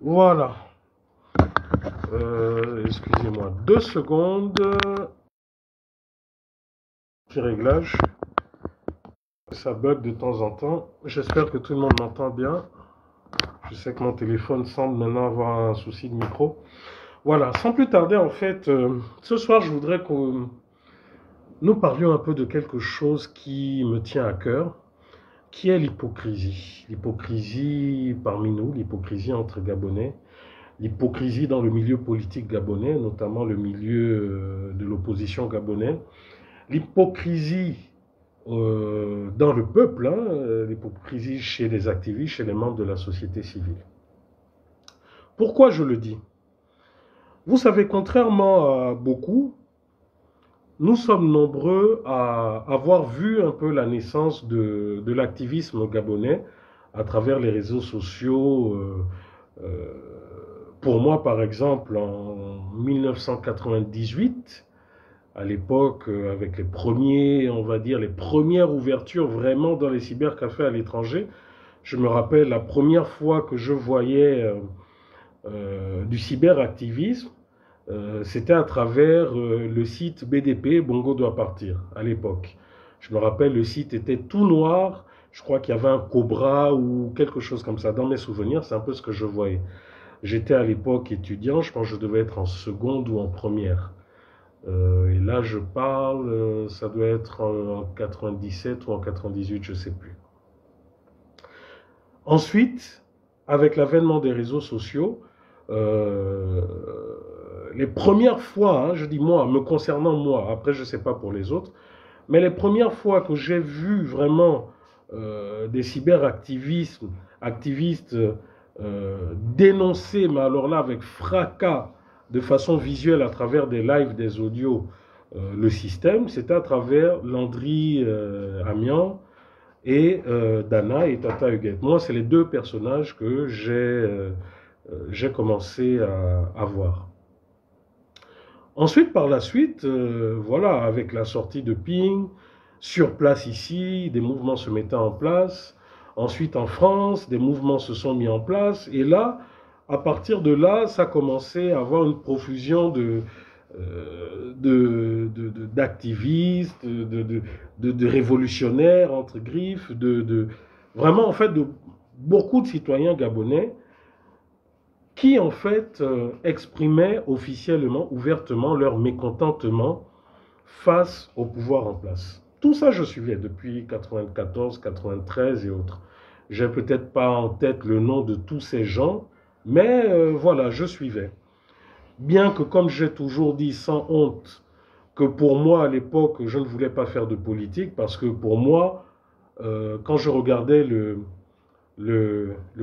Voilà. Excusez-moi 2 secondes. Petit réglage. Ça bug de temps en temps. J'espère que tout le monde m'entend bien. Je sais que mon téléphone semble maintenant avoir un souci de micro. Voilà, sans plus tarder, en fait, ce soir, je voudrais que nous parlions un peu de quelque chose qui me tient à cœur, qui est l'hypocrisie. L'hypocrisie parmi nous, l'hypocrisie entre Gabonais, l'hypocrisie dans le milieu politique gabonais, notamment le milieu de l'opposition gabonaise, l'hypocrisie dans le peuple, l'hypocrisie chez les activistes, chez les membres de la société civile. Pourquoi je le dis? Vous savez, contrairement à beaucoup, nous sommes nombreux à avoir vu un peu la naissance de l'activisme gabonais à travers les réseaux sociaux. Pour moi, par exemple, en 1998, à l'époque, avec les premiers, on va dire, les premières ouvertures vraiment dans les cybercafés à l'étranger, je me rappelle la première fois que je voyais du cyberactivisme, c'était à travers le site BDP, Bongo doit partir, à l'époque. Je me rappelle, le site était tout noir, je crois qu'il y avait un cobra ou quelque chose comme ça. Dans mes souvenirs, c'est un peu ce que je voyais. J'étais à l'époque étudiant, je pense que je devais être en seconde ou en première. Et là, je parle, ça doit être en 97 ou en 98, je ne sais plus. Ensuite, avec l'avènement des réseaux sociaux, euh, les premières fois, je dis moi, me concernant moi, après je ne sais pas pour les autres, mais les premières fois que j'ai vu vraiment des activistes dénoncer, mais alors là avec fracas, de façon visuelle à travers des lives, des audios, le système, c'était à travers Landry Amian et Dana et Tata Huguette. Moi, c'est les deux personnages que j'ai commencé à voir. Ensuite, par la suite, voilà, avec la sortie de Ping, sur place ici, des mouvements se mettaient en place. Ensuite, en France, des mouvements se sont mis en place. Et là, à partir de là, ça commençait à avoir une profusion d'activistes, de révolutionnaires, entre griffes, vraiment, en fait, de beaucoup de citoyens gabonais qui en fait exprimaient officiellement, ouvertement leur mécontentement face au pouvoir en place. Tout ça, je suivais depuis 94, 93 et autres. J'ai peut-être pas en tête le nom de tous ces gens, mais voilà, je suivais. Bien que, comme j'ai toujours dit sans honte, que pour moi, à l'époque, je ne voulais pas faire de politique, parce que pour moi, quand je regardais le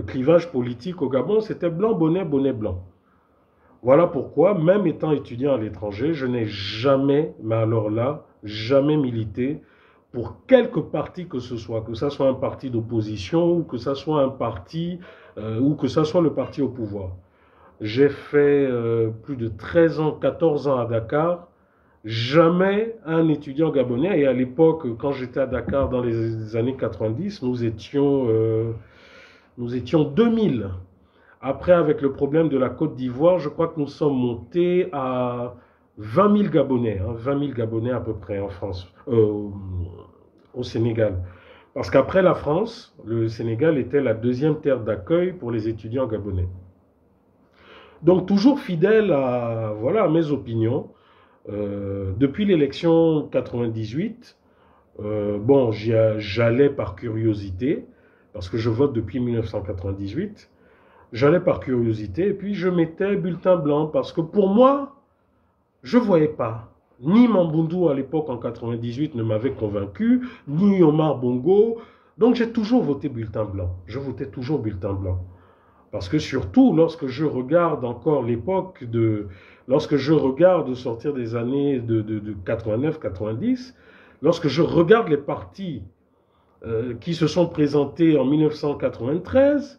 clivage politique au Gabon, c'était blanc, bonnet, bonnet blanc. Voilà pourquoi, même étant étudiant à l'étranger, je n'ai jamais, mais alors là, jamais milité pour quelque parti que ce soit un parti d'opposition ou que ce soit un parti ou que ce soit le parti au pouvoir. J'ai fait plus de 13 ans, 14 ans à Dakar, jamais un étudiant gabonais, et à l'époque, quand j'étais à Dakar dans les années 90, nous étions 2000. Après, avec le problème de la Côte d'Ivoire, je crois que nous sommes montés à 20 000 Gabonais, 20 000 Gabonais à peu près en France, au Sénégal. Parce qu'après la France, le Sénégal était la deuxième terre d'accueil pour les étudiants gabonais. Donc toujours fidèle à, voilà, à mes opinions, depuis l'élection 98, bon, j'allais par curiosité, parce que je vote depuis 1998, j'allais par curiosité et puis je mettais bulletin blanc parce que pour moi, je ne voyais pas. Ni Mamboundou à l'époque en 98 ne m'avait convaincu, ni Omar Bongo. Donc j'ai toujours voté bulletin blanc. Je votais toujours bulletin blanc. Parce que surtout lorsque je regarde encore l'époque lorsque je regarde sortir des années de 89-90, lorsque je regarde les partis qui se sont présentés en 1993,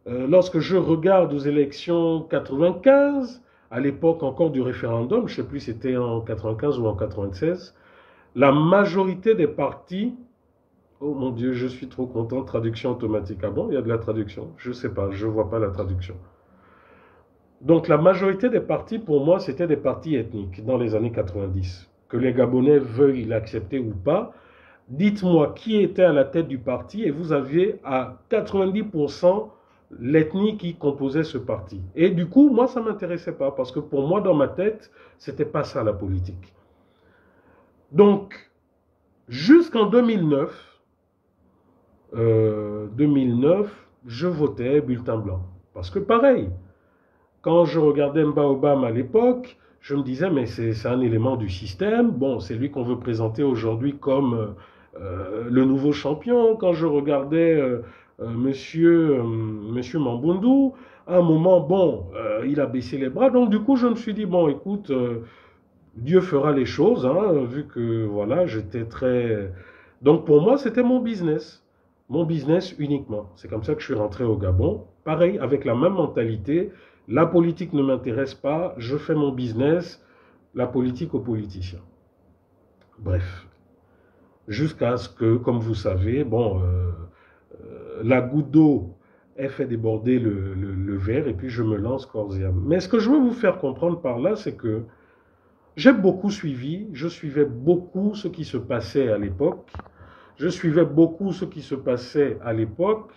lorsque je regarde aux élections 95, à l'époque encore du référendum, je ne sais plus si c'était en 95 ou en 96, la majorité des partis, oh mon Dieu, je suis trop content, traduction automatique. Ah bon, il y a de la traduction? Je ne sais pas, je ne vois pas la traduction. Donc la majorité des partis, pour moi, c'était des partis ethniques dans les années 90. Que les Gabonais veuillent l'accepter ou pas, dites-moi qui était à la tête du parti et vous aviez à 90% l'ethnie qui composait ce parti. Et du coup, moi, ça ne m'intéressait pas parce que pour moi, dans ma tête, c'était pas ça la politique. Donc, jusqu'en 2009, je votais bulletin blanc. Parce que pareil, quand je regardais Mbaobam à l'époque, je me disais, mais c'est un élément du système. Bon, c'est lui qu'on veut présenter aujourd'hui comme le nouveau champion. Quand je regardais monsieur Mambundu, à un moment, bon, il a baissé les bras. Donc, du coup, je me suis dit, bon, écoute, Dieu fera les choses, hein, vu que, voilà, j'étais très... Donc, pour moi, c'était mon business. Mon business uniquement. C'est comme ça que je suis rentré au Gabon. Pareil, avec la même mentalité. La politique ne m'intéresse pas, je fais mon business, la politique aux politiciens. Bref, jusqu'à ce que, comme vous savez, bon, la goutte d'eau ait fait déborder le verre et puis je me lance corps et âme. Mais ce que je veux vous faire comprendre par là, c'est que j'ai beaucoup suivi, je suivais beaucoup ce qui se passait à l'époque, je suivais beaucoup ce qui se passait à l'époque,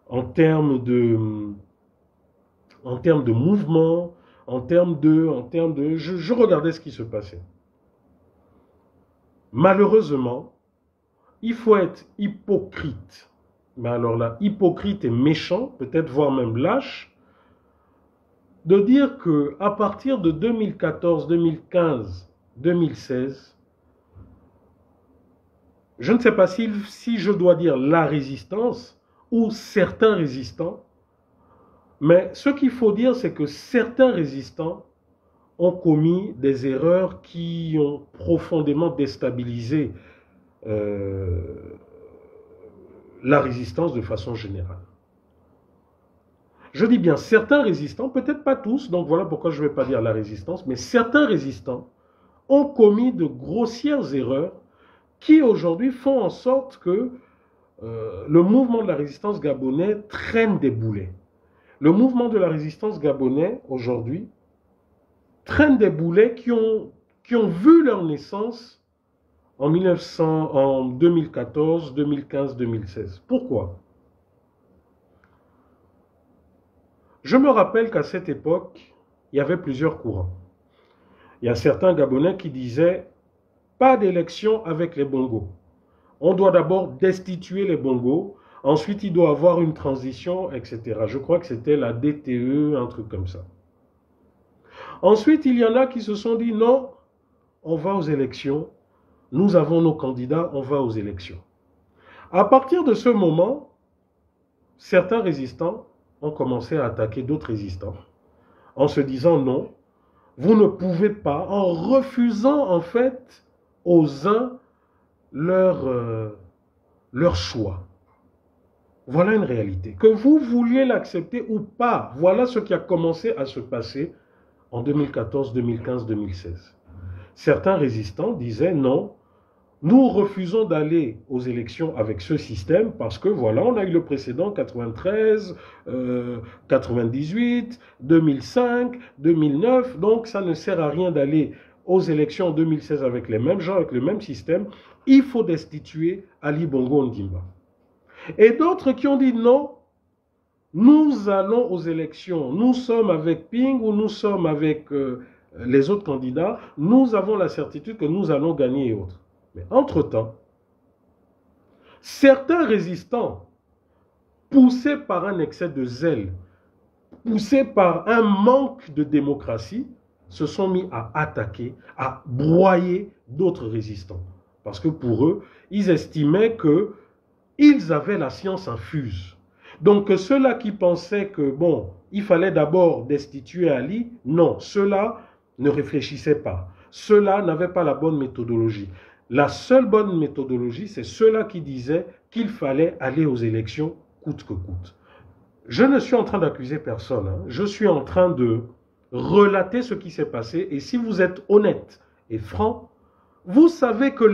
en termes de mouvement, je regardais ce qui se passait. Malheureusement, il faut être hypocrite. Mais alors là, hypocrite et méchant, peut-être voire même lâche, de dire que à partir de 2014, 2015, 2016, je ne sais pas si je dois dire la résistance ou certains résistants, mais ce qu'il faut dire, c'est que certains résistants ont commis des erreurs qui ont profondément déstabilisé la résistance de façon générale. Je dis bien certains résistants, peut-être pas tous, donc voilà pourquoi je ne vais pas dire la résistance, mais certains résistants ont commis de grossières erreurs qui aujourd'hui font en sorte que le mouvement de la résistance gabonais traîne des boulets. Le mouvement de la résistance gabonais aujourd'hui traîne des boulets qui ont vu leur naissance en 2014, 2015, 2016. Pourquoi? Je me rappelle qu'à cette époque, il y avait plusieurs courants. Il y a certains Gabonais qui disaient « pas d'élection avec les bongos ». On doit d'abord destituer les bongos, ensuite il doit y avoir une transition, etc. Je crois que c'était la DTE, un truc comme ça. Ensuite, il y en a qui se sont dit « non, on va aux élections, nous avons nos candidats, on va aux élections ». À partir de ce moment, certains résistants ont commencé à attaquer d'autres résistants en se disant « non, vous ne pouvez pas », en refusant en fait aux uns leur choix. Voilà une réalité. Que vous vouliez l'accepter ou pas, voilà ce qui a commencé à se passer en 2014, 2015, 2016. Certains résistants disaient non, nous refusons d'aller aux élections avec ce système parce que voilà, on a eu le précédent 93, 98, 2005, 2009, donc ça ne sert à rien d'aller aux élections en 2016 avec les mêmes gens, avec le même système. Il faut destituer Ali Bongo Ondimba. Et d'autres qui ont dit non, nous allons aux élections, nous sommes avec Ping ou nous sommes avec les autres candidats, nous avons la certitude que nous allons gagner et autres. Mais entre-temps, certains résistants, poussés par un excès de zèle, poussés par un manque de démocratie, se sont mis à attaquer, à broyer d'autres résistants. Parce que pour eux, ils estimaient qu'ils avaient la science infuse. Donc ceux-là qui pensaient que, bon, il fallait d'abord destituer Ali, non, ceux-là ne réfléchissaient pas. Ceux-là n'avaient pas la bonne méthodologie. La seule bonne méthodologie, c'est ceux-là qui disaient qu'il fallait aller aux élections coûte que coûte. Je ne suis en train d'accuser personne, hein. Je suis en train de relater ce qui s'est passé. Et si vous êtes honnête et franc, vous savez que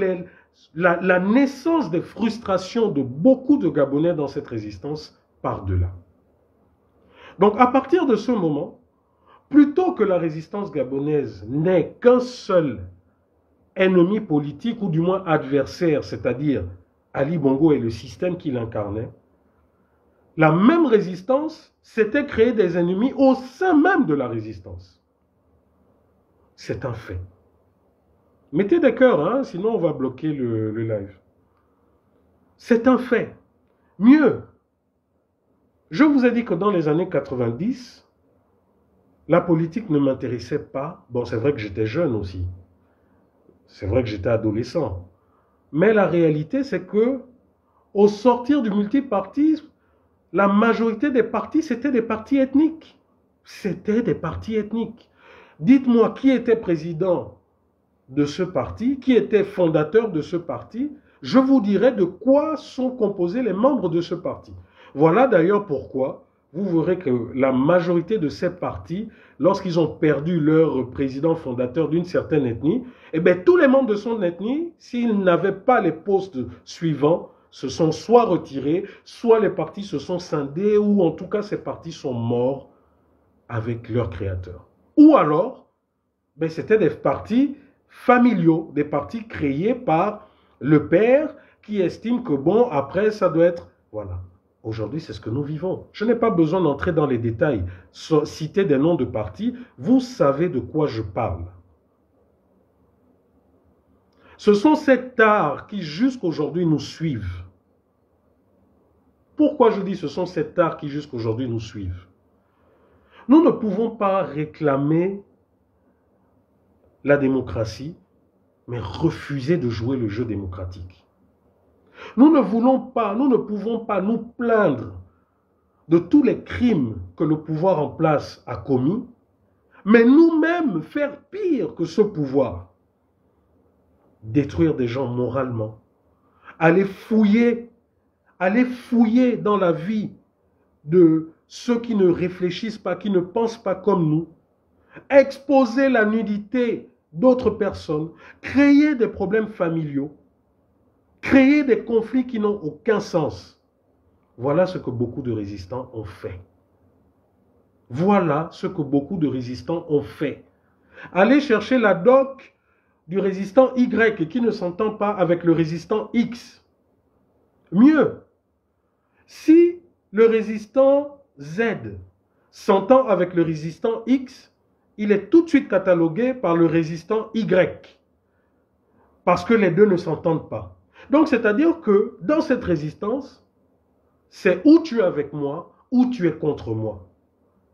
la naissance des frustrations de beaucoup de Gabonais dans cette résistance part de là. Donc à partir de ce moment, plutôt que la résistance gabonaise n'ait qu'un seul ennemi politique, ou du moins adversaire, c'est-à-dire Ali Bongo et le système qu'il incarnait, la même résistance s'était créée des ennemis au sein même de la résistance. C'est un fait. Mettez des cœurs, hein, sinon on va bloquer le live. C'est un fait. Mieux, je vous ai dit que dans les années 90, la politique ne m'intéressait pas. Bon, c'est vrai que j'étais jeune aussi. C'est vrai que j'étais adolescent. Mais la réalité, c'est que, au sortir du multipartisme, la majorité des partis, c'était des partis ethniques. C'était des partis ethniques. Dites-moi qui était président de ce parti, qui était fondateur de ce parti, je vous dirai de quoi sont composés les membres de ce parti. Voilà d'ailleurs pourquoi vous verrez que la majorité de ces partis, lorsqu'ils ont perdu leur président fondateur d'une certaine ethnie, eh bien, tous les membres de son ethnie, s'ils n'avaient pas les postes suivants, se sont soit retirés, soit les partis se sont scindés, ou en tout cas ces partis sont morts avec leur créateur. Ou alors, ben, c'était des partis familiaux, des partis créés par le père qui estime que bon, après ça doit être... Voilà. Aujourd'hui, c'est ce que nous vivons. Je n'ai pas besoin d'entrer dans les détails, citer des noms de partis. Vous savez de quoi je parle. Ce sont ces tares qui jusqu'aujourd'hui nous suivent. Pourquoi je dis ce sont ces tares qui jusqu'aujourd'hui nous suivent? Nous ne pouvons pas réclamer la démocratie, mais refuser de jouer le jeu démocratique. Nous ne voulons pas, nous ne pouvons pas nous plaindre de tous les crimes que le pouvoir en place a commis, mais nous-mêmes faire pire que ce pouvoir. Détruire des gens moralement, aller fouiller dans la vie de ceux qui ne réfléchissent pas, qui ne pensent pas comme nous, exposer la nudité d'autres personnes, créer des problèmes familiaux, créer des conflits qui n'ont aucun sens. Voilà ce que beaucoup de résistants ont fait. Voilà ce que beaucoup de résistants ont fait. Allez chercher la doc du résistant Y qui ne s'entend pas avec le résistant X. Mieux, si le résistant Z s'entend avec le résistant X, il est tout de suite catalogué par le résistant Y. Parce que les deux ne s'entendent pas. Donc, c'est-à-dire que dans cette résistance, c'est ou tu es avec moi, ou tu es contre moi.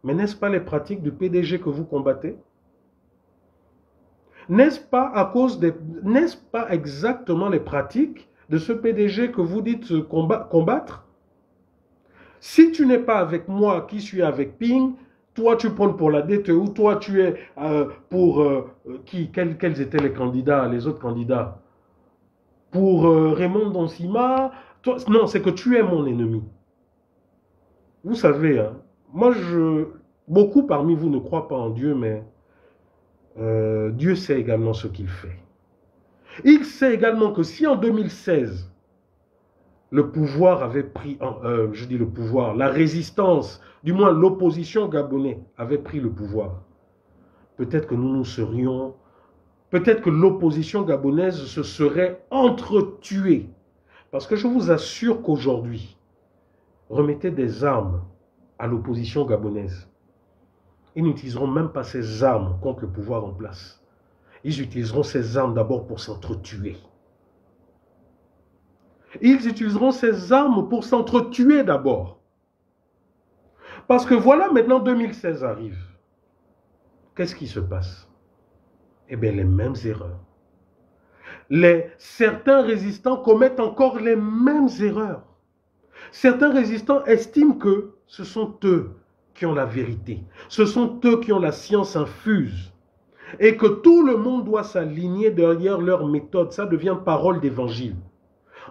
Mais n'est-ce pas les pratiques du PDG que vous combattez? N'est-ce pas exactement les pratiques de ce PDG que vous dites combattre? Si tu n'es pas avec moi, qui suis avec Ping, toi tu prends pour la DTE, ou toi tu es pour quels étaient les candidats, les autres candidats? Pour Raymond Donsima, non, c'est que tu es mon ennemi. Vous savez, hein, beaucoup parmi vous ne croient pas en Dieu, mais Dieu sait également ce qu'il fait. Il sait également que si en 2016, le pouvoir avait pris, je dis le pouvoir, la résistance, du moins l'opposition gabonaise avait pris le pouvoir, peut-être que nous serions, peut-être que l'opposition gabonaise se serait entretuée. Parce que je vous assure qu'aujourd'hui, remettez des armes à l'opposition gabonaise. Ils n'utiliseront même pas ces armes contre le pouvoir en place. Ils utiliseront ces armes d'abord pour s'entretuer. Ils utiliseront ces armes pour s'entretuer d'abord. Parce que voilà, maintenant 2016 arrive. Qu'est-ce qui se passe? Eh bien, les mêmes erreurs. Certains résistants commettent encore les mêmes erreurs. Certains résistants estiment que ce sont eux qui ont la vérité. Ce sont eux qui ont la science infuse. Et que tout le monde doit s'aligner derrière leur méthode. Ça devient parole d'évangile.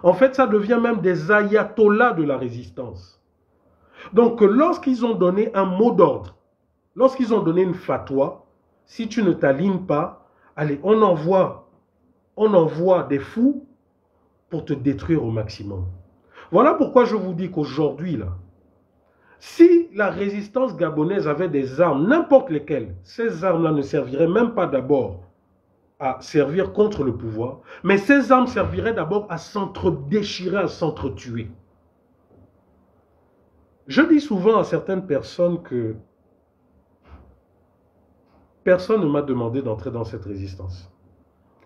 En fait, ça devient même des ayatollahs de la résistance. Donc, lorsqu'ils ont donné un mot d'ordre, lorsqu'ils ont donné une fatwa, si tu ne t'alignes pas, allez, on envoie des fous pour te détruire au maximum. Voilà pourquoi je vous dis qu'aujourd'hui, là, Si la résistance gabonaise avait des armes, n'importe lesquelles, ces armes-là ne serviraient même pas d'abord à servir contre le pouvoir, mais ces armes serviraient d'abord à s'entre-déchirer, à s'entre-tuer. Je dis souvent à certaines personnes que personne ne m'a demandé d'entrer dans cette résistance.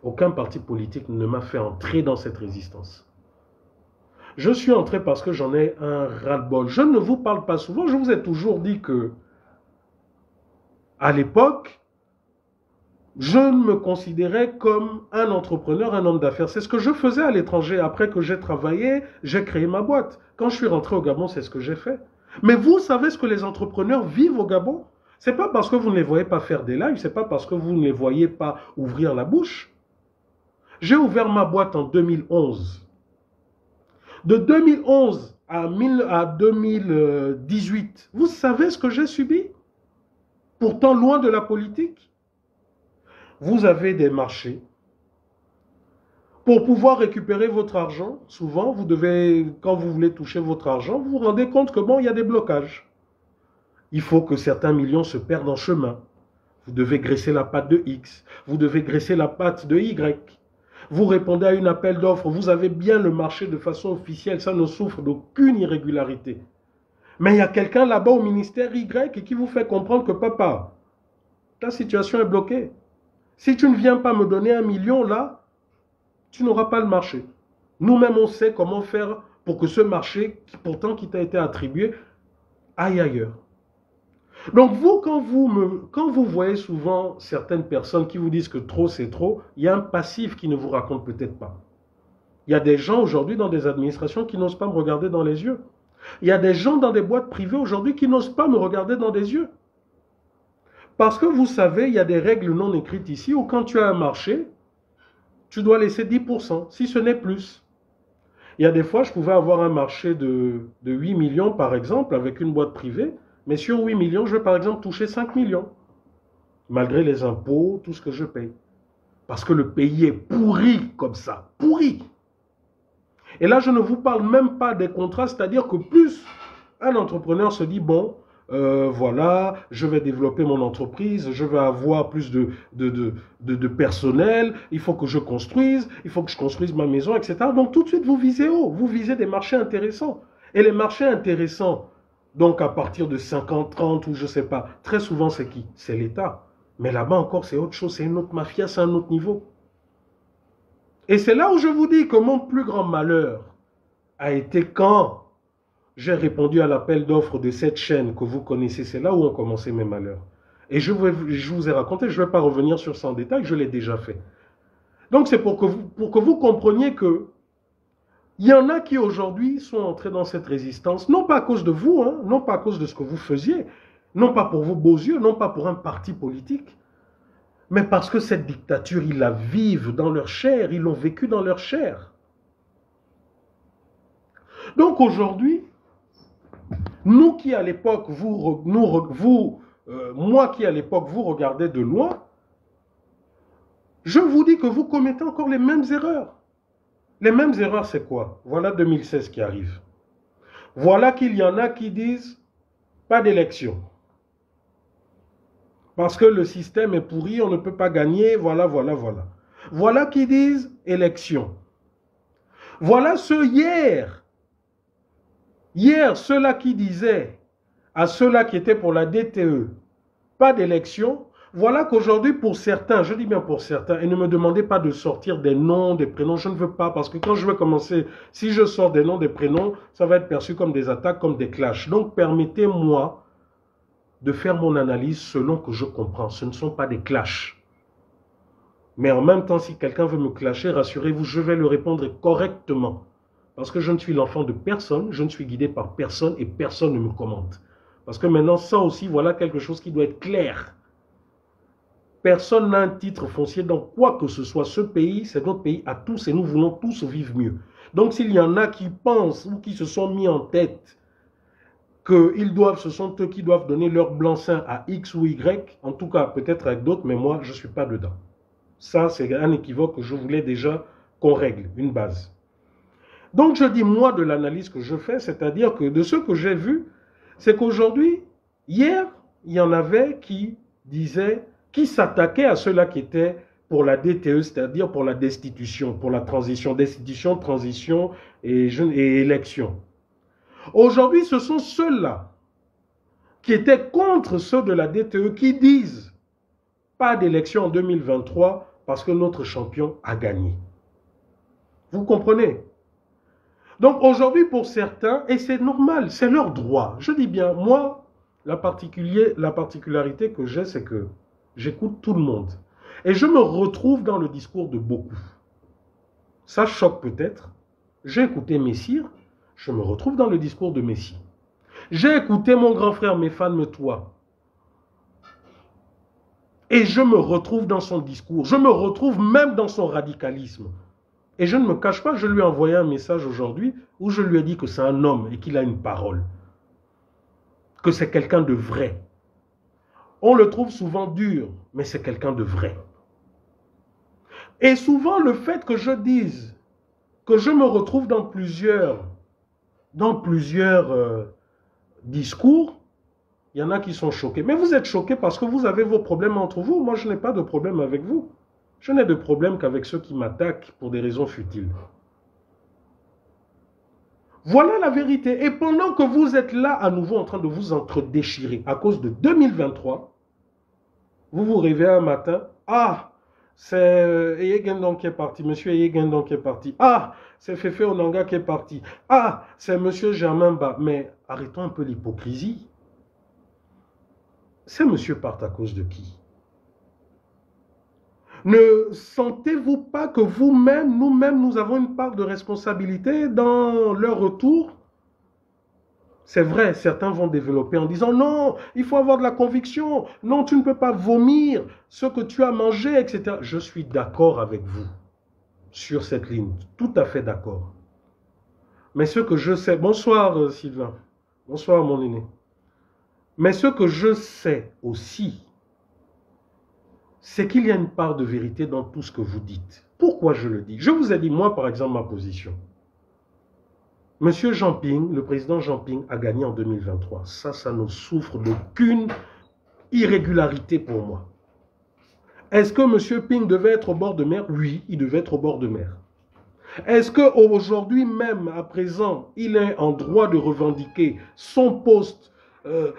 Aucun parti politique ne m'a fait entrer dans cette résistance. Je suis entré parce que j'en ai un ras-le-bol. Je ne vous parle pas souvent, je vous ai toujours dit que, à l'époque, je me considérais comme un entrepreneur, un homme d'affaires. C'est ce que je faisais à l'étranger. Après que j'ai travaillé, j'ai créé ma boîte. Quand je suis rentré au Gabon, c'est ce que j'ai fait. Mais vous savez ce que les entrepreneurs vivent au Gabon? Ce n'est pas parce que vous ne les voyez pas faire des lives, ce n'est pas parce que vous ne les voyez pas ouvrir la bouche. J'ai ouvert ma boîte en 2011. De 2011 à 2018, vous savez ce que j'ai subi? Pourtant loin de la politique. Vous avez des marchés. Pour pouvoir récupérer votre argent, souvent, vous devez, quand vous voulez toucher votre argent, vous vous rendez compte que bon, il y a des blocages. Il faut que certains millions se perdent en chemin. Vous devez graisser la patte de X. Vous devez graisser la patte de Y. Vous répondez à un appel d'offres, vous avez bien le marché de façon officielle, ça ne souffre d'aucune irrégularité. Mais il y a quelqu'un là-bas au ministère Y qui vous fait comprendre que papa, ta situation est bloquée. Si tu ne viens pas me donner 1 million là, tu n'auras pas le marché. Nous-mêmes, on sait comment faire pour que ce marché, qui t'a été attribué, aille ailleurs. Donc vous, quand vous voyez souvent certaines personnes qui vous disent que trop c'est trop, il y a un passif qui ne vous raconte peut-être pas. Il y a des gens aujourd'hui dans des administrations qui n'osent pas me regarder dans les yeux. Il y a des gens dans des boîtes privées aujourd'hui qui n'osent pas me regarder dans les yeux. Parce que vous savez, il y a des règles non écrites ici où quand tu as un marché, tu dois laisser 10%, si ce n'est plus. Il y a des fois, je pouvais avoir un marché de 8 millions par exemple avec une boîte privée. Mais sur 8 millions, je vais par exemple toucher 5 millions. Malgré les impôts, tout ce que je paye. Parce que le pays est pourri comme ça. Pourri. Et là, je ne vous parle même pas des contrats. C'est-à-dire que plus un entrepreneur se dit, bon, voilà, je vais développer mon entreprise, je vais avoir plus de personnel, il faut que je construise, il faut que je construise ma maison, etc. Donc tout de suite, vous visez haut. Vous visez des marchés intéressants. Et les marchés intéressants, donc à partir de 50, 30 ou je ne sais pas, très souvent c'est qui? C'est l'État. Mais là-bas encore c'est autre chose, c'est une autre mafia, c'est un autre niveau. Et c'est là où je vous dis que mon plus grand malheur a été quand j'ai répondu à l'appel d'offres de cette chaîne que vous connaissez. C'est là où ont commencé mes malheurs. Et je vous ai raconté, je ne vais pas revenir sur ça en détail, je l'ai déjà fait. Donc c'est pour que vous compreniez que il y en a qui aujourd'hui sont entrés dans cette résistance, non pas à cause de vous, hein, non pas à cause de ce que vous faisiez, non pas pour vos beaux yeux, non pas pour un parti politique, mais parce que cette dictature, ils la vivent dans leur chair, ils l'ont vécue dans leur chair. Donc aujourd'hui, nous qui à l'époque, moi qui à l'époque vous regardez de loin, je vous dis que vous commettez encore les mêmes erreurs. Les mêmes erreurs, c'est quoi? Voilà 2016 qui arrive. Voilà qu'il y en a qui disent pas d'élection. Parce que le système est pourri, on ne peut pas gagner, voilà. Voilà qui disent élection. Voilà ceux hier. Hier, ceux-là qui disaient à ceux-là qui étaient pour la DTE, pas d'élection. Voilà qu'aujourd'hui, pour certains, je dis bien pour certains, et ne me demandez pas de sortir des noms, des prénoms, je ne veux pas, parce que quand je vais commencer, si je sors des noms, des prénoms, ça va être perçu comme des attaques, comme des clashs. Donc, permettez-moi de faire mon analyse selon que je comprends. Ce ne sont pas des clashs. Mais en même temps, si quelqu'un veut me clasher, rassurez-vous, je vais le répondre correctement. Parce que je ne suis l'enfant de personne, je ne suis guidé par personne et personne ne me commande. Parce que maintenant, ça aussi, voilà quelque chose qui doit être clair. Personne n'a un titre foncier dans quoi que ce soit. Ce pays, c'est notre pays à tous et nous voulons tous vivre mieux. Donc s'il y en a qui pensent ou qui se sont mis en tête que ce sont eux qui doivent donner leur blanc-seing à X ou Y, en tout cas peut-être avec d'autres, mais moi je ne suis pas dedans. Ça c'est un équivoque que je voulais déjà qu'on règle, une base. Donc je dis moi de l'analyse que je fais, c'est-à-dire que de ce que j'ai vu, c'est qu'aujourd'hui, hier, il y en avait qui disaient, qui s'attaquaient à ceux-là qui étaient pour la DTE, c'est-à-dire pour la destitution, pour la transition, destitution, transition et élection. Aujourd'hui, ce sont ceux-là qui étaient contre ceux de la DTE qui disent pas d'élection en 2023 parce que notre champion a gagné. Vous comprenez? Donc aujourd'hui, pour certains, et c'est normal, c'est leur droit. Je dis bien, moi, la particularité que j'ai, c'est que j'écoute tout le monde. Et je me retrouve dans le discours de beaucoup. Ça choque peut-être. J'ai écouté Messire, je me retrouve dans le discours de Messi. J'ai écouté mon grand frère Méphane Metoua. Et je me retrouve dans son discours. Je me retrouve même dans son radicalisme. Et je ne me cache pas, je lui ai envoyé un message aujourd'hui où je lui ai dit que c'est un homme et qu'il a une parole. Que c'est quelqu'un de vrai. On le trouve souvent dur, mais c'est quelqu'un de vrai. Et souvent, le fait que je dise que je me retrouve dans plusieurs discours, il y en a qui sont choqués. Mais vous êtes choqués parce que vous avez vos problèmes entre vous. Moi, je n'ai pas de problème avec vous. Je n'ai de problème qu'avec ceux qui m'attaquent pour des raisons futiles. Voilà la vérité. Et pendant que vous êtes là à nouveau en train de vous entre-déchirer à cause de 2023, vous vous réveillez un matin, ah, c'est Eyegendon qui est parti, monsieur Eyegendon qui est parti, ah, c'est Fefe Onanga qui est parti, ah, c'est monsieur Germain Ba. Mais arrêtons un peu l'hypocrisie. Ces messieurs partent à cause de qui? Ne sentez-vous pas que vous-même, nous-mêmes, nous avons une part de responsabilité dans leur retour? C'est vrai, certains vont développer en disant non, il faut avoir de la conviction, non, tu ne peux pas vomir ce que tu as mangé, etc. Je suis d'accord avec vous sur cette ligne, tout à fait d'accord. Mais ce que je sais, bonsoir Sylvain, bonsoir mon aîné. Mais ce que je sais aussi, c'est qu'il y a une part de vérité dans tout ce que vous dites. Pourquoi je le dis? Je vous ai dit, moi, par exemple, ma position. Monsieur Jean Ping, le président Jean Ping a gagné en 2023. Ça ne souffre d'aucune irrégularité pour moi. Est-ce que monsieur Ping devait être au bord de mer? Oui, il devait être au bord de mer. Est-ce qu'aujourd'hui même, à présent, il est en droit de revendiquer son poste,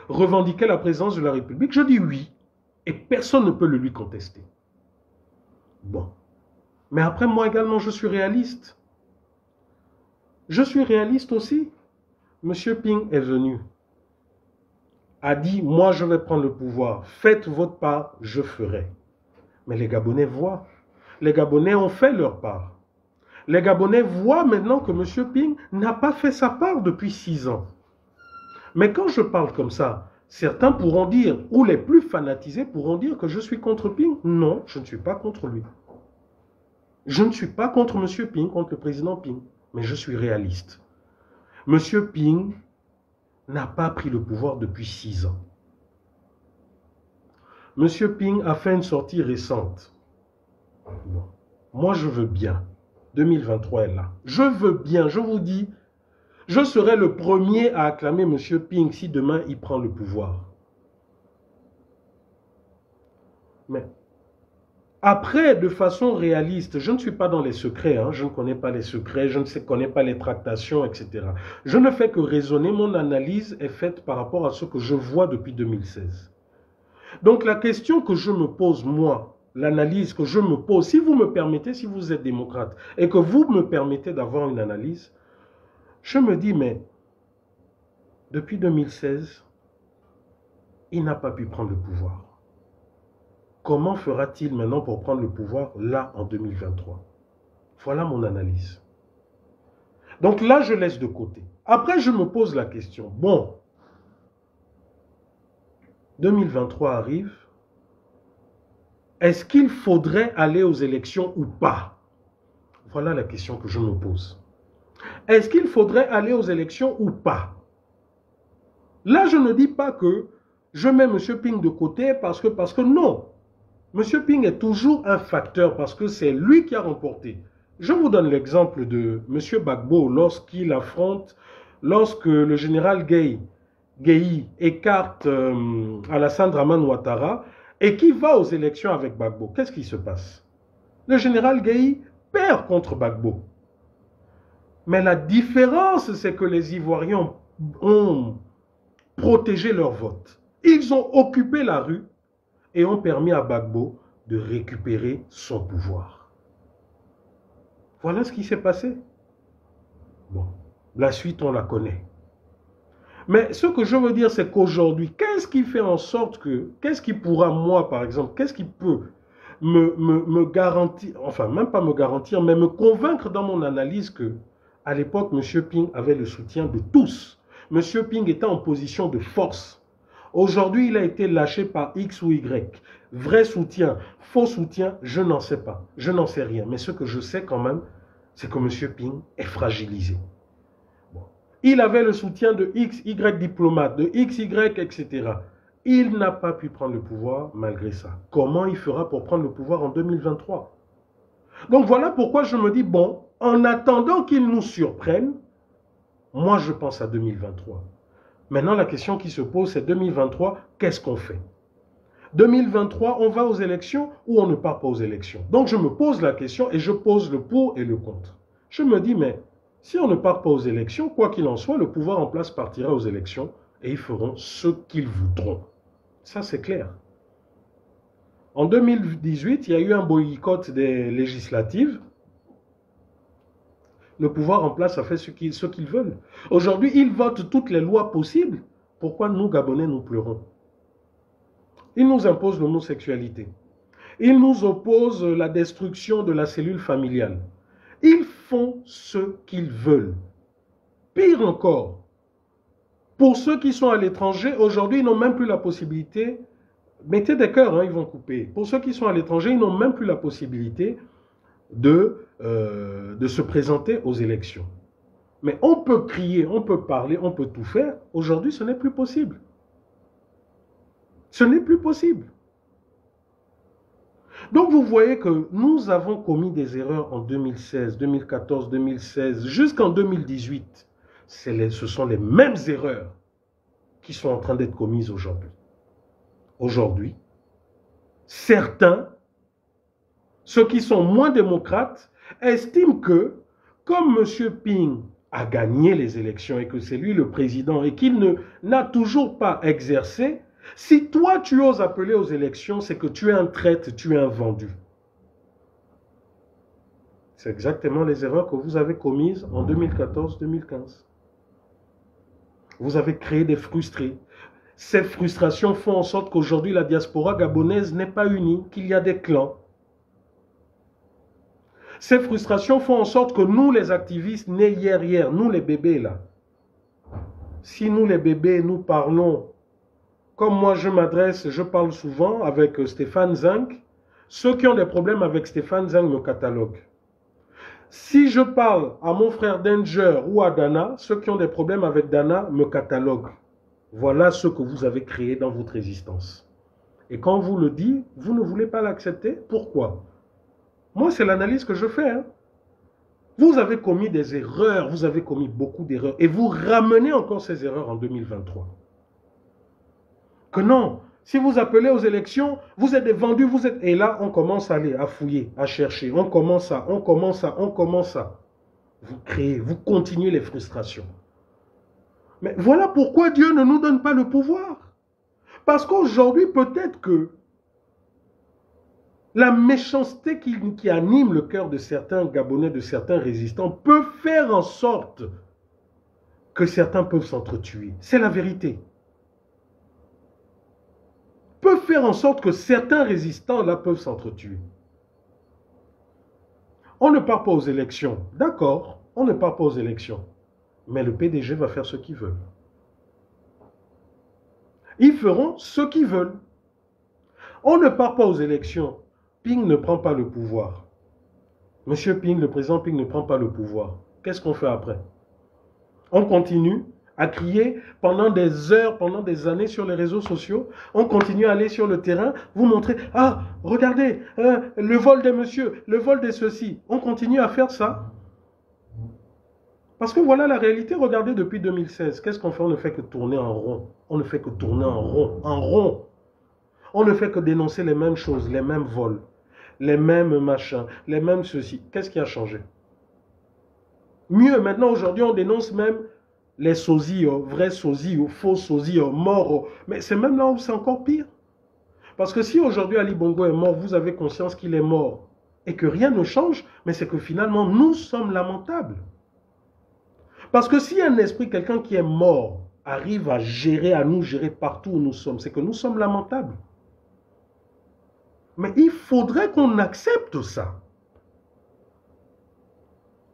revendiquer la présence de la République? Je dis oui. Et personne ne peut le lui contester. Bon. Mais après, moi également, je suis réaliste. Je suis réaliste aussi. Monsieur Ping est venu. A dit, moi je vais prendre le pouvoir. Faites votre part, je ferai. Mais les Gabonais voient. Les Gabonais ont fait leur part. Les Gabonais voient maintenant que monsieur Ping n'a pas fait sa part depuis 6 ans. Mais quand je parle comme ça, certains pourront dire, ou les plus fanatisés pourront dire que je suis contre Ping. Non, je ne suis pas contre lui. Je ne suis pas contre M. Ping, contre le président Ping, mais je suis réaliste. M. Ping n'a pas pris le pouvoir depuis 6 ans. M. Ping a fait une sortie récente. Bon. Moi, je veux bien. 2023 est là. Je veux bien, je vous dis, je serai le premier à acclamer M. Ping si demain il prend le pouvoir. Mais après, de façon réaliste, je ne suis pas dans les secrets, hein, je ne connais pas les secrets, je ne connais pas les tractations, etc. Je ne fais que raisonner, mon analyse est faite par rapport à ce que je vois depuis 2016. Donc la question que je me pose, moi, l'analyse que je me pose, si vous me permettez, si vous êtes démocrate, et que vous me permettez d'avoir une analyse, je me dis, mais depuis 2016, il n'a pas pu prendre le pouvoir. Comment fera-t-il maintenant pour prendre le pouvoir là en 2023? Voilà mon analyse. Donc là, je laisse de côté. Après, je me pose la question. Bon, 2023 arrive. Est-ce qu'il faudrait aller aux élections ou pas? Voilà la question que je me pose. Est-ce qu'il faudrait aller aux élections ou pas? Là, je ne dis pas que je mets M. Ping de côté parce que non. M. Ping est toujours un facteur parce que c'est lui qui a remporté. Je vous donne l'exemple de M. Gbagbo lorsque le général Gueye Gueye écarte Alassane Dramane Ouattara et qui va aux élections avec Gbagbo, qu'est-ce qui se passe? Le général Gueye perd contre Gbagbo. Mais la différence, c'est que les Ivoiriens ont protégé leur vote. Ils ont occupé la rue et ont permis à Gbagbo de récupérer son pouvoir. Voilà ce qui s'est passé. Bon, la suite, on la connaît. Mais ce que je veux dire, c'est qu'aujourd'hui, qu'est-ce qui fait en sorte que, qu'est-ce qui pourra, moi, par exemple, qu'est-ce qui peut me garantir, enfin, même pas me garantir, mais me convaincre dans mon analyse que, à l'époque, M. Ping avait le soutien de tous. M. Ping était en position de force. Aujourd'hui, il a été lâché par X ou Y. Vrai soutien, faux soutien, je n'en sais pas. Je n'en sais rien. Mais ce que je sais quand même, c'est que M. Ping est fragilisé. Bon. Il avait le soutien de X, Y diplomates, de X, Y, etc. Il n'a pas pu prendre le pouvoir malgré ça. Comment il fera pour prendre le pouvoir en 2023? Donc voilà pourquoi je me dis, bon, en attendant qu'il nous surprenne, moi je pense à 2023. Maintenant la question qui se pose, c'est 2023, qu'est-ce qu'on fait? 2023, on va aux élections ou on ne part pas aux élections? Donc je me pose la question et je pose le pour et le contre. Je me dis, mais si on ne part pas aux élections, quoi qu'il en soit, le pouvoir en place partira aux élections et ils feront ce qu'ils voudront. Ça, c'est clair. En 2018, il y a eu un boycott des législatives. Le pouvoir en place a fait ce qu'ils veulent. Aujourd'hui, ils votent toutes les lois possibles. Pourquoi nous, Gabonais, nous pleurons? Ils nous imposent l'homosexualité. Ils nous opposent la destruction de la cellule familiale. Ils font ce qu'ils veulent. Pire encore, pour ceux qui sont à l'étranger, aujourd'hui, ils n'ont même plus la possibilité, mettez des cœurs, hein, ils vont couper. Pour ceux qui sont à l'étranger, ils n'ont même plus la possibilité de se présenter aux élections. Mais on peut crier, on peut parler, on peut tout faire. Aujourd'hui, ce n'est plus possible. Ce n'est plus possible. Donc vous voyez que nous avons commis des erreurs en 2016, 2014, 2016, jusqu'en 2018. Ce sont les mêmes erreurs qui sont en train d'être commises aujourd'hui. Aujourd'hui, certains, ceux qui sont moins démocrates, estiment que, comme M. Ping a gagné les élections et que c'est lui le président et qu'il n'a toujours pas exercé, si toi tu oses appeler aux élections, c'est que tu es un traître, tu es un vendu. C'est exactement les erreurs que vous avez commises en 2014-2015. Vous avez créé des frustrés. Ces frustrations font en sorte qu'aujourd'hui la diaspora gabonaise n'est pas unie, qu'il y a des clans. Ces frustrations font en sorte que nous les activistes nés hier, nous les bébés là, si nous les bébés nous parlons, comme moi je parle souvent avec Stéphane Zinc, ceux qui ont des problèmes avec Stéphane Zinc me cataloguent. Si je parle à mon frère Danger ou à Dana, ceux qui ont des problèmes avec Dana me cataloguent. Voilà ce que vous avez créé dans votre existence. Et quand on vous le dit, vous ne voulez pas l'accepter. Pourquoi? Moi, c'est l'analyse que je fais. Hein. Vous avez commis des erreurs, vous avez commis beaucoup d'erreurs. Et vous ramenez encore ces erreurs en 2023. Que non, si vous appelez aux élections, vous êtes des vendus, vous êtes... Et là, on commence à aller, à fouiller, à chercher. On commence à. Vous créez, vous continuez les frustrations. Mais voilà pourquoi Dieu ne nous donne pas le pouvoir. Parce qu'aujourd'hui, peut-être que la méchanceté qui anime le cœur de certains Gabonais, de certains résistants, peut faire en sorte que certains peuvent s'entretuer. C'est la vérité. Peut faire en sorte que certains résistants là peuvent s'entretuer. On ne part pas aux élections. D'accord, on ne part pas aux élections. Mais le PDG va faire ce qu'il veut. Ils feront ce qu'ils veulent. On ne part pas aux élections. Ping ne prend pas le pouvoir. Monsieur Ping, le président Ping ne prend pas le pouvoir. Qu'est-ce qu'on fait après? On continue à crier pendant des heures, pendant des années sur les réseaux sociaux. On continue à aller sur le terrain, vous montrer, ah, regardez, le vol des messieurs, le vol des ceci. On continue à faire ça. Parce que voilà la réalité, regardez depuis 2016, qu'est-ce qu'on fait? On ne fait que tourner en rond. On ne fait que tourner en rond, en rond. On ne fait que dénoncer les mêmes choses, les mêmes vols, les mêmes machins, les mêmes ceci. Qu'est-ce qui a changé? Mieux, maintenant, aujourd'hui, on dénonce même les sosies, vrais sosies, faux sosies, morts. Mais c'est même là où c'est encore pire. Parce que si aujourd'hui Ali Bongo est mort, vous avez conscience qu'il est mort et que rien ne change, mais c'est que finalement, nous sommes lamentables. Parce que si un esprit, quelqu'un qui est mort, arrive à gérer, à nous gérer partout où nous sommes, c'est que nous sommes lamentables. Mais il faudrait qu'on accepte ça.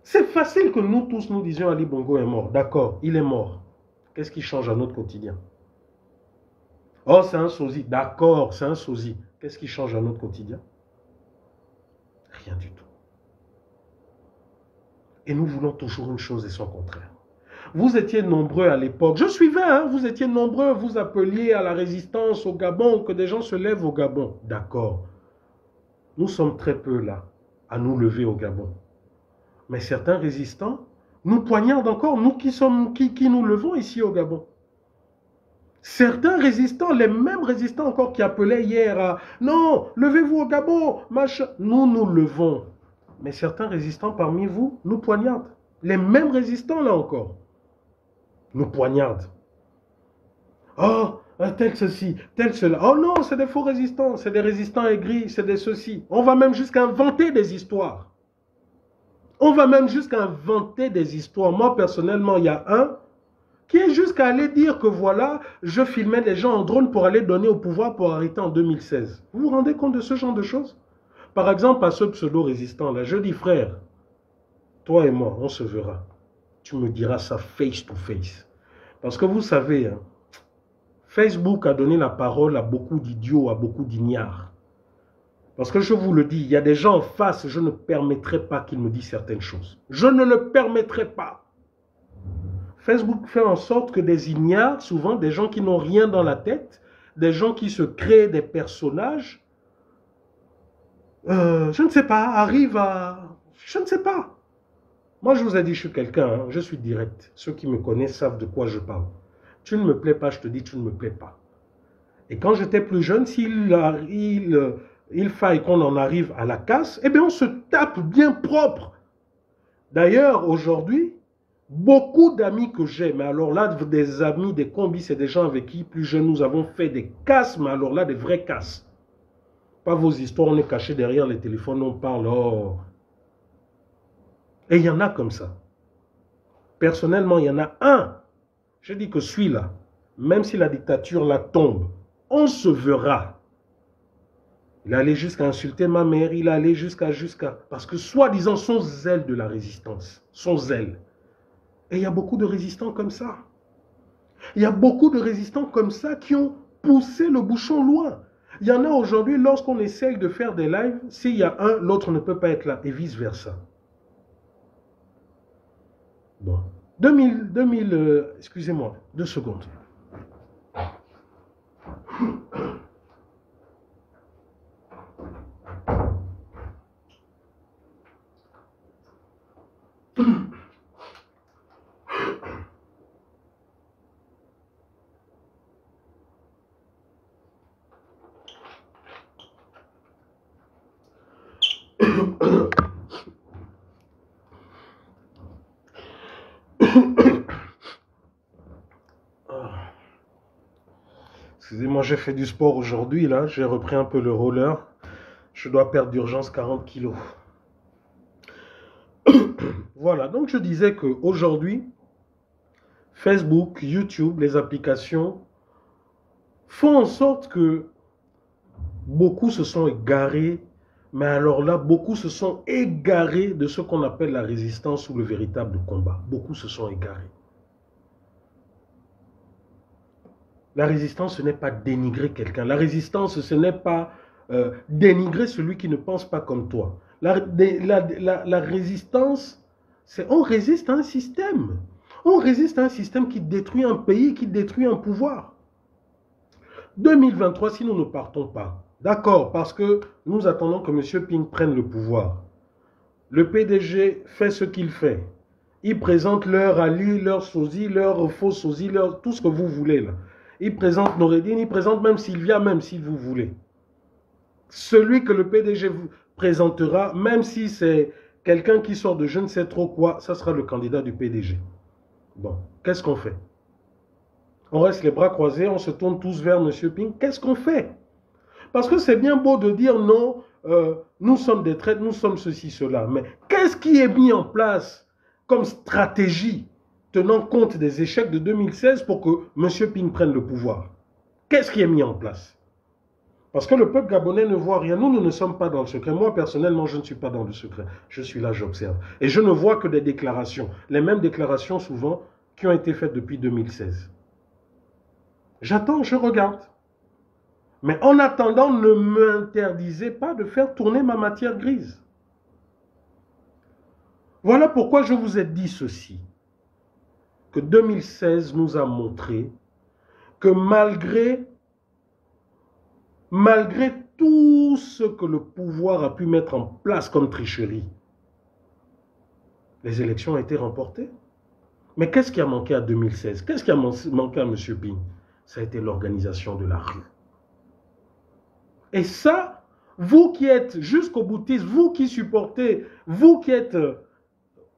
C'est facile que nous tous nous disions Ali Bongo est mort. D'accord, il est mort. Qu'est-ce qui change à notre quotidien? Oh, c'est un sosie. D'accord, c'est un sosie. Qu'est-ce qui change à notre quotidien? Rien du tout. Et nous voulons toujours une chose et son contraire. Vous étiez nombreux à l'époque. Je suivais, hein, vous étiez nombreux, vous appeliez à la résistance au Gabon, que des gens se lèvent au Gabon. D'accord. Nous sommes très peu là, à nous lever au Gabon. Mais certains résistants nous poignardent encore, nous qui nous levons ici au Gabon. Certains résistants, les mêmes résistants encore qui appelaient hier à « Non, levez-vous au Gabon, machin ». Nous nous levons. Mais certains résistants parmi vous nous poignardent. Les mêmes résistants là encore nous poignardent. Oh, tel ceci, tel cela. Oh non, c'est des faux résistants, c'est des résistants aigris, c'est des ceci. On va même jusqu'à inventer des histoires. On va même jusqu'à inventer des histoires. Moi, personnellement, il y a un qui est jusqu'à aller dire que voilà, je filmais des gens en drone pour aller donner au pouvoir pour arrêter en 2016. Vous vous rendez compte de ce genre de choses? Par exemple, à ce pseudo-résistant-là, je dis frère, toi et moi, on se verra. Tu me diras ça face to face. Parce que vous savez, hein, Facebook a donné la parole à beaucoup d'idiots, à beaucoup d'ignares. Parce que je vous le dis, il y a des gens en face, je ne permettrai pas qu'ils me disent certaines choses. Je ne le permettrai pas. Facebook fait en sorte que des ignares, souvent des gens qui n'ont rien dans la tête, des gens qui se créent des personnages, je ne sais pas, arrivent à... Je ne sais pas. Moi, je vous ai dit, je suis quelqu'un, hein, je suis direct. Ceux qui me connaissent savent de quoi je parle. Tu ne me plais pas, je te dis, tu ne me plais pas. Et quand j'étais plus jeune, s'il faille qu'on en arrive à la casse, eh bien, on se tape bien propre. D'ailleurs, aujourd'hui, beaucoup d'amis que j'ai, mais alors là, des amis, des combis, c'est des gens avec qui, plus jeunes, nous avons fait des casses, mais alors là, des vraies casses. Pas vos histoires, on est caché derrière les téléphones, on parle, oh. Et il y en a comme ça. Personnellement, il y en a un. Je dis que celui-là, même si la dictature la tombe, on se verra. Il allait jusqu'à insulter ma mère, il allait jusqu'à... Parce que soi-disant, son zèle de la résistance, son zèle. Et il y a beaucoup de résistants comme ça. Il y a beaucoup de résistants comme ça qui ont poussé le bouchon loin. Il y en a aujourd'hui, lorsqu'on essaye de faire des lives, s'il y a un, l'autre ne peut pas être là, et vice-versa. Bon. Excusez-moi, 2 secondes. Excusez-moi, j'ai fait du sport aujourd'hui, là. J'ai repris un peu le roller. Je dois perdre d'urgence 40 kilos. Voilà, donc je disais qu'aujourd'hui, Facebook, YouTube, les applications font en sorte que beaucoup se sont égarés. Mais alors là, beaucoup se sont égarés de ce qu'on appelle la résistance ou le véritable combat. Beaucoup se sont égarés. La résistance, ce n'est pas dénigrer quelqu'un. La résistance, ce n'est pas dénigrer celui qui ne pense pas comme toi. La résistance, c'est on résiste à un système. On résiste à un système qui détruit un pays, qui détruit un pouvoir. 2023, si nous ne partons pas, d'accord, parce que nous attendons que M. Ping prenne le pouvoir. Le PDG fait ce qu'il fait. Ils présentent leur Ali, leur sosie, leur faux sosie, leur, tout ce que vous voulez là. Ils présentent Noureddin, ils présentent même Sylvia, même si vous voulez. Celui que le PDG vous présentera, même si c'est quelqu'un qui sort de je ne sais trop quoi, ça sera le candidat du PDG. Bon, qu'est-ce qu'on fait? On reste les bras croisés, on se tourne tous vers M. Ping. Qu'est-ce qu'on fait? Parce que c'est bien beau de dire non, nous sommes des traîtres, nous sommes ceci, cela. Mais qu'est-ce qui est mis en place comme stratégie tenant compte des échecs de 2016 pour que M. Ping prenne le pouvoir? Qu'est-ce qui est mis en place? Parce que le peuple gabonais ne voit rien. Nous ne sommes pas dans le secret. Moi, personnellement, je ne suis pas dans le secret. Je suis là, j'observe. Et je ne vois que des déclarations. Les mêmes déclarations, souvent, qui ont été faites depuis 2016. J'attends, je regarde. Mais en attendant, ne m'interdisez pas de faire tourner ma matière grise. Voilà pourquoi je vous ai dit ceci. Que 2016 nous a montré que malgré tout ce que le pouvoir a pu mettre en place comme tricherie, les élections ont été remportées. Mais qu'est-ce qui a manqué à 2016? Qu'est-ce qui a manqué à M. Ping? Ça a été l'organisation de la rue. Et ça, vous qui êtes jusqu'au boutiste, vous qui supportez, vous qui êtes,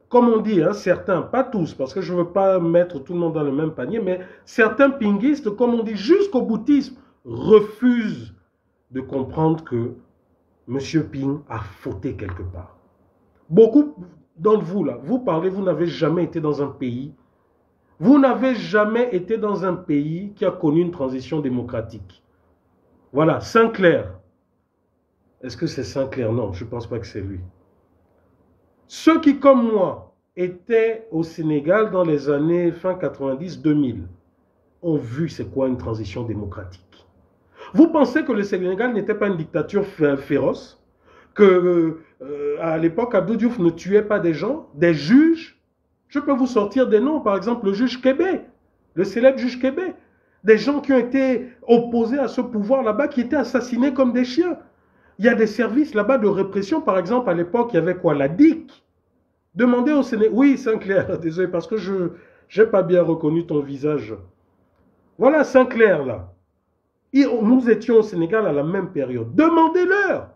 comme on dit, hein, certains, pas tous, parce que je ne veux pas mettre tout le monde dans le même panier, mais certains pinguistes, comme on dit, jusqu'au boutisme, refusent de comprendre que M. Ping a fauté quelque part. Beaucoup d'entre vous, là, vous parlez, vous n'avez jamais été dans un pays, vous n'avez jamais été dans un pays qui a connu une transition démocratique. Voilà, Sinclair. Est-ce que c'est Sinclair? Non, je ne pense pas que c'est lui. Ceux qui, comme moi, étaient au Sénégal dans les années fin 90-2000, ont vu c'est quoi une transition démocratique. Vous pensez que le Sénégal n'était pas une dictature féroce? Que à l'époque, Abdou Diouf ne tuait pas des gens, des juges? Je peux vous sortir des noms, par exemple le juge Kébé, le célèbre juge Kébé. Des gens qui ont été opposés à ce pouvoir là-bas, qui étaient assassinés comme des chiens. Il y a des services là-bas de répression, par exemple, à l'époque, il y avait quoi? La DIC. Demandez au Sénégal. Oui, Sinclair, désolé, parce que je n'ai pas bien reconnu ton visage. Voilà Sinclair, là. Nous étions au Sénégal à la même période. Demandez-leur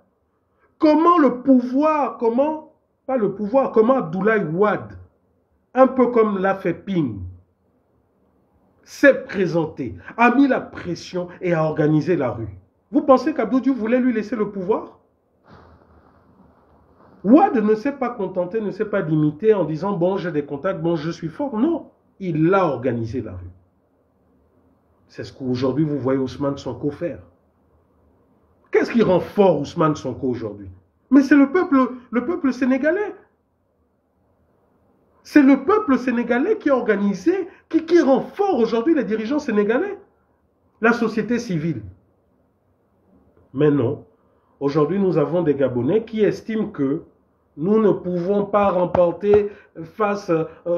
comment le pouvoir, comment Abdoulaye Wade, un peu comme l'a fait Ping, s'est présenté, a mis la pression et a organisé la rue. Vous pensez qu'Abdou Diouf voulait lui laisser le pouvoir? Wade ne s'est pas contenté, ne s'est pas limité en disant « bon, j'ai des contacts, bon, je suis fort ». Non, il a organisé la rue. C'est ce qu'aujourd'hui vous voyez Ousmane Sonko faire. Qu'est-ce qui rend fort Ousmane Sonko aujourd'hui? Mais c'est le peuple sénégalais. C'est le peuple sénégalais qui a organisé, qui rend fort aujourd'hui les dirigeants sénégalais. La société civile. Mais non, aujourd'hui nous avons des Gabonais qui estiment que nous ne pouvons pas remporter face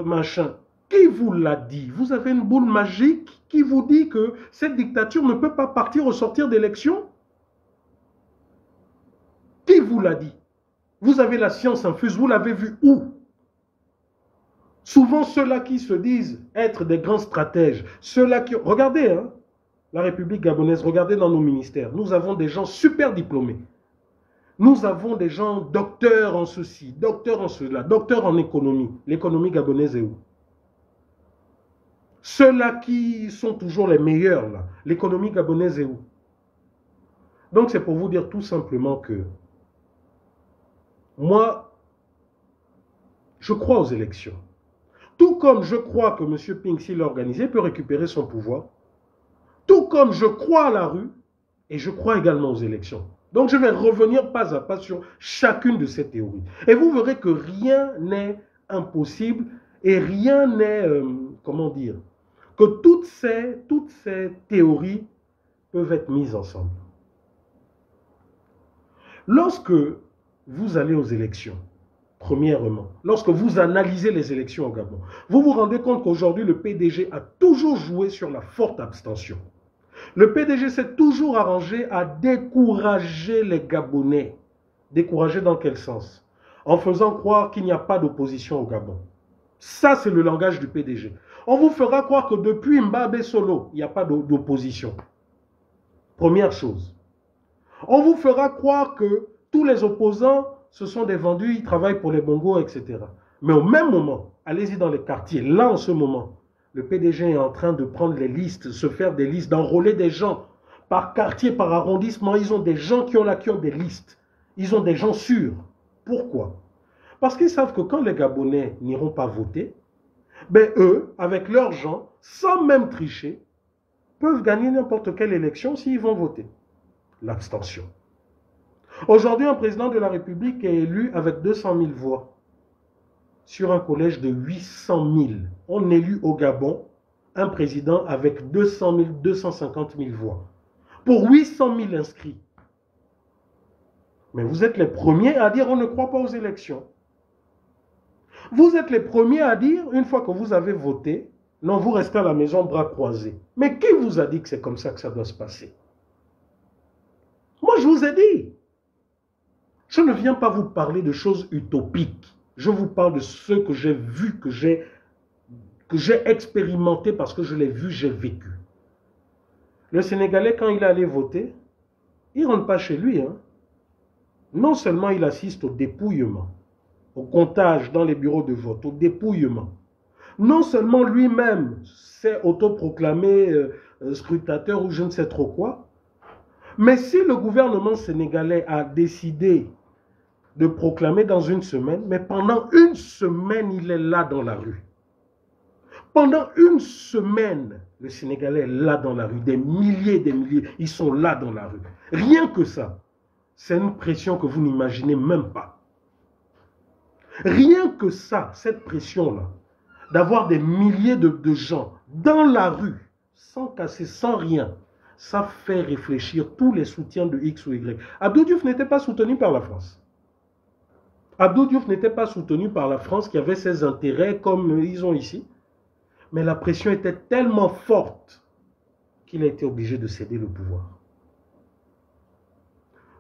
machin. Qui vous l'a dit? Vous avez une boule magique qui vous dit que cette dictature ne peut pas partir au sortir d'élections? Qui vous l'a dit? Vous avez la science infuse, vous l'avez vu où? Souvent ceux-là qui se disent être des grands stratèges, ceux-là qui... Regardez, hein, la République gabonaise, regardez dans nos ministères, nous avons des gens super diplômés. Nous avons des gens docteurs en ceci, docteurs en cela, docteurs en économie. L'économie gabonaise est où? Ceux-là qui sont toujours les meilleurs, là, l'économie gabonaise est où? Donc c'est pour vous dire tout simplement que moi, je crois aux élections. Tout comme je crois que M. Ping, s'il est organisé, peut récupérer son pouvoir. Tout comme je crois à la rue et je crois également aux élections. Donc je vais revenir pas à pas sur chacune de ces théories. Et vous verrez que rien n'est impossible et rien n'est, comment dire, que toutes ces théories peuvent être mises ensemble. Lorsque vous allez aux élections, premièrement, lorsque vous analysez les élections au Gabon, vous vous rendez compte qu'aujourd'hui le PDG a toujours joué sur la forte abstention. Le PDG s'est toujours arrangé à décourager les Gabonais. Décourager dans quel sens? En faisant croire qu'il n'y a pas d'opposition au Gabon. Ça, c'est le langage du PDG. On vous fera croire que depuis Mbabe Solo, il n'y a pas d'opposition. Première chose. On vous fera croire que tous les opposants, ce sont des vendus, ils travaillent pour les bongos, etc. Mais au même moment, allez-y dans les quartiers, là en ce moment, le PDG est en train de prendre les listes, se faire des listes, d'enrôler des gens par quartier, par arrondissement. Ils ont des gens qui ont des listes. Ils ont des gens sûrs. Pourquoi? Parce qu'ils savent que quand les Gabonais n'iront pas voter, ben eux, avec leurs gens, sans même tricher, peuvent gagner n'importe quelle élection s'ils vont voter. L'abstention. Aujourd'hui, un président de la République est élu avec 200 000 voix sur un collège de 800 000. On élit au Gabon un président avec 200 000, 250 000 voix. Pour 800 000 inscrits. Mais vous êtes les premiers à dire on ne croit pas aux élections. Vous êtes les premiers à dire, une fois que vous avez voté, non, vous restez à la maison bras croisés. Mais qui vous a dit que c'est comme ça que ça doit se passer? Moi, je vous ai dit. Je ne viens pas vous parler de choses utopiques. Je vous parle de ce que j'ai vu, que j'ai expérimenté parce que je l'ai vu, j'ai vécu. Le Sénégalais, quand il est allé voter, il ne rentre pas chez lui. Hein. Non seulement il assiste au dépouillement, au comptage dans les bureaux de vote, au dépouillement. Non seulement lui-même s'est autoproclamé scrutateur ou je ne sais trop quoi, mais si le gouvernement sénégalais a décidé de proclamer dans une semaine, mais pendant une semaine, il est là dans la rue. Pendant une semaine, le Sénégalais est là dans la rue. Des milliers, ils sont là dans la rue. Rien que ça, c'est une pression que vous n'imaginez même pas. Rien que ça, cette pression-là, d'avoir des milliers de gens dans la rue, sans casser, sans rien, ça fait réfléchir tous les soutiens de X ou Y. Abdou Diouf n'était pas soutenu par la France. Abdou Diouf n'était pas soutenu par la France qui avait ses intérêts comme ils ont ici. Mais la pression était tellement forte qu'il a été obligé de céder le pouvoir.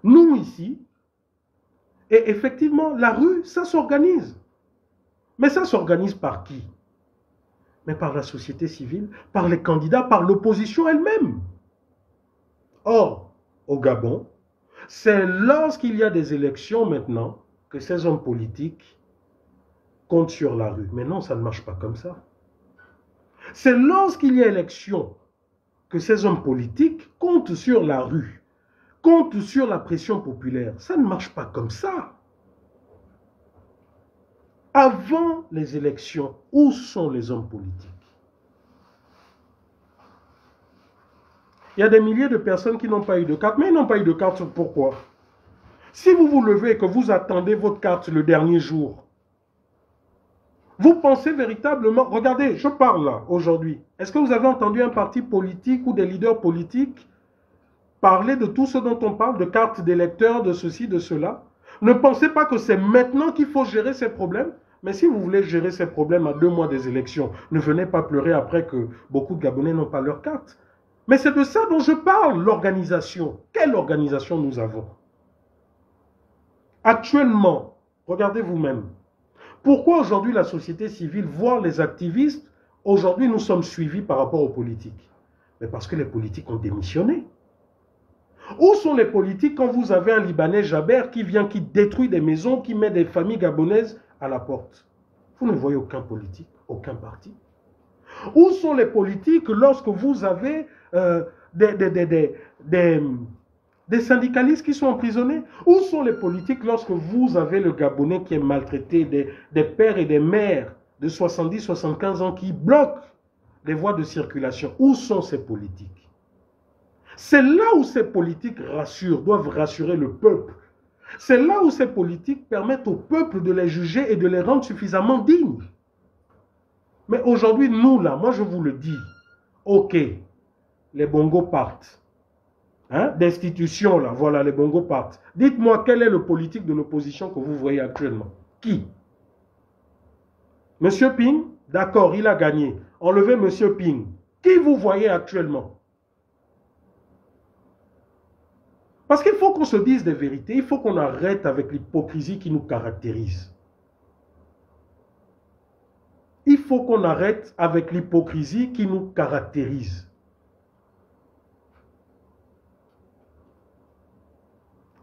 Nous ici, et effectivement, la rue, ça s'organise. Mais ça s'organise par qui? Mais par la société civile, par les candidats, par l'opposition elle-même. Or, au Gabon, c'est lorsqu'il y a des élections maintenant que ces hommes politiques comptent sur la rue. Mais non, ça ne marche pas comme ça. C'est lorsqu'il y a élection que ces hommes politiques comptent sur la rue, comptent sur la pression populaire. Ça ne marche pas comme ça. Avant les élections, où sont les hommes politiques? Il y a des milliers de personnes qui n'ont pas eu de carte, mais ils n'ont pas eu de carte, pourquoi? Si vous vous levez et que vous attendez votre carte le dernier jour, vous pensez véritablement, regardez, je parle là, aujourd'hui. Est-ce que vous avez entendu un parti politique ou des leaders politiques parler de tout ce dont on parle, de cartes d'électeurs, de ceci, de cela? Ne pensez pas que c'est maintenant qu'il faut gérer ces problèmes. Mais si vous voulez gérer ces problèmes à 2 mois des élections, ne venez pas pleurer après que beaucoup de Gabonais n'ont pas leur carte. Mais c'est de ça dont je parle, l'organisation. Quelle organisation nous avons? Actuellement, regardez vous-même. Pourquoi aujourd'hui la société civile, voire les activistes, aujourd'hui nous sommes suivis par rapport aux politiques? Mais parce que les politiques ont démissionné. Où sont les politiques quand vous avez un Libanais Jaber qui vient, qui détruit des maisons, qui met des familles gabonaises à la porte? Vous ne voyez aucun politique, aucun parti. Où sont les politiques lorsque vous avez des syndicalistes qui sont emprisonnés? Où sont les politiques lorsque vous avez le Gabonais qui est maltraité, des pères et des mères de 70-75 ans qui bloquent les voies de circulation? Où sont ces politiques? C'est là où ces politiques rassurent, doivent rassurer le peuple. C'est là où ces politiques permettent au peuple de les juger et de les rendre suffisamment dignes. Mais aujourd'hui, nous là, moi je vous le dis, ok, les bongos partent. Hein, d'institutions là, voilà, les bongos partent. Dites-moi quel est le politique de l'opposition que vous voyez actuellement? Qui? Monsieur Ping, d'accord, il a gagné. Enlevez Monsieur Ping. Qui vous voyez actuellement? Parce qu'il faut qu'on se dise des vérités, il faut qu'on arrête avec l'hypocrisie qui nous caractérise. faut qu'on arrête avec l'hypocrisie qui nous caractérise.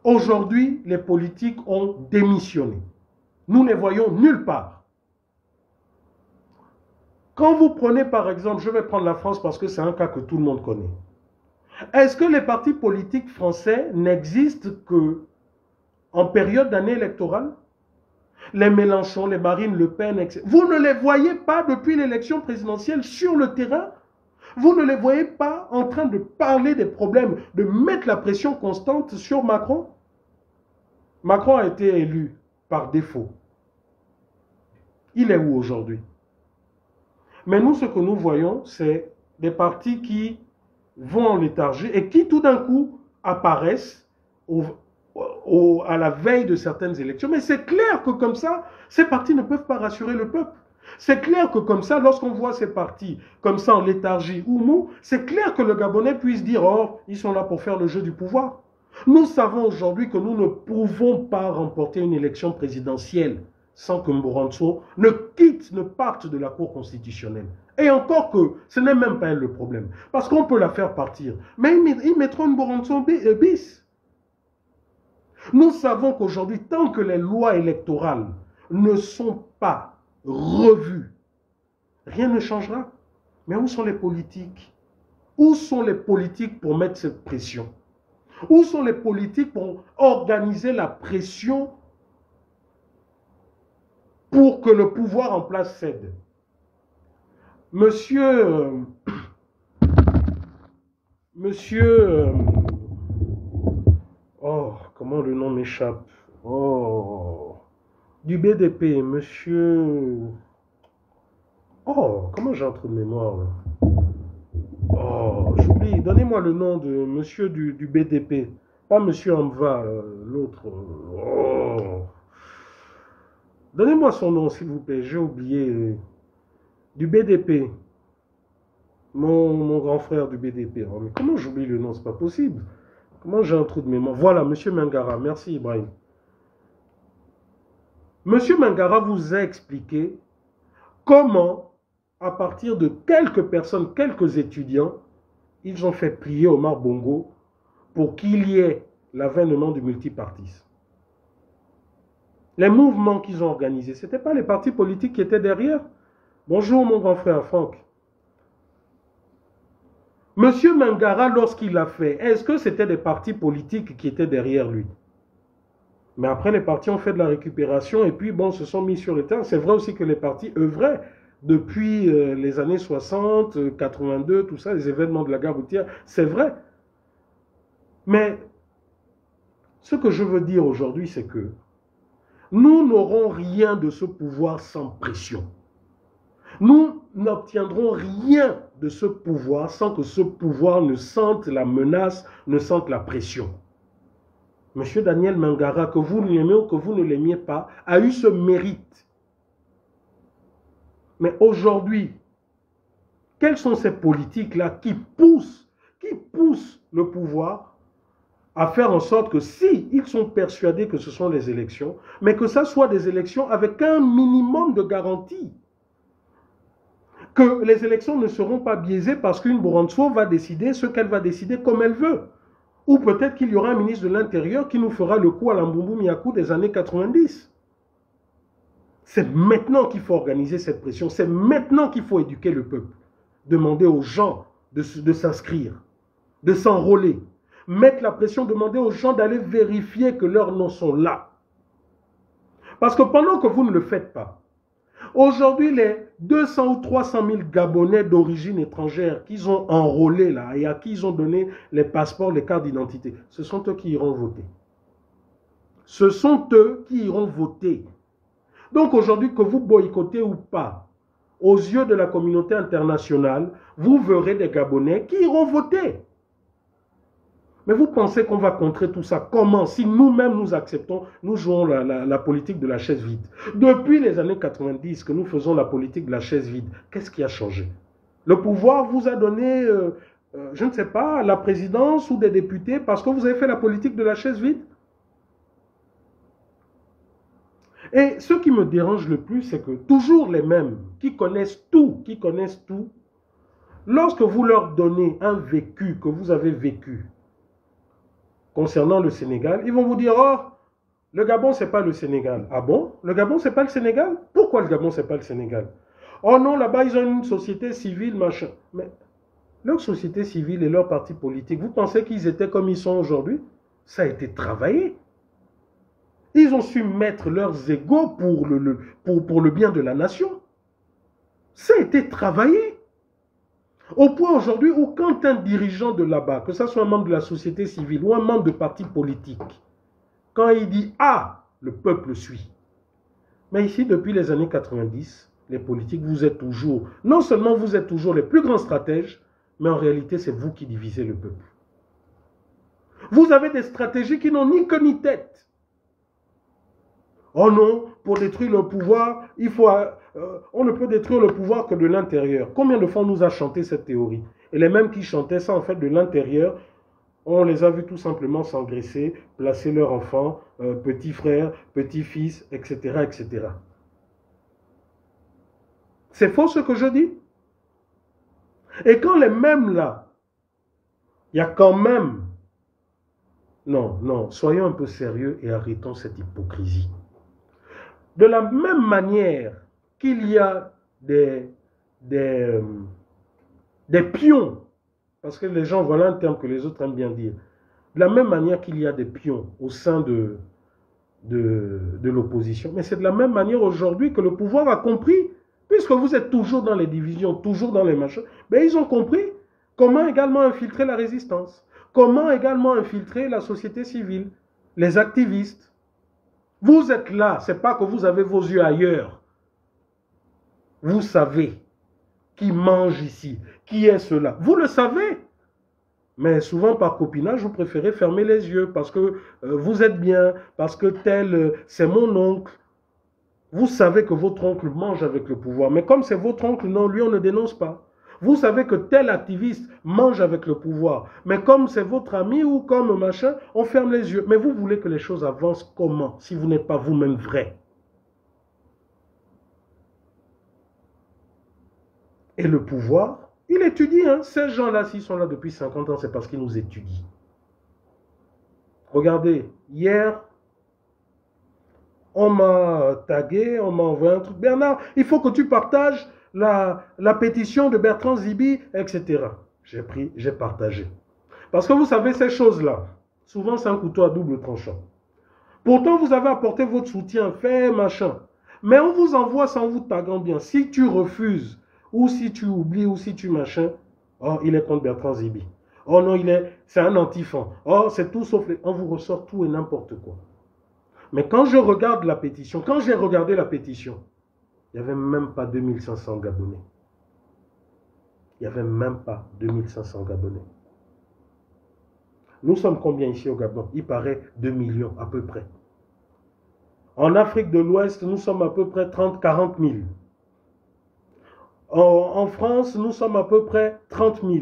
Aujourd'hui, les politiques ont démissionné. Nous ne les voyons nulle part. Quand vous prenez par exemple, je vais prendre la France parce que c'est un cas que tout le monde connaît. Est-ce que les partis politiques français n'existent que en période d'année électorale? Les Mélenchon, les Marine Le Pen, etc. Vous ne les voyez pas depuis l'élection présidentielle sur le terrain? Vous ne les voyez pas en train de parler des problèmes, de mettre la pression constante sur Macron? Macron a été élu par défaut. Il est où aujourd'hui? Mais nous, ce que nous voyons, c'est des partis qui vont en léthargie et qui tout d'un coup apparaissent à la veille de certaines élections. Mais c'est clair que comme ça, ces partis ne peuvent pas rassurer le peuple. C'est clair que comme ça, lorsqu'on voit ces partis comme ça en léthargie ou mou, c'est clair que le Gabonais puisse dire « Oh, ils sont là pour faire le jeu du pouvoir ». Nous savons aujourd'hui que nous ne pouvons pas remporter une élection présidentielle sans que Mboranso ne parte de la Cour constitutionnelle. Et encore que ce n'est même pas elle le problème. Parce qu'on peut la faire partir. Mais ils mettront Mboranso bis. Nous savons qu'aujourd'hui, tant que les lois électorales ne sont pas revues, rien ne changera. Mais où sont les politiques? Où sont les politiques pour mettre cette pression? Où sont les politiques pour organiser la pression pour que le pouvoir en place cède? Oh, comment le nom m'échappe? Oh, du BDP, oh, comment j'ai un trou de mémoire là? Oh, j'oublie, donnez-moi le nom de monsieur du BDP. Pas monsieur Amva, l'autre. Oh. Donnez-moi son nom, s'il vous plaît, j'ai oublié. Du BDP. Mon grand frère du BDP. Oh, mais comment j'oublie le nom? C'est pas possible. Comment j'ai un trou de mémoire? Voilà, monsieur Mangara. Merci, Ibrahim. Monsieur Mangara vous a expliqué comment, à partir de quelques personnes, quelques étudiants, ils ont fait plier Omar Bongo pour qu'il y ait l'avènement du multipartisme. Les mouvements qu'ils ont organisés, ce n'étaient pas les partis politiques qui étaient derrière. Bonjour mon grand frère Franck. Monsieur Mangara, lorsqu'il l'a fait, est-ce que c'était des partis politiques qui étaient derrière lui? Mais après, les partis ont fait de la récupération et puis, bon, se sont mis sur le terrain. C'est vrai aussi que les partis œuvraient depuis les années 60, 82, tout ça, les événements de la gare routière, c'est vrai. Mais ce que je veux dire aujourd'hui, c'est que nous n'aurons rien de ce pouvoir sans pression. Nous n'obtiendrons rien de ce pouvoir sans que ce pouvoir ne sente la menace, ne sente la pression. Monsieur Daniel Mangara, que vous l'aimez ou que vous ne l'aimiez pas, a eu ce mérite. Mais aujourd'hui, quelles sont ces politiques-là qui poussent le pouvoir à faire en sorte que si ils sont persuadés que ce sont les élections, mais que ça soit des élections avec un minimum de garantie, que les élections ne seront pas biaisées parce qu'une Mboranso va décider ce qu'elle va décider comme elle veut. Ou peut-être qu'il y aura un ministre de l'Intérieur qui nous fera le coup à la Mbumbu Miakou des années 90. C'est maintenant qu'il faut organiser cette pression. C'est maintenant qu'il faut éduquer le peuple. Demander aux gens de s'inscrire, de s'enrôler. Mettre la pression, demander aux gens d'aller vérifier que leurs noms sont là. Parce que pendant que vous ne le faites pas, aujourd'hui, les 200 ou 300 000 Gabonais d'origine étrangère qu'ils ont enrôlés là et à qui ils ont donné les passeports, les cartes d'identité, ce sont eux qui iront voter. Ce sont eux qui iront voter. Donc aujourd'hui, que vous boycottez ou pas, aux yeux de la communauté internationale, vous verrez des Gabonais qui iront voter. Mais vous pensez qu'on va contrer tout ça? Comment? Si nous-mêmes nous acceptons, nous jouons la politique de la chaise vide. Depuis les années 90 que nous faisons la politique de la chaise vide, qu'est-ce qui a changé? Le pouvoir vous a donné, je ne sais pas, la présidence ou des députés parce que vous avez fait la politique de la chaise vide? Et ce qui me dérange le plus, c'est que toujours les mêmes, qui connaissent tout, lorsque vous leur donnez un vécu que vous avez vécu concernant le Sénégal, ils vont vous dire, oh, le Gabon, ce n'est pas le Sénégal. Ah bon? Le Gabon, ce n'est pas le Sénégal? Pourquoi le Gabon, ce n'est pas le Sénégal? Oh non, là-bas, ils ont une société civile, machin. Mais leur société civile et leur parti politique, vous pensez qu'ils étaient comme ils sont aujourd'hui? Ça a été travaillé. Ils ont su mettre leurs égos pour le bien de la nation. Ça a été travaillé. Au point aujourd'hui où quand un dirigeant de là-bas, que ce soit un membre de la société civile ou un membre de parti politique, quand il dit « Ah », le peuple suit. Mais ici, depuis les années 90, les politiques, vous êtes toujours, non seulement vous êtes toujours les plus grands stratèges, mais en réalité, c'est vous qui divisez le peuple. Vous avez des stratégies qui n'ont ni queue ni tête. Oh non, pour détruire le pouvoir, on ne peut détruire le pouvoir que de l'intérieur. Combien de fois on nous a chanté cette théorie? Et les mêmes qui chantaient ça, en fait, de l'intérieur, on les a vus tout simplement s'engraisser, placer leurs enfants, petits frères, petits-fils, etc., etc. C'est faux ce que je dis? Et quand les mêmes là, il y a quand même... Non, non, soyons un peu sérieux et arrêtons cette hypocrisie. De la même manière qu'il y a des pions, parce que les gens, voilà un terme que les autres aiment bien dire, de la même manière qu'il y a des pions au sein de l'opposition, mais c'est de la même manière aujourd'hui que le pouvoir a compris, puisque vous êtes toujours dans les divisions, toujours dans les machins, ben ils ont compris comment également infiltrer la résistance, comment également infiltrer la société civile, les activistes. Vous êtes là, ce n'est pas que vous avez vos yeux ailleurs. Vous savez qui mange ici, qui est cela. Vous le savez. Mais souvent par copinage, vous préférez fermer les yeux parce que vous êtes bien, parce que tel, c'est mon oncle. Vous savez que votre oncle mange avec le pouvoir. Mais comme c'est votre oncle, non, lui on ne dénonce pas. Vous savez que tel activiste mange avec le pouvoir. Mais comme c'est votre ami ou comme machin, on ferme les yeux. Mais vous voulez que les choses avancent comment si vous n'êtes pas vous-même vrai? Et le pouvoir, il étudie. Hein. Ces gens-là, s'ils sont là depuis 50 ans, c'est parce qu'ils nous étudient. Regardez, hier, on m'a tagué, on m'a envoyé un truc. Bernard, il faut que tu partages la pétition de Bertrand Zibi, etc. J'ai pris, j'ai partagé. Parce que vous savez, ces choses-là, souvent c'est un couteau à double tranchant. Pourtant, vous avez apporté votre soutien, fait machin. Mais on vous envoie sans vous taguant bien. Si tu refuses, ou si tu oublies, ou si tu machin, oh, il est contre Bertrand Zibi. Oh non, c'est un antifan. Oh, c'est tout sauf... On vous ressort tout et n'importe quoi. Mais quand je regarde la pétition, quand j'ai regardé la pétition, il n'y avait même pas 2500 Gabonais. Il n'y avait même pas 2500 Gabonais. Nous sommes combien ici au Gabon? Il paraît 2 millions à peu près. En Afrique de l'Ouest, nous sommes à peu près 30-40 000. En France, nous sommes à peu près 30 000.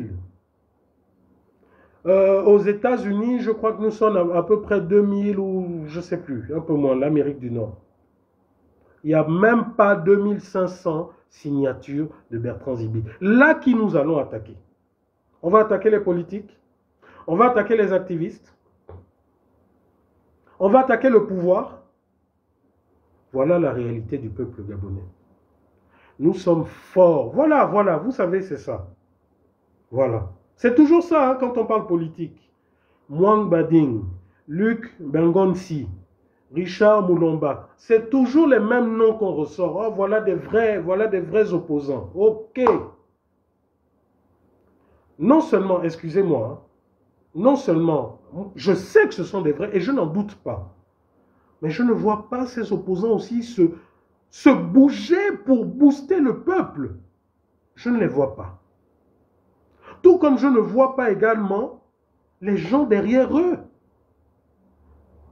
Aux États-Unis, je crois que nous sommes à peu près 2000 ou je ne sais plus, un peu moins, l'Amérique du Nord. Il n'y a même pas 2500 signatures de Bertrand Zibi. Là qui nous allons attaquer. On va attaquer les politiques, on va attaquer les activistes, on va attaquer le pouvoir. Voilà la réalité du peuple gabonais. Nous sommes forts. Voilà, voilà, vous savez, c'est ça. Voilà. C'est toujours ça hein, quand on parle politique. Mwang Bading, Luc Bengonsi, Richard Moulomba, c'est toujours les mêmes noms qu'on ressort. Oh, voilà des vrais opposants. Ok. Non seulement, excusez-moi, hein, non seulement, je sais que ce sont des vrais et je n'en doute pas. Mais je ne vois pas ces opposants aussi se bouger pour booster le peuple. Je ne les vois pas. Tout comme je ne vois pas également les gens derrière eux.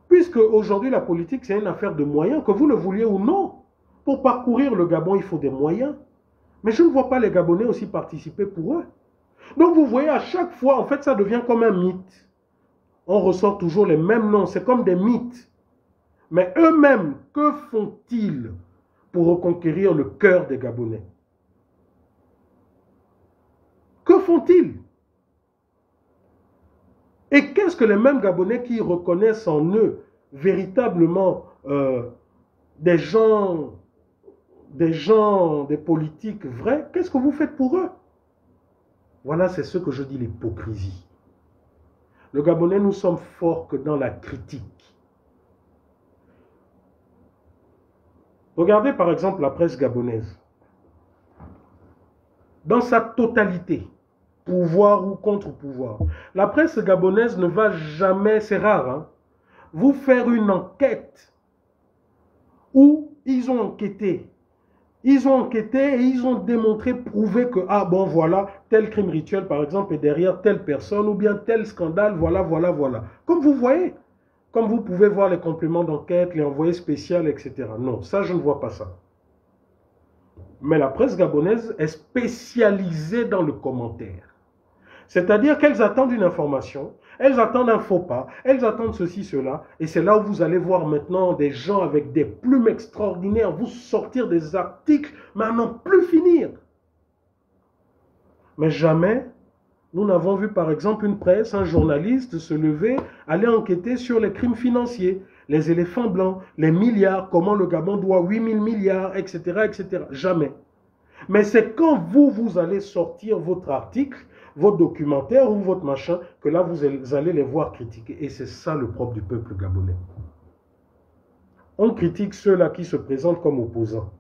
Puisque aujourd'hui la politique c'est une affaire de moyens, que vous le vouliez ou non. Pour parcourir le Gabon, il faut des moyens. Mais je ne vois pas les Gabonais aussi participer pour eux. Donc vous voyez, à chaque fois, en fait, ça devient comme un mythe. On ressort toujours les mêmes noms, c'est comme des mythes. Mais eux-mêmes, que font-ils pour reconquérir le cœur des Gabonais? Que font-ils? Et qu'est-ce que les mêmes Gabonais qui reconnaissent en eux véritablement des gens, des politiques vrais, qu'est-ce que vous faites pour eux? Voilà, c'est ce que je dis, l'hypocrisie. Le Gabonais, nous sommes forts que dans la critique. Regardez par exemple la presse gabonaise. Dans sa totalité, pouvoir ou contre-pouvoir, la presse gabonaise ne va jamais, c'est rare, hein, vous faire une enquête où ils ont enquêté. Ils ont enquêté et ils ont démontré, prouvé que, ah bon, voilà, tel crime rituel, par exemple, est derrière telle personne, ou bien tel scandale, voilà, voilà, voilà. Comme vous voyez, comme vous pouvez voir les compléments d'enquête, les envoyés spéciaux, etc. Non, ça, je ne vois pas ça. Mais la presse gabonaise est spécialisée dans le commentaire. C'est-à-dire qu'elles attendent une information, elles attendent un faux pas, elles attendent ceci, cela, et c'est là où vous allez voir maintenant des gens avec des plumes extraordinaires vous sortir des articles, mais à n'en plus finir. Mais jamais, nous n'avons vu par exemple une presse, un journaliste se lever, aller enquêter sur les crimes financiers, les éléphants blancs, les milliards, comment le Gabon doit 8000 milliards, etc., etc. Jamais. Mais c'est quand vous allez sortir votre article, votre documentaire ou votre machin, que là, vous allez les voir critiquer. Et c'est ça le propre du peuple gabonais. On critique ceux-là qui se présentent comme opposants.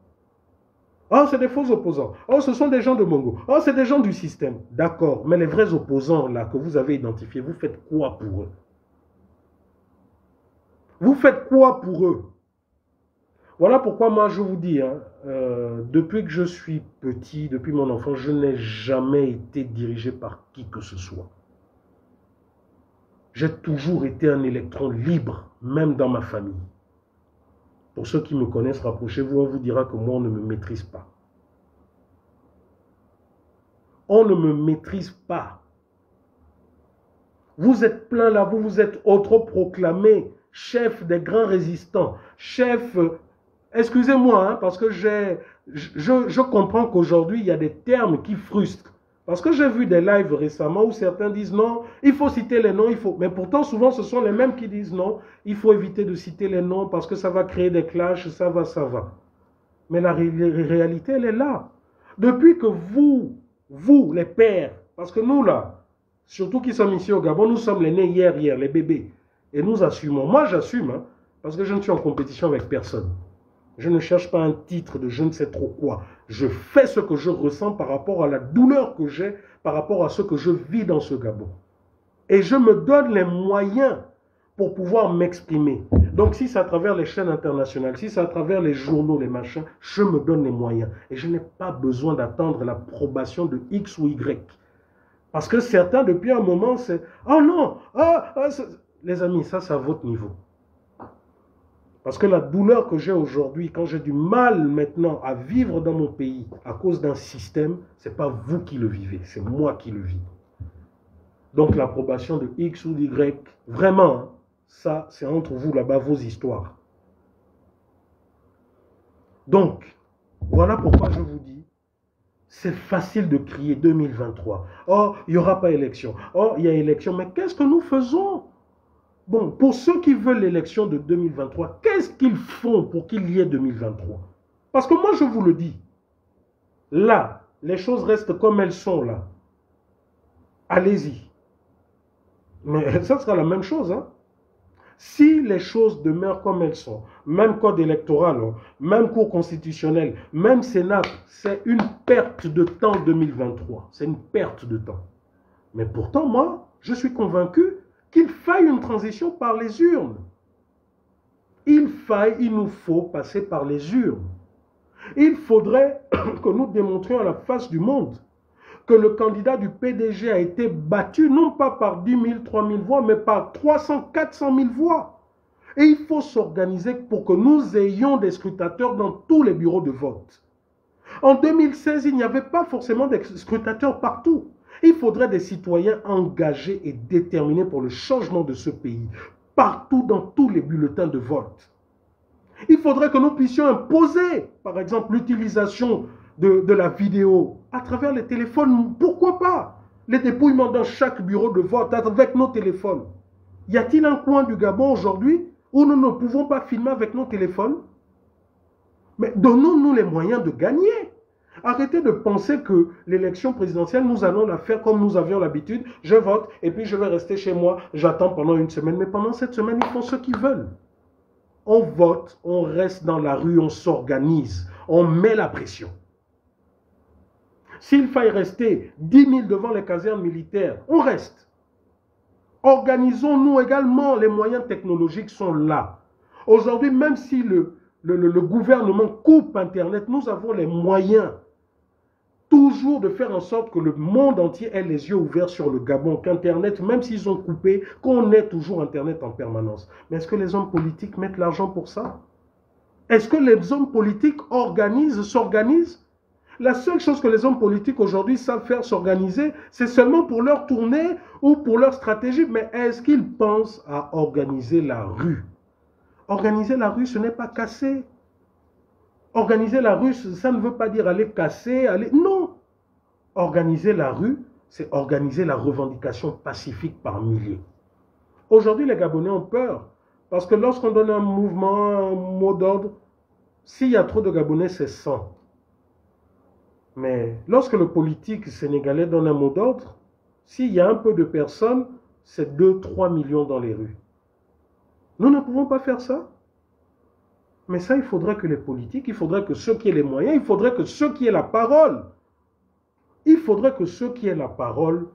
Oh, c'est des faux opposants. Oh, ce sont des gens de Mongo. Oh, c'est des gens du système. D'accord, mais les vrais opposants, là, que vous avez identifiés, vous faites quoi pour eux? Vous faites quoi pour eux? Voilà pourquoi moi je vous dis, hein, depuis que je suis petit, depuis mon enfance, je n'ai jamais été dirigé par qui que ce soit. J'ai toujours été un électron libre, même dans ma famille. Pour ceux qui me connaissent, rapprochez-vous, on vous dira que moi on ne me maîtrise pas. On ne me maîtrise pas. Vous êtes plein là, vous vous êtes autoproclamé chef des grands résistants, chef... Excusez-moi, hein, parce que je comprends qu'aujourd'hui, il y a des termes qui frustrent. Parce que j'ai vu des lives récemment où certains disent non, il faut citer les noms, il faut... Mais pourtant, souvent, ce sont les mêmes qui disent non, il faut éviter de citer les noms parce que ça va créer des clashs, ça va, ça va. Mais la réalité, elle est là. Depuis que vous, les pères, parce que nous, là, surtout qui sommes ici au Gabon, nous sommes les nés hier, les bébés. Et nous assumons. Moi, j'assume, hein, parce que je ne suis en compétition avec personne. Je ne cherche pas un titre de je ne sais trop quoi. Je fais ce que je ressens par rapport à la douleur que j'ai, par rapport à ce que je vis dans ce Gabon. Et je me donne les moyens pour pouvoir m'exprimer. Donc si c'est à travers les chaînes internationales, si c'est à travers les journaux, les machins, je me donne les moyens. Et je n'ai pas besoin d'attendre l'approbation de X ou Y. Parce que certains, depuis un moment, c'est « Oh non, les amis, ça c'est à votre niveau. Parce que la douleur que j'ai aujourd'hui, quand j'ai du mal maintenant à vivre dans mon pays à cause d'un système, ce n'est pas vous qui le vivez, c'est moi qui le vis. Donc l'approbation de X ou d'Y, vraiment, hein, ça c'est entre vous là-bas, vos histoires. Donc, voilà pourquoi je vous dis, c'est facile de crier 2023. Oh, il n'y aura pas élection. Oh, il y a élection. Mais qu'est-ce que nous faisons? Bon, pour ceux qui veulent l'élection de 2023, qu'est-ce qu'ils font pour qu'il y ait 2023? Parce que moi, je vous le dis, là, les choses restent comme elles sont là. Allez-y. Mais ça sera la même chose, hein? Si les choses demeurent comme elles sont, même code électoral, même cour constitutionnelle, même Sénat, c'est une perte de temps 2023. C'est une perte de temps. Mais pourtant, moi, je suis convaincu qu'il faille une transition par les urnes. Il nous faut passer par les urnes. Il faudrait que nous démontrions à la face du monde que le candidat du PDG a été battu, non pas par 10 000, 3 000 voix, mais par 300, 400 000 voix. Et il faut s'organiser pour que nous ayons des scrutateurs dans tous les bureaux de vote. En 2016, il n'y avait pas forcément des scrutateurs partout. Il faudrait des citoyens engagés et déterminés pour le changement de ce pays, partout dans tous les bulletins de vote. Il faudrait que nous puissions imposer, par exemple, l'utilisation de la vidéo à travers les téléphones. Pourquoi pas? Les dépouillements dans chaque bureau de vote avec nos téléphones. Y a-t-il un coin du Gabon aujourd'hui où nous ne pouvons pas filmer avec nos téléphones? Mais donnons-nous les moyens de gagner. Arrêtez de penser que l'élection présidentielle, nous allons la faire comme nous avions l'habitude. Je vote et puis je vais rester chez moi, j'attends pendant une semaine. Mais pendant cette semaine, ils font ce qu'ils veulent. On vote, on reste dans la rue, on s'organise, on met la pression. S'il faille rester 10 000 devant les casernes militaires, on reste. Organisons-nous également, les moyens technologiques sont là. Aujourd'hui, même si le gouvernement coupe Internet, nous avons les moyens toujours de faire en sorte que le monde entier ait les yeux ouverts sur le Gabon, qu'Internet, même s'ils ont coupé, qu'on ait toujours Internet en permanence. Mais est-ce que les hommes politiques mettent l'argent pour ça? Est-ce que les hommes politiques s'organisent? La seule chose que les hommes politiques aujourd'hui savent faire, s'organiser, c'est seulement pour leur tournée ou pour leur stratégie. Mais est-ce qu'ils pensent à organiser la rue? Organiser la rue, ce n'est pas casser. Organiser la rue, ça ne veut pas dire aller casser, aller... Non. Organiser la rue, c'est organiser la revendication pacifique par milliers. Aujourd'hui, les Gabonais ont peur. Parce que lorsqu'on donne un mouvement, un mot d'ordre, s'il y a trop de Gabonais, c'est 100. Mais lorsque le politique sénégalais donne un mot d'ordre, s'il y a un peu de personnes, c'est 2-3 millions dans les rues. Nous ne pouvons pas faire ça. Mais ça, il faudrait que les politiques, il faudrait que ceux qui aient les moyens, il faudrait que ceux qui aient la parole, il faudrait que ceux qui aient la parole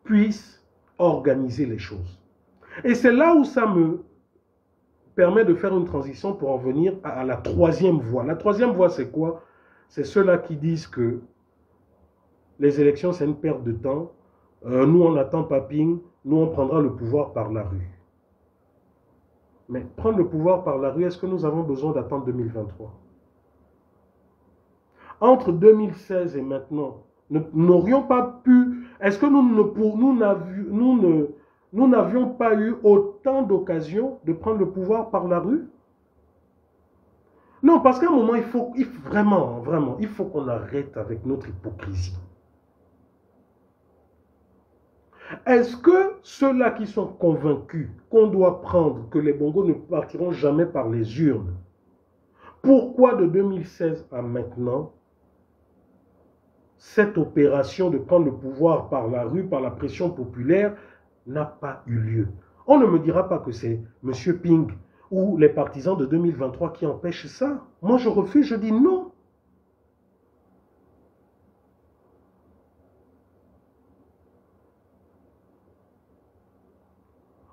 puissent organiser les choses. Et c'est là où ça me permet de faire une transition pour en venir à la troisième voie. La troisième voie, c'est quoi? C'est ceux-là qui disent que les élections, c'est une perte de temps. Nous, on attend Paping, nous, on prendra le pouvoir par la rue. Mais prendre le pouvoir par la rue, est-ce que nous avons besoin d'attendre 2023? Entre 2016 et maintenant, nous n'aurions pas pu... Est-ce que nous n'avions pas eu autant d'occasions de prendre le pouvoir par la rue? Non, parce qu'à un moment, il faut qu'on arrête avec notre hypocrisie. Est-ce que ceux-là qui sont convaincus qu'on doit prendre, que les Bongos ne partiront jamais par les urnes, pourquoi de 2016 à maintenant, cette opération de prendre le pouvoir par la rue, par la pression populaire, n'a pas eu lieu? On ne me dira pas que c'est M. Ping ou les partisans de 2023 qui empêchent ça. Moi, je refuse, je dis non.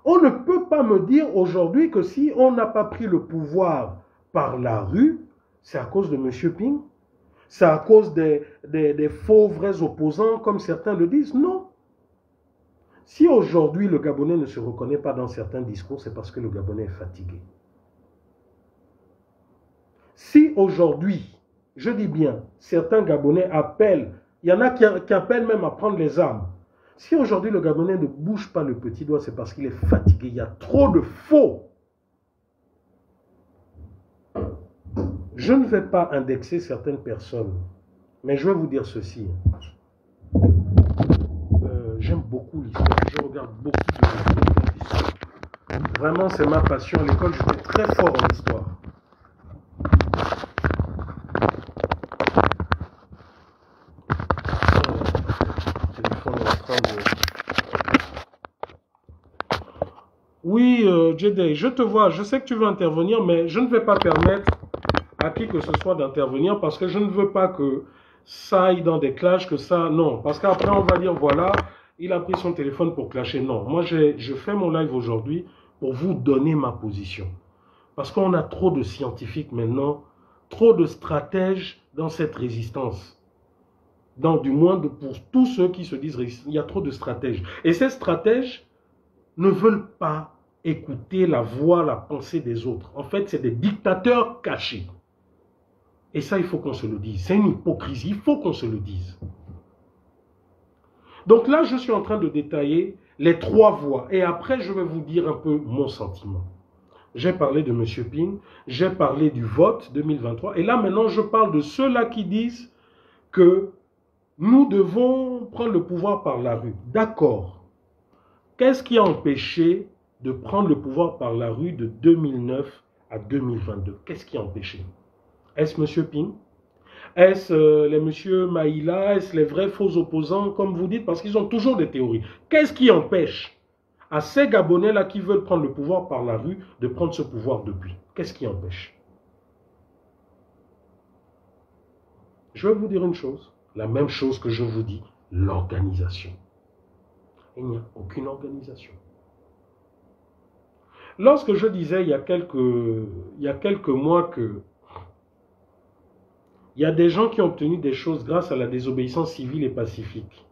On ne peut pas me dire aujourd'hui que si on n'a pas pris le pouvoir par la rue, c'est à cause de M. Ping, c'est à cause des faux vrais opposants, comme certains le disent. Non. Si aujourd'hui le Gabonais ne se reconnaît pas dans certains discours, c'est parce que le Gabonais est fatigué. Si aujourd'hui, je dis bien, certains Gabonais appellent, il y en a qui appellent même à prendre les armes. Si aujourd'hui le Gabonais ne bouge pas le petit doigt, c'est parce qu'il est fatigué. Il y a trop de faux. Je ne vais pas indexer certaines personnes, mais je vais vous dire ceci. J'aime beaucoup l'histoire. Je regarde beaucoup de l'histoire. Vraiment, c'est ma passion. À l'école, j'étais très fort en histoire. Oui, Jedeh, je te vois. Je sais que tu veux intervenir, mais je ne vais pas permettre à qui que ce soit d'intervenir parce que je ne veux pas que ça aille dans des clashs, que ça... Non, parce qu'après, on va dire, voilà, il a pris son téléphone pour clasher. Non, moi, je fais mon live aujourd'hui pour vous donner ma position. Parce qu'on a trop de scientifiques maintenant, trop de stratèges dans cette résistance. Du moins, pour tous ceux qui se disent résistants, il y a trop de stratèges. Et ces stratèges ne veulent pas écouter la voix, la pensée des autres. En fait, c'est des dictateurs cachés. Et ça, il faut qu'on se le dise. C'est une hypocrisie, il faut qu'on se le dise. Donc là, je suis en train de détailler les trois voies. Et après, je vais vous dire un peu mon sentiment. j'ai parlé de M. Ping, j'ai parlé du vote 2023, et là maintenant je parle de ceux-là qui disent que nous devons prendre le pouvoir par la rue. D'accord. Qu'est-ce qui a empêché de prendre le pouvoir par la rue de 2009 à 2022? Qu'est-ce qui a empêché? Est-ce M. Ping? Est-ce les M. Maïla? Est-ce les vrais faux opposants, comme vous dites? Parce qu'ils ont toujours des théories. Qu'est-ce qui empêche à ces Gabonais-là qui veulent prendre le pouvoir par la rue de prendre ce pouvoir depuis? Qu'est-ce qui empêche? Je vais vous dire une chose, la même chose que je vous dis, l'organisation. Il n'y a aucune organisation. Lorsque je disais il y a quelques mois que il y a des gens qui ont obtenu des choses grâce à la désobéissance civile et pacifique,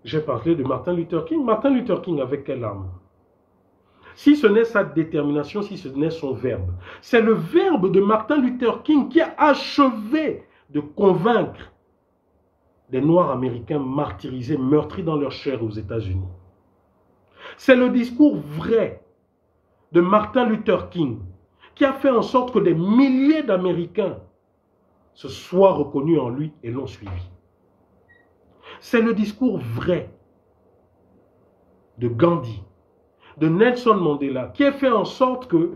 j'ai parlé de Martin Luther King. Martin Luther King avec quelle arme? Si ce n'est sa détermination, si ce n'est son verbe. C'est le verbe de Martin Luther King qui a achevé de convaincre des Noirs américains martyrisés, meurtris dans leur chair aux États-Unis. C'est le discours vrai de Martin Luther King qui a fait en sorte que des milliers d'Américains se soient reconnus en lui et l'ont suivi. C'est le discours vrai de Gandhi, de Nelson Mandela, qui a fait en sorte que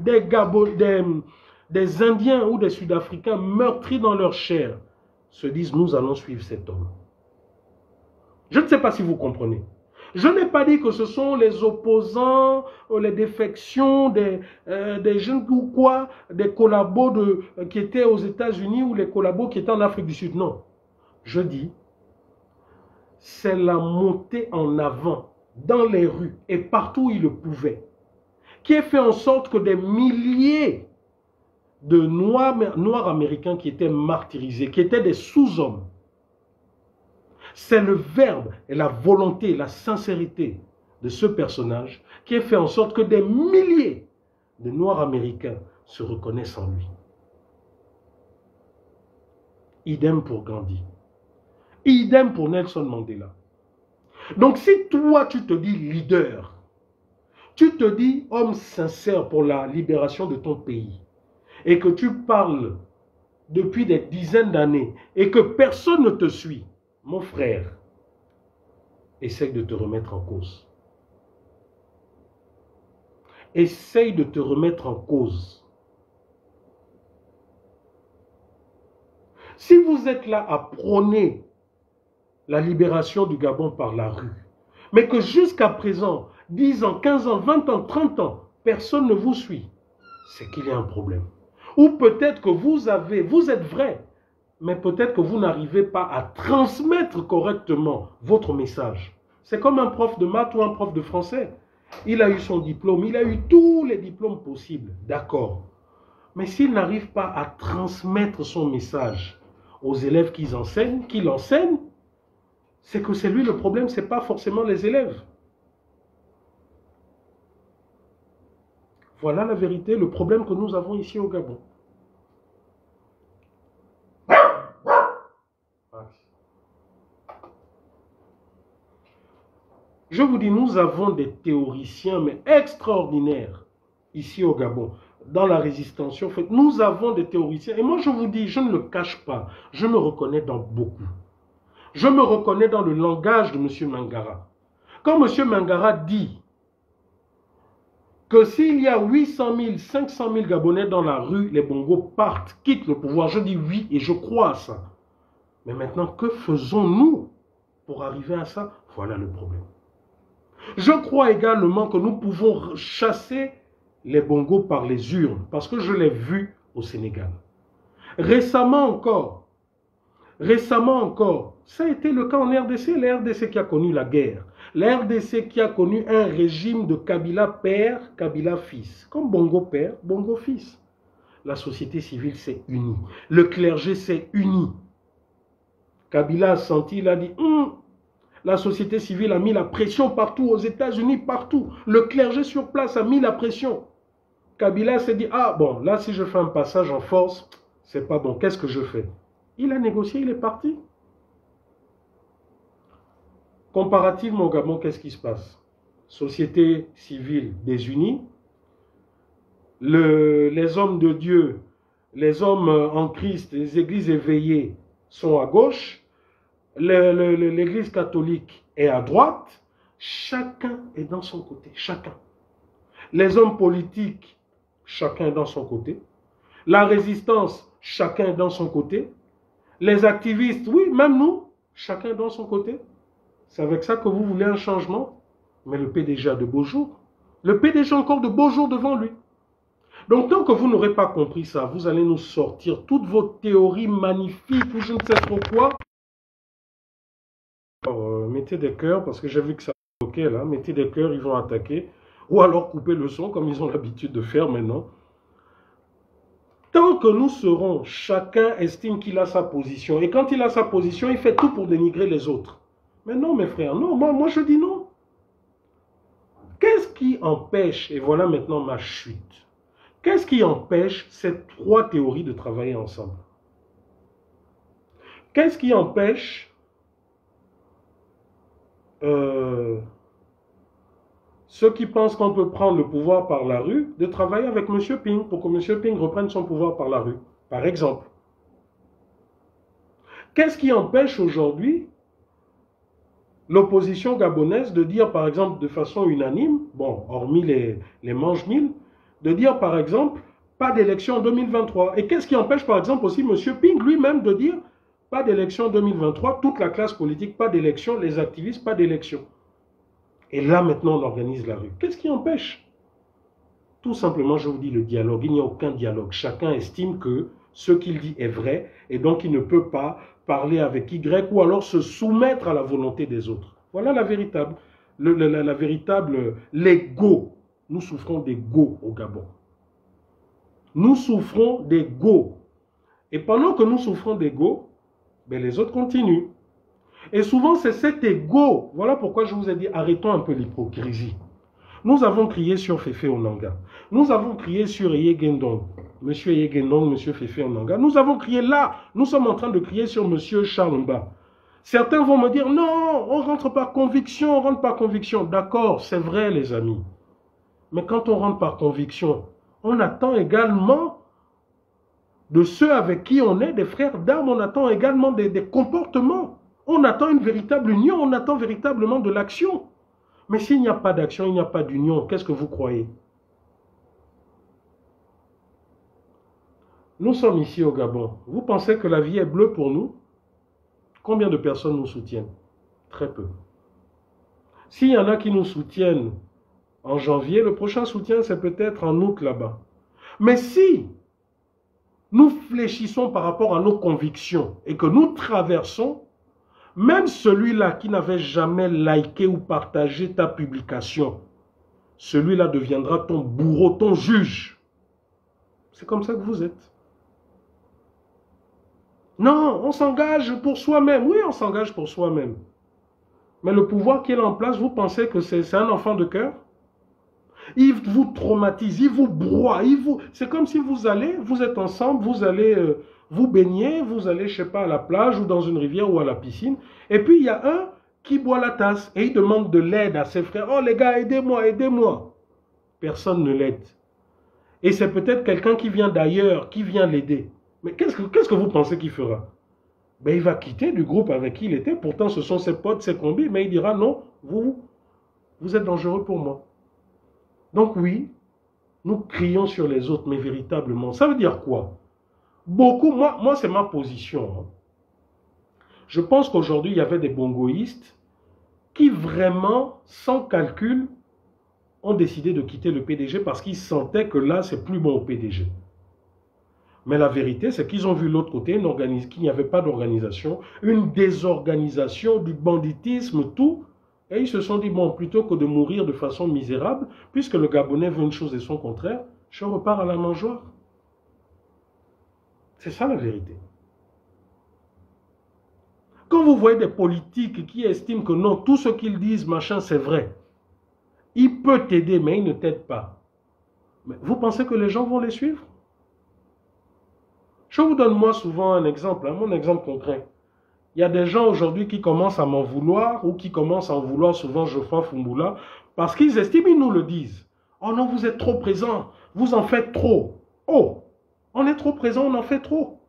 des Indiens ou des Sud-Africains meurtris dans leur chair se disent « nous allons suivre cet homme ». Je ne sais pas si vous comprenez. Je n'ai pas dit que ce sont les opposants, les défections des jeunes ou quoi, des collabos qui étaient aux États-Unis ou les collabos qui étaient en Afrique du Sud. Non. Je dis, c'est la montée en avant dans les rues et partout où il le pouvait, qui a fait en sorte que des milliers de Noirs américains qui étaient martyrisés, qui étaient des sous-hommes, c'est le verbe et la volonté, la sincérité de ce personnage qui a fait en sorte que des milliers de Noirs américains se reconnaissent en lui. Idem pour Gandhi. Idem pour Nelson Mandela. Donc si toi tu te dis leader, tu te dis homme sincère pour la libération de ton pays et que tu parles depuis des dizaines d'années et que personne ne te suit, mon frère, essaye de te remettre en cause. Essaye de te remettre en cause. Si vous êtes là à prôner la libération du Gabon par la rue, mais que jusqu'à présent, 10 ans, 15 ans, 20 ans, 30 ans, personne ne vous suit, c'est qu'il y a un problème. Ou peut-être que vous êtes vrai, mais peut-être que vous n'arrivez pas à transmettre correctement votre message. C'est comme un prof de maths ou un prof de français. Il a eu son diplôme, il a eu tous les diplômes possibles, d'accord. Mais s'il n'arrive pas à transmettre son message aux élèves qu'il enseigne, c'est que c'est lui le problème, ce n'est pas forcément les élèves. Voilà la vérité, le problème que nous avons ici au Gabon. Je vous dis, nous avons des théoriciens, mais extraordinaires, ici au Gabon, dans la résistance. En fait, nous avons des théoriciens. Et moi, je vous dis, je ne le cache pas, je me reconnais dans beaucoup. Je me reconnais dans le langage de M. Mangara. Quand M. Mangara dit que s'il y a 800 000, 500 000 Gabonais dans la rue, les Bongos partent, quittent le pouvoir, je dis oui et je crois à ça. Mais maintenant, que faisons-nous pour arriver à ça? Voilà le problème. Je crois également que nous pouvons chasser les Bongos par les urnes, parce que je l'ai vu au Sénégal. Récemment encore, ça a été le cas en RDC, la RDC qui a connu la guerre. La RDC qui a connu un régime de Kabila père, Kabila fils. Comme Bongo père, Bongo fils. La société civile s'est unie. Le clergé s'est uni. Kabila a senti, il a dit, la société civile a mis la pression partout, aux États-Unis, partout. Le clergé sur place a mis la pression. Kabila s'est dit, ah bon, là si je fais un passage en force, c'est pas bon, qu'est-ce que je fais? Il a négocié, il est parti. Comparativement au Gabon, qu'est-ce qui se passe? Société civile désunie, les hommes de Dieu, les hommes en Christ, les églises éveillées sont à gauche, l'église catholique est à droite, chacun est dans son côté, chacun. Les hommes politiques, chacun est dans son côté. La résistance, chacun est dans son côté. Les activistes, oui, même nous, chacun est dans son côté. C'est avec ça que vous voulez un changement. Mais le PDG a de beaux jours. Le PDG a encore de beaux jours devant lui. Donc, tant que vous n'aurez pas compris ça, vous allez nous sortir toutes vos théories magnifiques ou je ne sais trop quoi. Alors, mettez des cœurs, parce que j'ai vu que ça bloquait là. Mettez des cœurs, ils vont attaquer. Ou alors couper le son, comme ils ont l'habitude de faire maintenant. Tant que nous serons, chacun estime qu'il a sa position. Et quand il a sa position, il fait tout pour dénigrer les autres. Mais non, mes frères, non, moi je dis non. Qu'est-ce qui empêche, et voilà maintenant ma chute, qu'est-ce qui empêche ces trois théories de travailler ensemble? Qu'est-ce qui empêche ceux qui pensent qu'on peut prendre le pouvoir par la rue de travailler avec M. Ping pour que M. Ping reprenne son pouvoir par la rue, par exemple? Qu'est-ce qui empêche aujourd'hui l'opposition gabonaise de dire, par exemple, de façon unanime, bon, hormis les mange-mille, de dire, par exemple, pas d'élection en 2023. Et qu'est-ce qui empêche, par exemple, aussi M. Ping lui-même de dire, pas d'élection en 2023, toute la classe politique, pas d'élection, les activistes, pas d'élection. Et là, maintenant, on organise la rue. Qu'est-ce qui empêche? Tout simplement, je vous dis, le dialogue. Il n'y a aucun dialogue. Chacun estime que ce qu'il dit est vrai, et donc il ne peut pas parler avec Y ou alors se soumettre à la volonté des autres. Voilà la véritable, l'ego. Nous souffrons d'ego au Gabon. Nous souffrons d'ego. Et pendant que nous souffrons d'ego, ben les autres continuent. Et souvent, c'est cet ego. Voilà pourquoi je vous ai dit, arrêtons un peu l'hypocrisie. Nous avons crié sur Fefe Onanga. Nous avons crié sur Yegendong. Monsieur Yegendong, Monsieur Fefe Onanga. Nous avons crié là. Nous sommes en train de crier sur Monsieur Charlemba. Certains vont me dire, non, on rentre par conviction, on rentre par conviction. D'accord, c'est vrai les amis. Mais quand on rentre par conviction, on attend également de ceux avec qui on est, des frères d'armes, on attend également des comportements. On attend une véritable union, on attend véritablement de l'action. Mais s'il n'y a pas d'action, il n'y a pas d'union, qu'est-ce que vous croyez? Nous sommes ici au Gabon. Vous pensez que la vie est bleue pour nous? Combien de personnes nous soutiennent? Très peu. S'il y en a qui nous soutiennent en janvier, le prochain soutien, c'est peut-être en août là-bas. Mais si nous fléchissons par rapport à nos convictions et que nous traversons, même celui-là qui n'avait jamais liké ou partagé ta publication, celui-là deviendra ton bourreau, ton juge. C'est comme ça que vous êtes. Non, on s'engage pour soi-même. Oui, on s'engage pour soi-même. Mais le pouvoir qui est en place, vous pensez que c'est un enfant de cœur? Il vous traumatise, il vous broie. C'est comme si vous êtes ensemble, vous allez vous baigner, vous allez, je ne sais pas, à la plage ou dans une rivière ou à la piscine. Et puis, il y a un qui boit la tasse et il demande de l'aide à ses frères. Oh les gars, aidez-moi, aidez-moi. Personne ne l'aide. Et c'est peut-être quelqu'un qui vient d'ailleurs, qui vient l'aider. Mais qu'est-ce que vous pensez qu'il fera? Ben, il va quitter du groupe avec qui il était. Pourtant, ce sont ses potes, ses combis. Mais il dira non, vous êtes dangereux pour moi. Donc oui, nous crions sur les autres, mais véritablement. Ça veut dire quoi? Beaucoup, moi c'est ma position. Hein. Je pense qu'aujourd'hui, il y avait des bongoïstes qui vraiment, sans calcul, ont décidé de quitter le PDG parce qu'ils sentaient que là, c'est plus bon au PDG. Mais la vérité, c'est qu'ils ont vu l'autre côté, qu'il n'y avait pas d'organisation, une désorganisation, du banditisme, tout. Et ils se sont dit, bon, plutôt que de mourir de façon misérable, puisque le Gabonais veut une chose et son contraire, je repars à la mangeoire. C'est ça la vérité. Quand vous voyez des politiques qui estiment que non, tout ce qu'ils disent, machin, c'est vrai, il peut t'aider, mais il ne t'aide pas. Mais vous pensez que les gens vont les suivre? Je vous donne moi souvent un exemple, hein, mon exemple concret. Il y a des gens aujourd'hui qui commencent à m'en vouloir ou qui commencent à en vouloir souvent Geoffroy Fumbula parce qu'ils estiment, ils nous le disent. Oh non, vous êtes trop présent, vous en faites trop. Oh, on est trop présent, on en fait trop.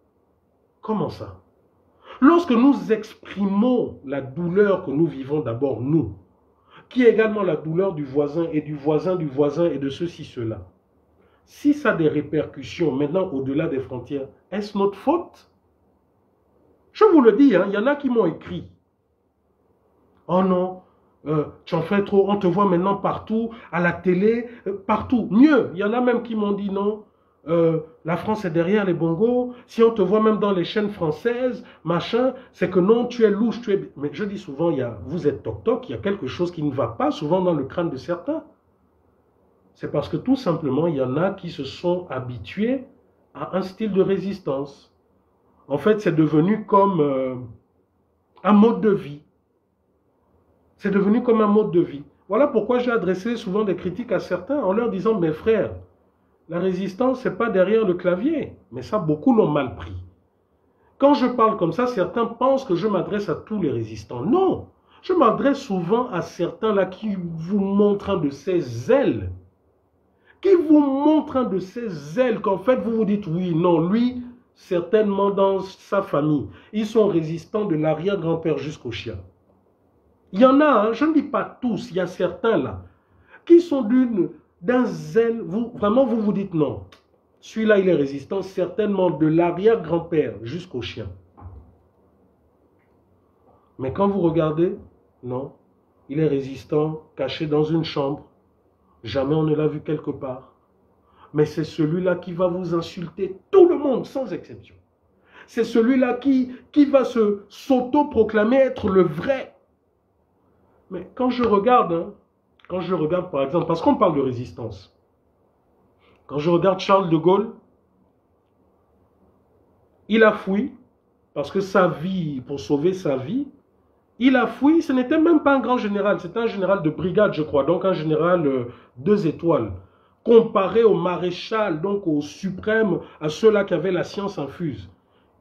Comment ça? Lorsque nous exprimons la douleur que nous vivons d'abord, nous, qui est également la douleur du voisin et du voisin du voisin et de ceci, cela, si ça a des répercussions maintenant au-delà des frontières, est-ce notre faute? Je vous le dis, hein, il y en a qui m'ont écrit. Oh non, tu en fais trop, on te voit maintenant partout, à la télé, partout. Mieux, il y en a même qui m'ont dit non, la France est derrière les bongos, si on te voit même dans les chaînes françaises, machin, c'est que non, tu es louche, tu es... Mais je dis souvent, vous êtes toc-toc, il y a quelque chose qui ne va pas souvent dans le crâne de certains. C'est parce que tout simplement, il y en a qui se sont habitués à un style de résistance. En fait, c'est devenu comme un mode de vie. C'est devenu comme un mode de vie. Voilà pourquoi j'ai adressé souvent des critiques à certains en leur disant, mes frères, la résistance, ce n'est pas derrière le clavier. Mais ça, beaucoup l'ont mal pris. Quand je parle comme ça, certains pensent que je m'adresse à tous les résistants. Non, je m'adresse souvent à certains là qui vous montrent un de ces ailes. Qui vous montrent un de ces ailes qu'en fait, vous vous dites, oui, non, lui, certainement dans sa famille, ils sont résistants de l'arrière-grand-père jusqu'au chien. Il y en a, hein, je ne dis pas tous, il y a certains là, qui sont d'un zèle, vraiment vous vous dites non, celui-là il est résistant certainement de l'arrière-grand-père jusqu'au chien. Mais quand vous regardez, non, il est résistant, caché dans une chambre, jamais on ne l'a vu quelque part. Mais c'est celui-là qui va vous insulter tout le monde, sans exception. C'est celui-là qui va s'auto-proclamer être le vrai. Mais quand je regarde, hein, par exemple, parce qu'on parle de résistance, quand je regarde Charles de Gaulle, il a fui, parce que sa vie, pour sauver sa vie, il a fui, ce n'était même pas un grand général, c'était un général de brigade, je crois, donc un général 2 étoiles, comparé au maréchal, donc au suprême, à ceux-là qui avaient la science infuse.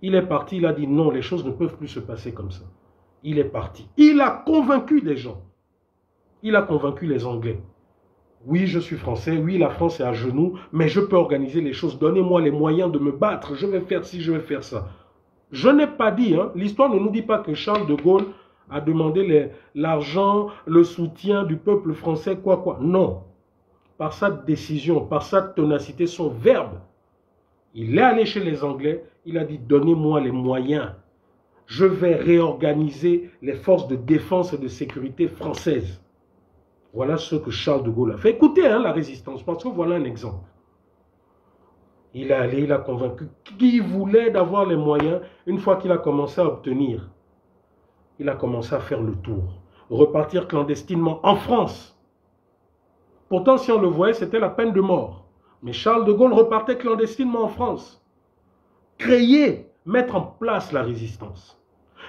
Il est parti, il a dit non, les choses ne peuvent plus se passer comme ça. Il est parti. Il a convaincu des gens. Il a convaincu les Anglais. Oui, je suis français, oui, la France est à genoux, mais je peux organiser les choses. Donnez-moi les moyens de me battre, je vais faire ci, je vais faire ça. Je n'ai pas dit, hein, l'histoire ne nous dit pas que Charles de Gaulle a demandé l'argent, le soutien du peuple français, quoi. Non. Par sa décision, par sa ténacité, son verbe, il est allé chez les Anglais, il a dit, donnez-moi les moyens. Je vais réorganiser les forces de défense et de sécurité françaises. Voilà ce que Charles de Gaulle a fait. Écoutez, hein, la résistance, parce que voilà un exemple. Il est allé, il a convaincu qui voulait d'avoir les moyens. Une fois qu'il a commencé à obtenir, il a commencé à faire le tour. Repartir clandestinement en France. Pourtant, si on le voyait, c'était la peine de mort. Mais Charles de Gaulle repartait clandestinement en France. Créer, mettre en place la résistance.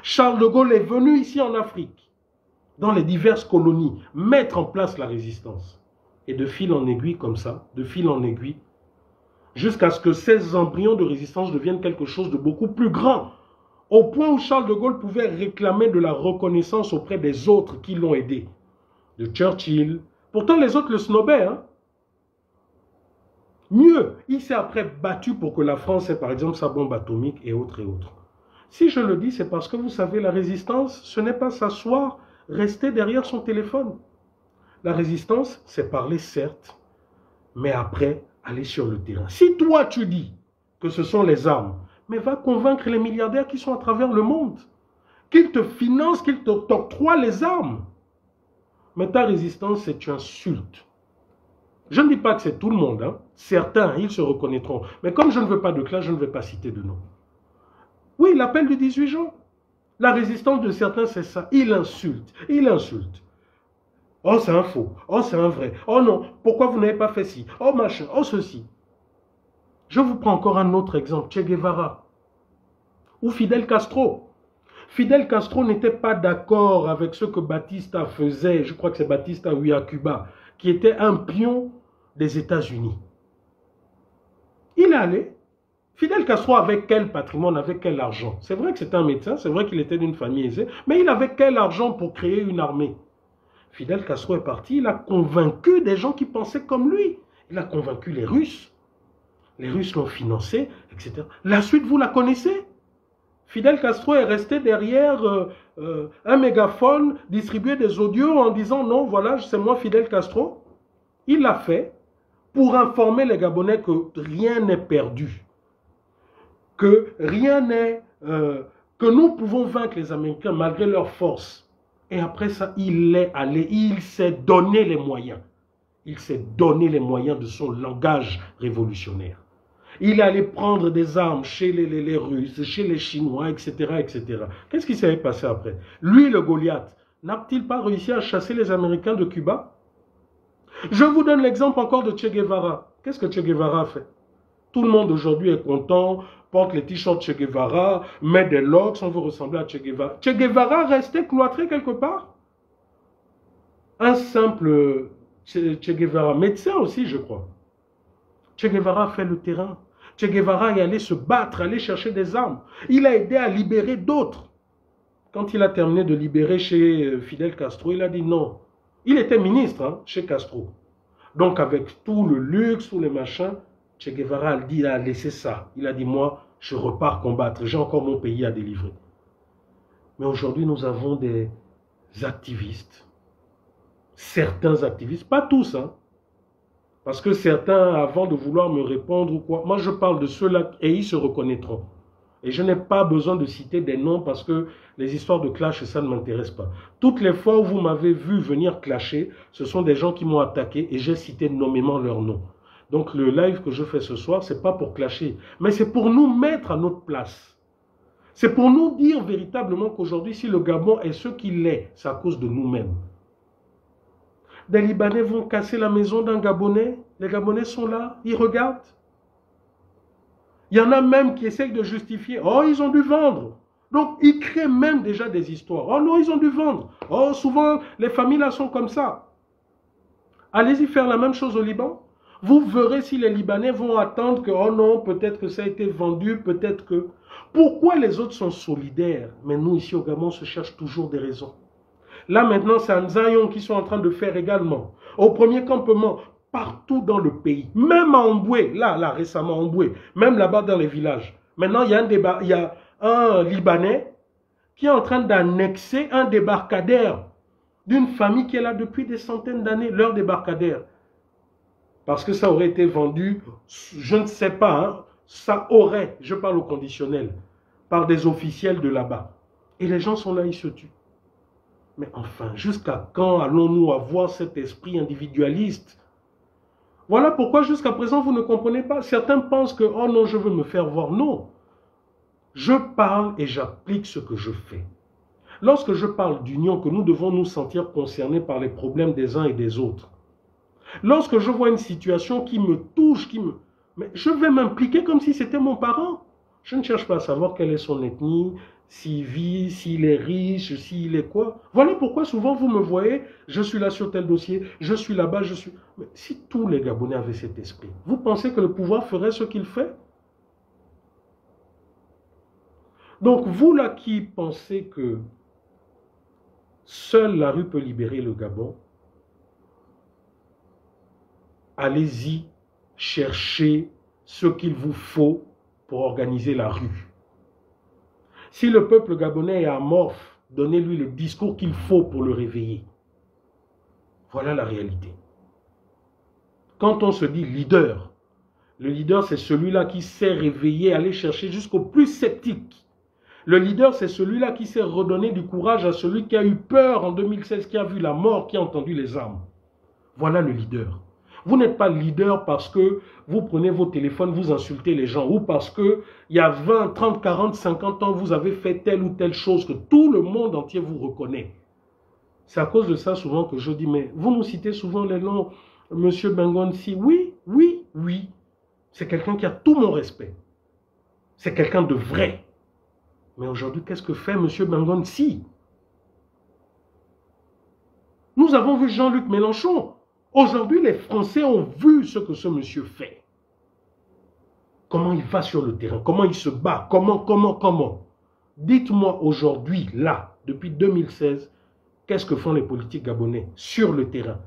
Charles de Gaulle est venu ici en Afrique, dans les diverses colonies, mettre en place la résistance. Et de fil en aiguille comme ça, de fil en aiguille, jusqu'à ce que ces embryons de résistance deviennent quelque chose de beaucoup plus grand, au point où Charles de Gaulle pouvait réclamer de la reconnaissance auprès des autres qui l'ont aidé. De Churchill. Pourtant, les autres le snobaient. Hein? Mieux, il s'est après battu pour que la France ait par exemple sa bombe atomique et autres et autres. Si je le dis, c'est parce que vous savez, la résistance, ce n'est pas s'asseoir, rester derrière son téléphone. La résistance, c'est parler certes, mais après, aller sur le terrain. Si toi, tu dis que ce sont les armes, mais va convaincre les milliardaires qui sont à travers le monde, qu'ils te financent, qu'ils t'octroient les armes. Mais ta résistance, c'est tu insultes. Je ne dis pas que c'est tout le monde, hein. Certains, ils se reconnaîtront. Mais comme je ne veux pas de classe, je ne vais pas citer de nom. Oui, l'appel du 18 juin. La résistance de certains, c'est ça. Ils insultent, ils insultent. Oh, c'est un faux. Oh, c'est un vrai. Oh non, pourquoi vous n'avez pas fait ci? Oh, machin. Oh, ceci. Je vous prends encore un autre exemple. Che Guevara. Ou Fidel Castro. Fidel Castro n'était pas d'accord avec ce que Batista faisait. Je crois que c'est Batista, oui, à Cuba. Qui était un pion des États-Unis. Il est allé. Fidel Castro avait quel patrimoine, avait quel argent? C'est vrai que c'était un médecin, c'est vrai qu'il était d'une famille aisée, mais il avait quel argent pour créer une armée? Fidel Castro est parti, il a convaincu des gens qui pensaient comme lui. Il a convaincu les Russes. Les Russes l'ont financé, etc. La suite, vous la connaissez. Fidel Castro est resté derrière un mégaphone, distribuer des audios en disant non, voilà, c'est moi Fidel Castro. Il l'a fait pour informer les Gabonais que rien n'est perdu, que rien n'est... que nous pouvons vaincre les Américains malgré leur force. Et après ça, il est allé, il s'est donné les moyens. Il s'est donné les moyens de son langage révolutionnaire. Il allait prendre des armes chez les Russes, chez les Chinois, etc. etc. Qu'est-ce qui s'est passé après? Lui, le Goliath, n'a-t-il pas réussi à chasser les Américains de Cuba? Je vous donne l'exemple encore de Che Guevara. Qu'est-ce que Che Guevara a fait? Tout le monde aujourd'hui est content, porte les t-shirts Che Guevara, met des locks, on veut ressembler à Che Guevara. Che Guevara restait cloîtré quelque part? Un simple Che Guevara, médecin aussi, je crois. Che Guevara a fait le terrain. Che Guevara est allé se battre, aller chercher des armes. Il a aidé à libérer d'autres. Quand il a terminé de libérer chez Fidel Castro, il a dit non. Il était ministre chez Castro. Donc avec tout le luxe, tous les machins, Che Guevara a laissé ça. Il a dit moi, je repars combattre. J'ai encore mon pays à délivrer. Mais aujourd'hui, nous avons des activistes. Certains activistes, pas tous, parce que certains, avant de vouloir me répondre ou quoi, moi je parle de ceux-là et ils se reconnaîtront. Et je n'ai pas besoin de citer des noms parce que les histoires de clash, ça ne m'intéresse pas. Toutes les fois où vous m'avez vu venir clasher, ce sont des gens qui m'ont attaqué et j'ai cité nommément leurs noms. Donc le live que je fais ce soir, ce n'est pas pour clasher, mais c'est pour nous mettre à notre place. C'est pour nous dire véritablement qu'aujourd'hui, si le Gabon est ce qu'il est, c'est à cause de nous-mêmes. Des Libanais vont casser la maison d'un Gabonais. Les Gabonais sont là, ils regardent. Il y en a même qui essayent de justifier. Oh, ils ont dû vendre. Donc, ils créent même déjà des histoires. Oh non, ils ont dû vendre. Oh, souvent, les familles là sont comme ça. Allez-y faire la même chose au Liban. Vous verrez si les Libanais vont attendre que, oh non, peut-être que ça a été vendu, peut-être que... Pourquoi les autres sont solidaires? Mais nous, ici au Gabon, on se cherche toujours des raisons. Là, maintenant, c'est en Zion qu'ils sont en train de faire également. Au premier campement, partout dans le pays. Même à Omboué, là, récemment, à Omboué. Même là-bas dans les villages. Maintenant, il y a un Libanais qui est en train d'annexer un débarcadère d'une famille qui est là depuis des centaines d'années, leur débarcadère. Parce que ça aurait été vendu, je ne sais pas, ça aurait, je parle au conditionnel, par des officiels de là-bas. Et les gens sont là, ils se tuent. Mais enfin, jusqu'à quand allons-nous avoir cet esprit individualiste? Voilà pourquoi jusqu'à présent, vous ne comprenez pas. Certains pensent que, oh non, je veux me faire voir. Non. Je parle et j'applique ce que je fais. Lorsque je parle d'union, que nous devons nous sentir concernés par les problèmes des uns et des autres. Lorsque je vois une situation qui me touche, mais je vais m'impliquer comme si c'était mon parent. Je ne cherche pas à savoir quelle est son ethnie, s'il vit, s'il est riche, s'il est quoi. Voilà pourquoi souvent vous me voyez, je suis là sur tel dossier, je suis là-bas, je suis... Mais si tous les Gabonais avaient cet esprit, vous pensez que le pouvoir ferait ce qu'il fait? Donc vous là qui pensez que seule la rue peut libérer le Gabon, allez-y chercher ce qu'il vous faut pour organiser la rue. Si le peuple gabonais est amorphe, donnez-lui le discours qu'il faut pour le réveiller. Voilà la réalité. Quand on se dit leader, le leader c'est celui-là qui sait réveiller, aller chercher jusqu'au plus sceptique. Le leader c'est celui-là qui sait redonner du courage à celui qui a eu peur en 2016, qui a vu la mort, qui a entendu les armes. Voilà le leader. Vous n'êtes pas leader parce que vous prenez vos téléphones, vous insultez les gens, ou parce qu'il y a 20, 30, 40, 50 ans, vous avez fait telle ou telle chose que tout le monde entier vous reconnaît. C'est à cause de ça souvent que je dis, mais vous nous citez souvent les noms, Monsieur Bengonsi. Oui, oui, oui. C'est quelqu'un qui a tout mon respect. C'est quelqu'un de vrai. Mais aujourd'hui, qu'est-ce que fait Monsieur Bengonsi? Nous avons vu Jean-Luc Mélenchon. Aujourd'hui, les Français ont vu ce que ce monsieur fait. Comment il va sur le terrain, comment il se bat, comment. Dites-moi aujourd'hui, là, depuis 2016, Qu'est-ce que font les politiques gabonais sur le terrain?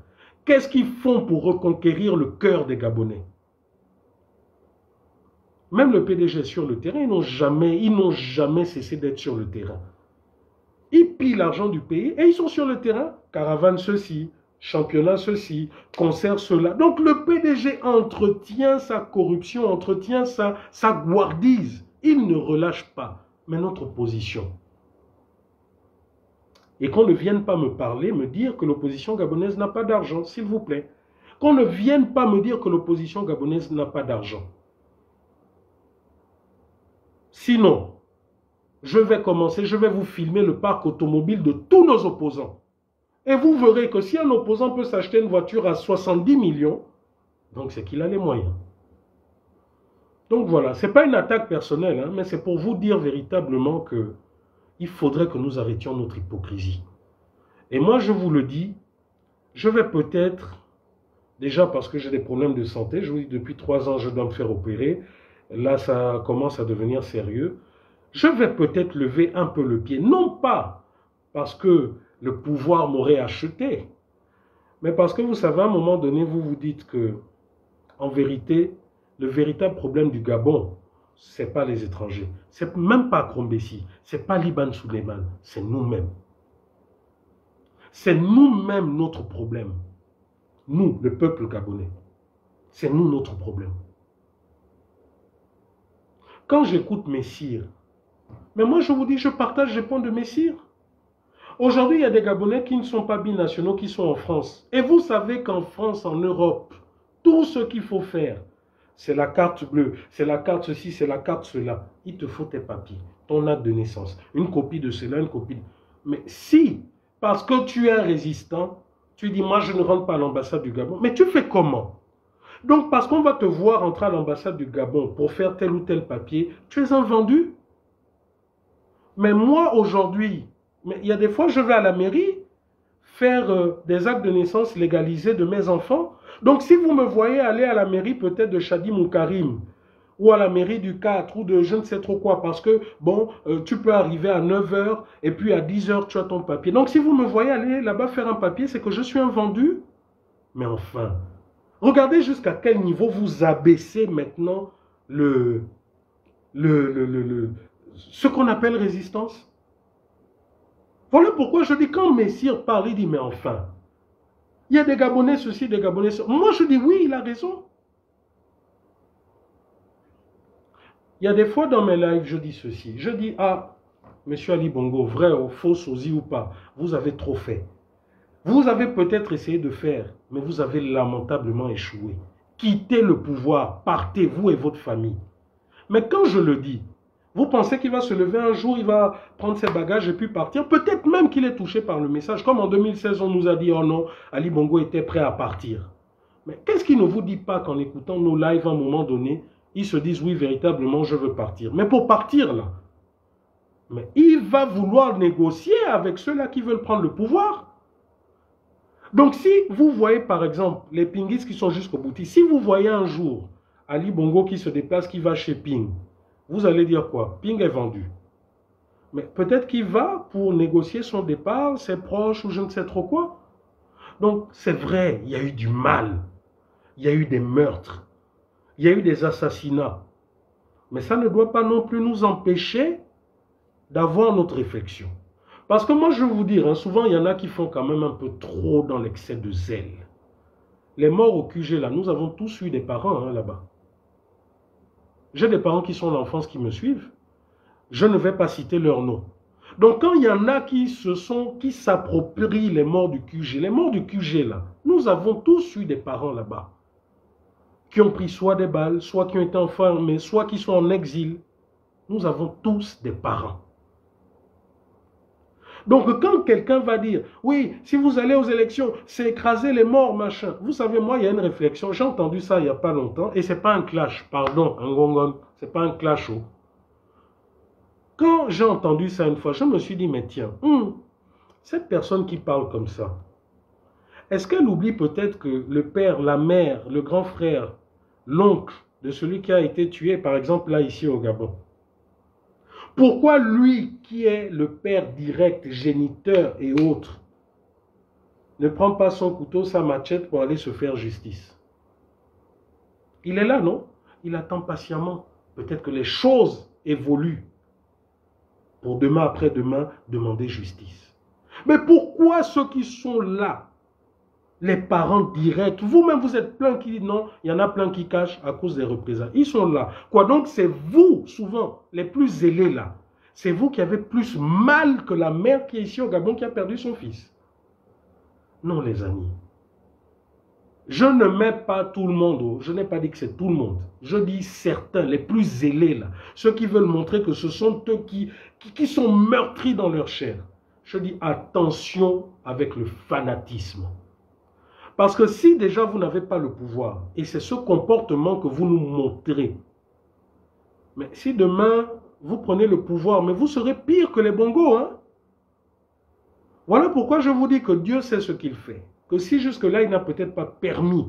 Qu'est-ce qu'ils font pour reconquérir le cœur des Gabonais? Même le PDG sur le terrain, ils n'ont jamais cessé d'être sur le terrain. Ils pillent l'argent du pays et ils sont sur le terrain. Caravane ceci, championnat ceci, concert cela. Donc le PDG entretient sa corruption, entretient sa gourdise. Il ne relâche pas. Mais notre position. Et qu'on ne vienne pas me parler, me dire que l'opposition gabonaise n'a pas d'argent, s'il vous plaît. Qu'on ne vienne pas me dire que l'opposition gabonaise n'a pas d'argent. Sinon, je vais vous filmer le parc automobile de tous nos opposants. Et vous verrez que si un opposant peut s'acheter une voiture à 70 millions, donc c'est qu'il a les moyens. Donc voilà, ce n'est pas une attaque personnelle, hein, mais c'est pour vous dire véritablement que il faudrait que nous arrêtions notre hypocrisie. Et moi, je vous le dis, je vais peut-être, déjà parce que j'ai des problèmes de santé, je vous dis depuis 3 ans, je dois me faire opérer. Là, ça commence à devenir sérieux. Je vais peut-être lever un peu le pied, non pas parce que le pouvoir m'aurait acheté, mais parce que vous savez, à un moment donné, vous vous dites que, en vérité, le véritable problème du Gabon, ce n'est pas les étrangers, c'est même pas Krombessi, ce n'est pas Liban Souleiman, c'est nous-mêmes. C'est nous-mêmes notre problème. Nous, le peuple gabonais. C'est nous notre problème. Quand j'écoute Messire, mais moi je vous dis, je partage les points de Messire. Aujourd'hui, il y a des Gabonais qui ne sont pas binationaux, qui sont en France. Et vous savez qu'en France, en Europe, tout ce qu'il faut faire, c'est la carte bleue, c'est la carte ceci, c'est la carte cela. Il te faut tes papiers, ton acte de naissance, une copie de cela, une copie de... Mais si, parce que tu es un résistant, tu dis, moi je ne rentre pas à l'ambassade du Gabon, mais tu fais comment? Donc parce qu'on va te voir entrer à l'ambassade du Gabon pour faire tel ou tel papier, tu es un vendu. Mais moi aujourd'hui, il y a des fois je vais à la mairie faire des actes de naissance légalisés de mes enfants. Donc si vous me voyez aller à la mairie peut-être de Chadim ou Karim, ou à la mairie du 4, ou de je ne sais trop quoi, parce que, bon, tu peux arriver à 9 h, et puis à 10 h, tu as ton papier. Donc si vous me voyez aller là-bas faire un papier, c'est que je suis un vendu. Mais enfin, regardez jusqu'à quel niveau vous abaissez maintenant ce qu'on appelle résistance. Voilà pourquoi je dis, quand Messire parle, il dit, mais enfin, il y a des Gabonais ceci, des Gabonais ceci. Moi, je dis, oui, il a raison. Il y a des fois dans mes lives, je dis ceci. Je dis, ah, monsieur Ali Bongo, vrai ou faux, sosie ou pas, vous avez trop fait. Vous avez peut-être essayé de faire, mais vous avez lamentablement échoué. Quittez le pouvoir, partez, vous et votre famille. Mais quand je le dis, vous pensez qu'il va se lever un jour, il va prendre ses bagages et puis partir? Peut-être même qu'il est touché par le message. Comme en 2016, on nous a dit, oh non, Ali Bongo était prêt à partir. Mais qu'est-ce qu'il ne vous dit pas qu'en écoutant nos lives à un moment donné, ils se disent, oui, véritablement, je veux partir. Mais pour partir, là, mais il va vouloir négocier avec ceux-là qui veulent prendre le pouvoir. Donc, si vous voyez, par exemple, les pinguistes qui sont jusqu'au bout, si vous voyez un jour Ali Bongo qui se déplace, qui va chez Ping, vous allez dire quoi? Ping est vendu. Mais peut-être qu'il va pour négocier son départ, ses proches ou je ne sais trop quoi. Donc, c'est vrai, il y a eu du mal. Il y a eu des meurtres. Il y a eu des assassinats. Mais ça ne doit pas non plus nous empêcher d'avoir notre réflexion. Parce que moi, je vais vous dire, hein, souvent, il y en a qui font quand même un peu trop dans l'excès de zèle. Les morts au QG, là, nous avons tous eu des parents hein, là-bas. J'ai des parents qui sont en enfance qui me suivent. Je ne vais pas citer leur nom. Donc, quand il y en a qui s'approprient les morts du QG là, nous avons tous eu des parents là-bas qui ont pris soit des balles, soit qui ont été enfermés, soit qui sont en exil. Nous avons tous des parents. Donc, quand quelqu'un va dire, oui, si vous allez aux élections, c'est écraser les morts, machin. Vous savez, moi, il y a une réflexion. J'ai entendu ça il n'y a pas longtemps, et ce n'est pas un clash, pardon, un gongon, ce n'est pas un clash. Oh. Quand j'ai entendu ça une fois, je me suis dit, mais tiens, cette personne qui parle comme ça, est-ce qu'elle oublie peut-être que le père, la mère, le grand frère, l'oncle de celui qui a été tué, par exemple, là, ici au Gabon, pourquoi lui, qui est le père direct, géniteur et autres, ne prend pas son couteau, sa machette pour aller se faire justice. Il est là, non? Il attend patiemment. Peut-être que les choses évoluent pour demain après-demain demander justice. Mais pourquoi ceux qui sont là, les parents directs, vous-même vous êtes plein qui disent non, il y en a plein qui cachent à cause des représailles. Ils sont là. Quoi donc, c'est vous, souvent, les plus zélés là. C'est vous qui avez plus mal que la mère qui est ici au Gabon qui a perdu son fils. Non, les amis. Je ne mets pas tout le monde, je n'ai pas dit que c'est tout le monde. Je dis certains, les plus zélés là, ceux qui veulent montrer que ce sont eux qui sont meurtris dans leur chair. Je dis attention avec le fanatisme. Parce que si déjà vous n'avez pas le pouvoir, et c'est ce comportement que vous nous montrez, mais si demain vous prenez le pouvoir, mais vous serez pire que les bongos, hein? Voilà pourquoi je vous dis que Dieu sait ce qu'il fait. Que si jusque-là, il n'a peut-être pas permis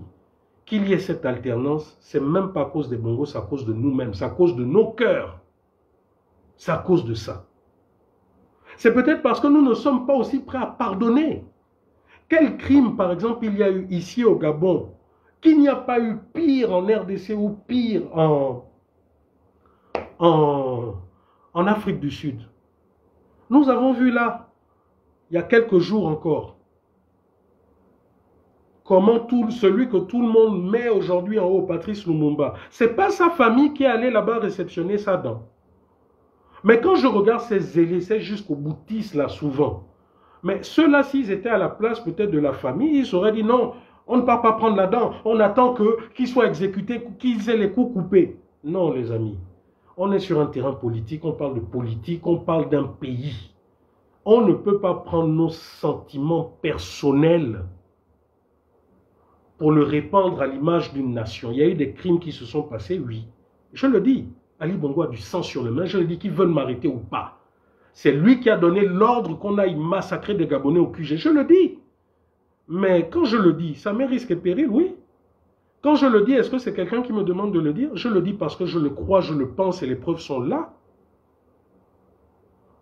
qu'il y ait cette alternance, c'est même pas à cause des bongos, c'est à cause de nous-mêmes, c'est à cause de nos cœurs. C'est à cause de ça. C'est peut-être parce que nous ne sommes pas aussi prêts à pardonner. Quel crime, par exemple, il y a eu ici au Gabon, qu'il n'y a pas eu pire en RDC ou pire en Afrique du Sud. Nous avons vu là, il y a quelques jours encore, comment celui que tout le monde met aujourd'hui en haut, Patrice Lumumba, ce n'est pas sa famille qui est allée là-bas réceptionner sa dent. Mais quand je regarde ces zélés, c'est jusqu'au boutiste là souvent. Mais ceux-là, s'ils étaient à la place peut-être de la famille, ils auraient dit non, on ne part pas prendre la dent, on attend qu'ils soient exécutés, qu'ils aient les coups coupés. Non les amis, on est sur un terrain politique, on parle de politique, on parle d'un pays. On ne peut pas prendre nos sentiments personnels pour le répandre à l'image d'une nation. Il y a eu des crimes qui se sont passés, oui. Je le dis, Ali Bongo a du sang sur les mains, je le dis qu'ils veulent m'arrêter ou pas. C'est lui qui a donné l'ordre qu'on aille massacrer des Gabonais au QG, je le dis. Mais quand je le dis, ça met risque et péril, oui. Quand je le dis, est-ce que c'est quelqu'un qui me demande de le dire? Je le dis parce que je le crois, je le pense et les preuves sont là.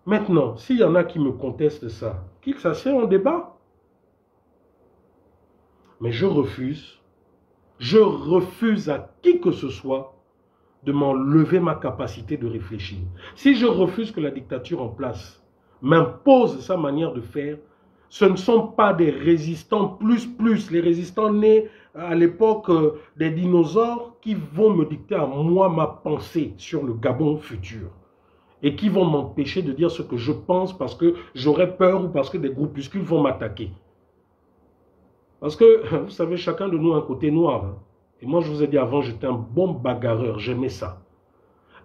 Maintenant, s'il y en a qui me contestent ça, qu'ils s'assiedent en débat. Mais je refuse à qui que ce soit de m'enlever ma capacité de réfléchir. Si je refuse que la dictature en place m'impose sa manière de faire, ce ne sont pas des résistants plus, les résistants nés à l'époque des dinosaures qui vont me dicter à moi ma pensée sur le Gabon futur. Et qui vont m'empêcher de dire ce que je pense parce que j'aurais peur ou parce que des groupuscules vont m'attaquer. Parce que, vous savez, chacun de nous a un côté noir. Hein. Et moi, je vous ai dit avant, j'étais un bon bagarreur, j'aimais ça.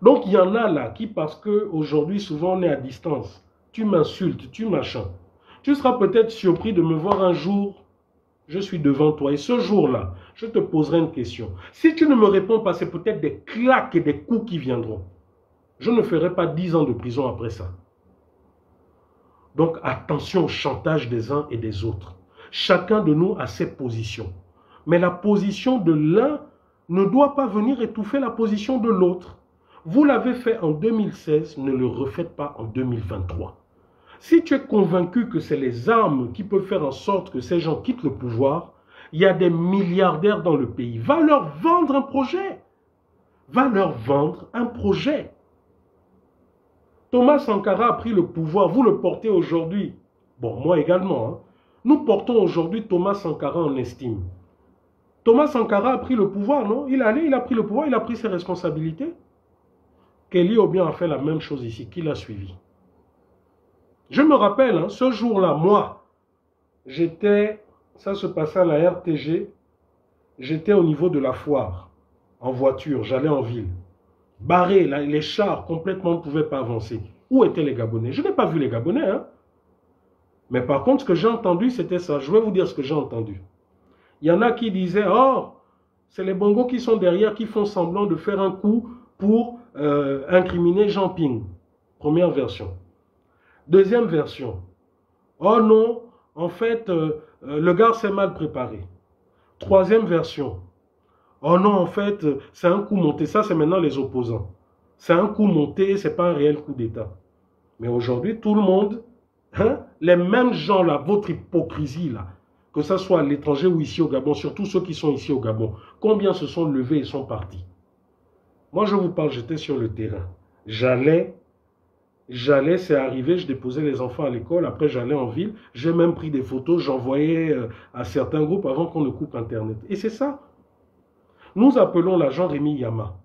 Donc, il y en a là qui, parce qu'aujourd'hui, souvent, on est à distance. Tu m'insultes, tu machin. Tu seras peut-être surpris de me voir un jour, je suis devant toi. Et ce jour-là, je te poserai une question. Si tu ne me réponds pas, c'est peut-être des claques et des coups qui viendront. Je ne ferai pas 10 ans de prison après ça. Donc, attention au chantage des uns et des autres. Chacun de nous a ses positions. Mais la position de l'un ne doit pas venir étouffer la position de l'autre. Vous l'avez fait en 2016, ne le refaites pas en 2023. Si tu es convaincu que c'est les armes qui peuvent faire en sorte que ces gens quittent le pouvoir, il y a des milliardaires dans le pays. Va leur vendre un projet. Va leur vendre un projet. Thomas Sankara a pris le pouvoir, vous le portez aujourd'hui. Bon, moi également. Hein. Nous portons aujourd'hui Thomas Sankara en estime. Thomas Sankara a pris le pouvoir, non? Il a pris le pouvoir, il a pris ses responsabilités. Kelly Obiang a fait la même chose ici, qui l'a suivi. Je me rappelle, hein, ce jour-là, moi, ça se passait à la RTG, j'étais au niveau de la foire, en voiture, j'allais en ville. Barré, les chars complètement ne pouvaient pas avancer. Où étaient les Gabonais? Je n'ai pas vu les Gabonais, hein. Mais par contre, ce que j'ai entendu, c'était ça. Je vais vous dire ce que j'ai entendu. Il y en a qui disaient, oh, c'est les bongos qui sont derrière, qui font semblant de faire un coup pour incriminer Jean Ping. Première version. Deuxième version. Oh non, en fait, le gars s'est mal préparé. Troisième version. Oh non, en fait, c'est un coup monté. Ça, c'est maintenant les opposants. C'est un coup monté, ce n'est pas un réel coup d'État. Mais aujourd'hui, tout le monde, hein, les mêmes gens là, votre hypocrisie là, que ce soit à l'étranger ou ici au Gabon, surtout ceux qui sont ici au Gabon, combien se sont levés et sont partis? Moi, je vous parle, j'étais sur le terrain. J'allais, c'est arrivé, je déposais les enfants à l'école, après j'allais en ville, j'ai même pris des photos, j'envoyais à certains groupes avant qu'on ne coupe Internet. Et c'est ça. Nous appelons l'agent Rémi Yama.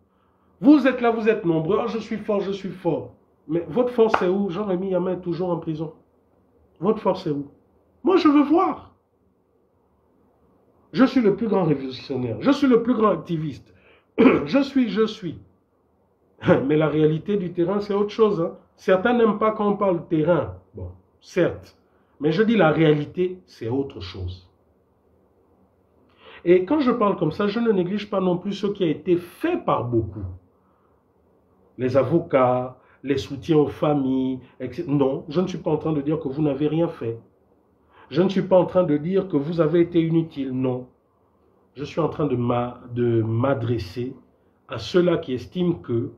Vous êtes là, vous êtes nombreux, oh, je suis fort, je suis fort. Mais votre force est où? Jean-Rémy Yama est toujours en prison. Votre force est où? Moi, je veux voir. Je suis le plus grand révolutionnaire. Je suis le plus grand activiste. Je suis. Mais la réalité du terrain, c'est autre chose. Hein. Certains n'aiment pas quand on parle terrain. Bon, certes. Mais je dis la réalité, c'est autre chose. Et quand je parle comme ça, je ne néglige pas non plus ce qui a été fait par beaucoup. Les avocats, les soutiens aux familles, etc. Non, je ne suis pas en train de dire que vous n'avez rien fait. Je ne suis pas en train de dire que vous avez été inutile, non. Je suis en train de m'adresser à ceux-là qui estiment que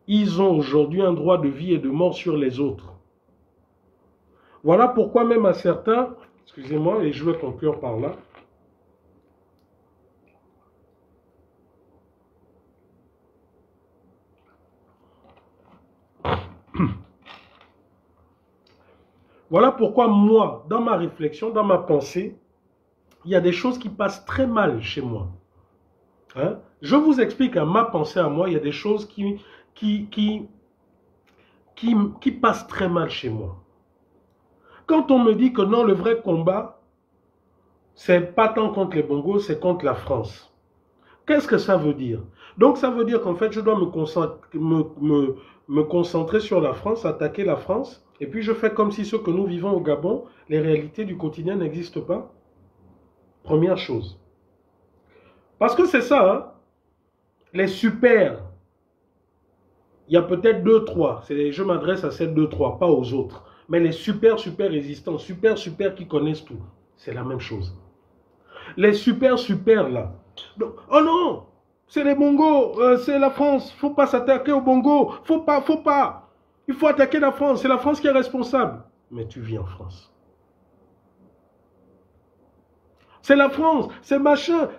ils ont aujourd'hui un droit de vie et de mort sur les autres. Voilà pourquoi même à certains, excusez-moi, et je vais conclure par là, voilà pourquoi moi, dans ma réflexion, dans ma pensée, il y a des choses qui passent très mal chez moi. Hein? Je vous explique, à ma pensée à moi, il y a des choses qui passent très mal chez moi. Quand on me dit que non, le vrai combat, c'est pas tant contre les Bongos, c'est contre la France. Qu'est-ce que ça veut dire? Donc ça veut dire qu'en fait, je dois me concentrer sur la France, attaquer la France, et puis je fais comme si ce que nous vivons au Gabon, les réalités du quotidien n'existent pas. Première chose. Parce que c'est ça, hein? Les super, il y a peut-être 2-3, je m'adresse à ces 2-3, pas aux autres. Mais les super résistants, super qui connaissent tout, c'est la même chose. Les super là. Donc, oh non, c'est les Bongos, c'est la France, faut pas s'attaquer aux Bongos, faut pas. Il faut attaquer la France, c'est la France qui est responsable. Mais tu vis en France. C'est la France, c'est machin,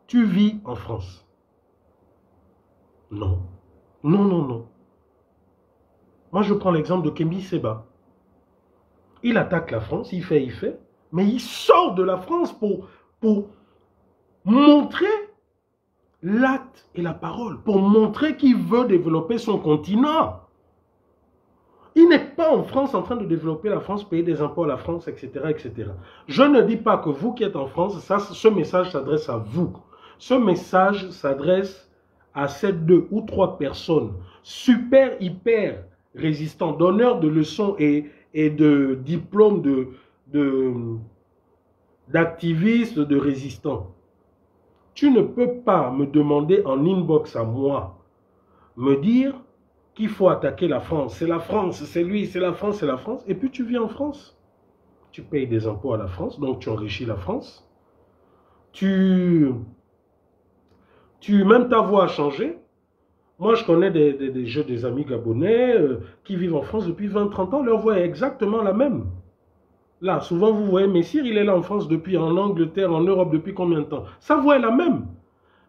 tu vis en France. Non. Non. Moi, je prends l'exemple de Kémy Séba. Il attaque la France, il fait, mais il sort de la France pour montrer l'acte et la parole, pour montrer qu'il veut développer son continent. Il n'est pas en France en train de développer la France, payer des impôts à la France, etc., etc. Je ne dis pas que vous qui êtes en France, ce message s'adresse à vous. Ce message s'adresse à ces 2 ou 3 personnes super, hyper résistants, donneurs de leçons et de diplômes d'activistes, de résistants. Tu ne peux pas me demander en inbox à moi, me dire qu'il faut attaquer la France. C'est la France, c'est lui, c'est la France, et puis tu vis en France. Tu payes des impôts à la France, donc tu enrichis la France. Même ta voix a changé. Moi, je connais des amis gabonais qui vivent en France depuis 20-30 ans. Leur voix est exactement la même. Là, souvent, vous voyez, Messire, il est là en France depuis, en Angleterre, en Europe, depuis combien de temps? Sa voix est la même.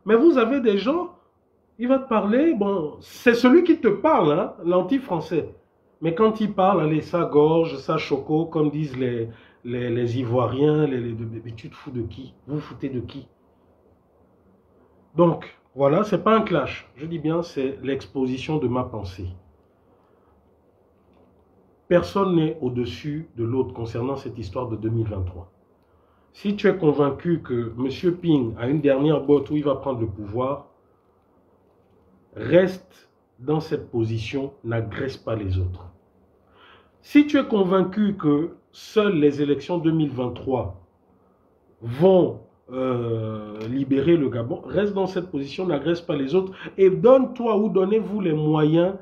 Mais vous avez des gens, il va te parler, bon, c'est celui qui te parle, hein, l'anti-français. Mais quand il parle, allez, ça gorge, ça choco, comme disent les Ivoiriens, mais tu te fous de qui? Vous vous foutez de qui? Donc, voilà, ce n'est pas un clash. Je dis bien, c'est l'exposition de ma pensée. Personne n'est au-dessus de l'autre concernant cette histoire de 2023. Si tu es convaincu que M. Ping a une dernière botte où il va prendre le pouvoir, reste dans cette position, n'agresse pas les autres. Si tu es convaincu que seules les élections 2023 vont libérer le Gabon, reste dans cette position, n'agresse pas les autres et donne-toi ou donnez-vous les moyens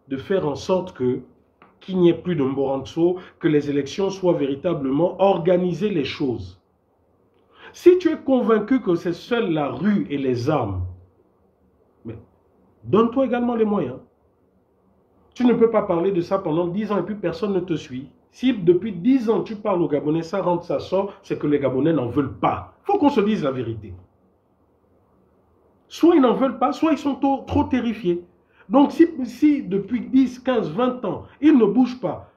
de faire en sorte qu'il n'y ait plus de Mboranso, que les élections soient véritablement organisées les choses. Si tu es convaincu que c'est seule la rue et les armes, mais donne-toi également les moyens. Tu ne peux pas parler de ça pendant 10 ans et puis personne ne te suit. Si depuis 10 ans tu parles aux Gabonais, ça rentre, ça sort, c'est que les Gabonais n'en veulent pas. Il faut qu'on se dise la vérité. Soit ils n'en veulent pas, soit ils sont trop terrifiés. Donc si depuis 10, 15, 20 ans, ils ne bougent pas,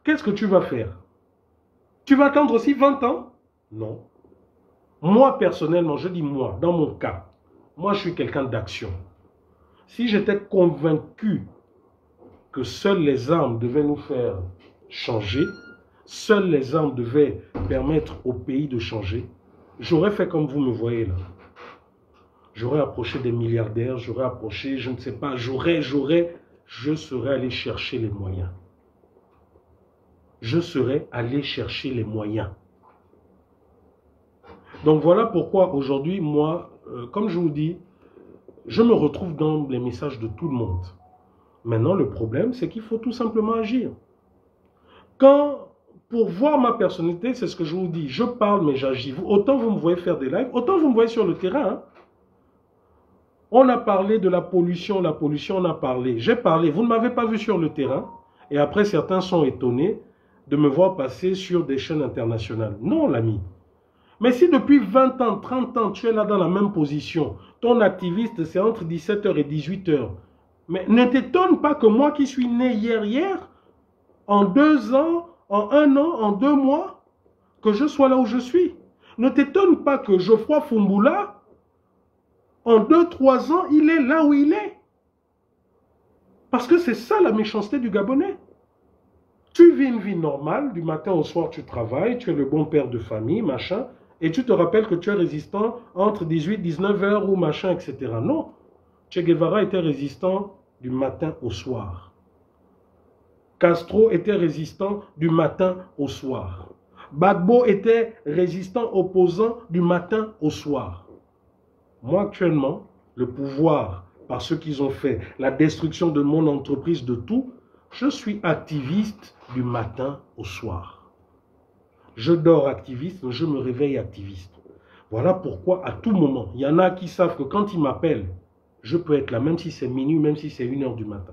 qu'est-ce que tu vas faire? Tu vas attendre aussi 20 ans? Non. Moi, personnellement, je dis moi, dans mon cas, moi je suis quelqu'un d'action. Si j'étais convaincu que seules les armes devaient nous faire changer, seules les armes devaient permettre au pays de changer, j'aurais fait comme vous me voyez là. J'aurais approché des milliardaires, j'aurais approché, je ne sais pas, je serais allé chercher les moyens. Je serais allé chercher les moyens. Donc voilà pourquoi aujourd'hui, moi, comme je vous dis, je me retrouve dans les messages de tout le monde. Maintenant, le problème, c'est qu'il faut tout simplement agir. Pour voir ma personnalité, c'est ce que je vous dis, je parle mais j'agis. Autant vous me voyez faire des lives, autant vous me voyez sur le terrain. Hein. On a parlé de la pollution, on a parlé. J'ai parlé, vous ne m'avez pas vu sur le terrain. Et après, certains sont étonnés de me voir passer sur des chaînes internationales. Non, l'ami. Mais si depuis 20 ans, 30 ans, tu es là dans la même position, ton activiste, c'est entre 17h et 18h. Mais ne t'étonne pas que moi qui suis né hier, en 2 ans, en 1 an, en 2 mois, que je sois là où je suis. Ne t'étonne pas que Geoffroy Fumboula, en 2-3 ans, il est là où il est. Parce que c'est ça la méchanceté du Gabonais. Tu vis une vie normale, du matin au soir tu travailles, tu es le bon père de famille, machin, et tu te rappelles que tu es résistant entre 18-19 heures ou machin, etc. Non. Che Guevara était résistant du matin au soir. Castro était résistant du matin au soir. Gbagbo était résistant opposant du matin au soir. Moi, actuellement, le pouvoir, par ce qu'ils ont fait, la destruction de mon entreprise, de tout, je suis activiste du matin au soir. Je dors activiste, je me réveille activiste. Voilà pourquoi, à tout moment, il y en a qui savent que quand ils m'appellent, je peux être là, même si c'est minuit, même si c'est 1h du matin.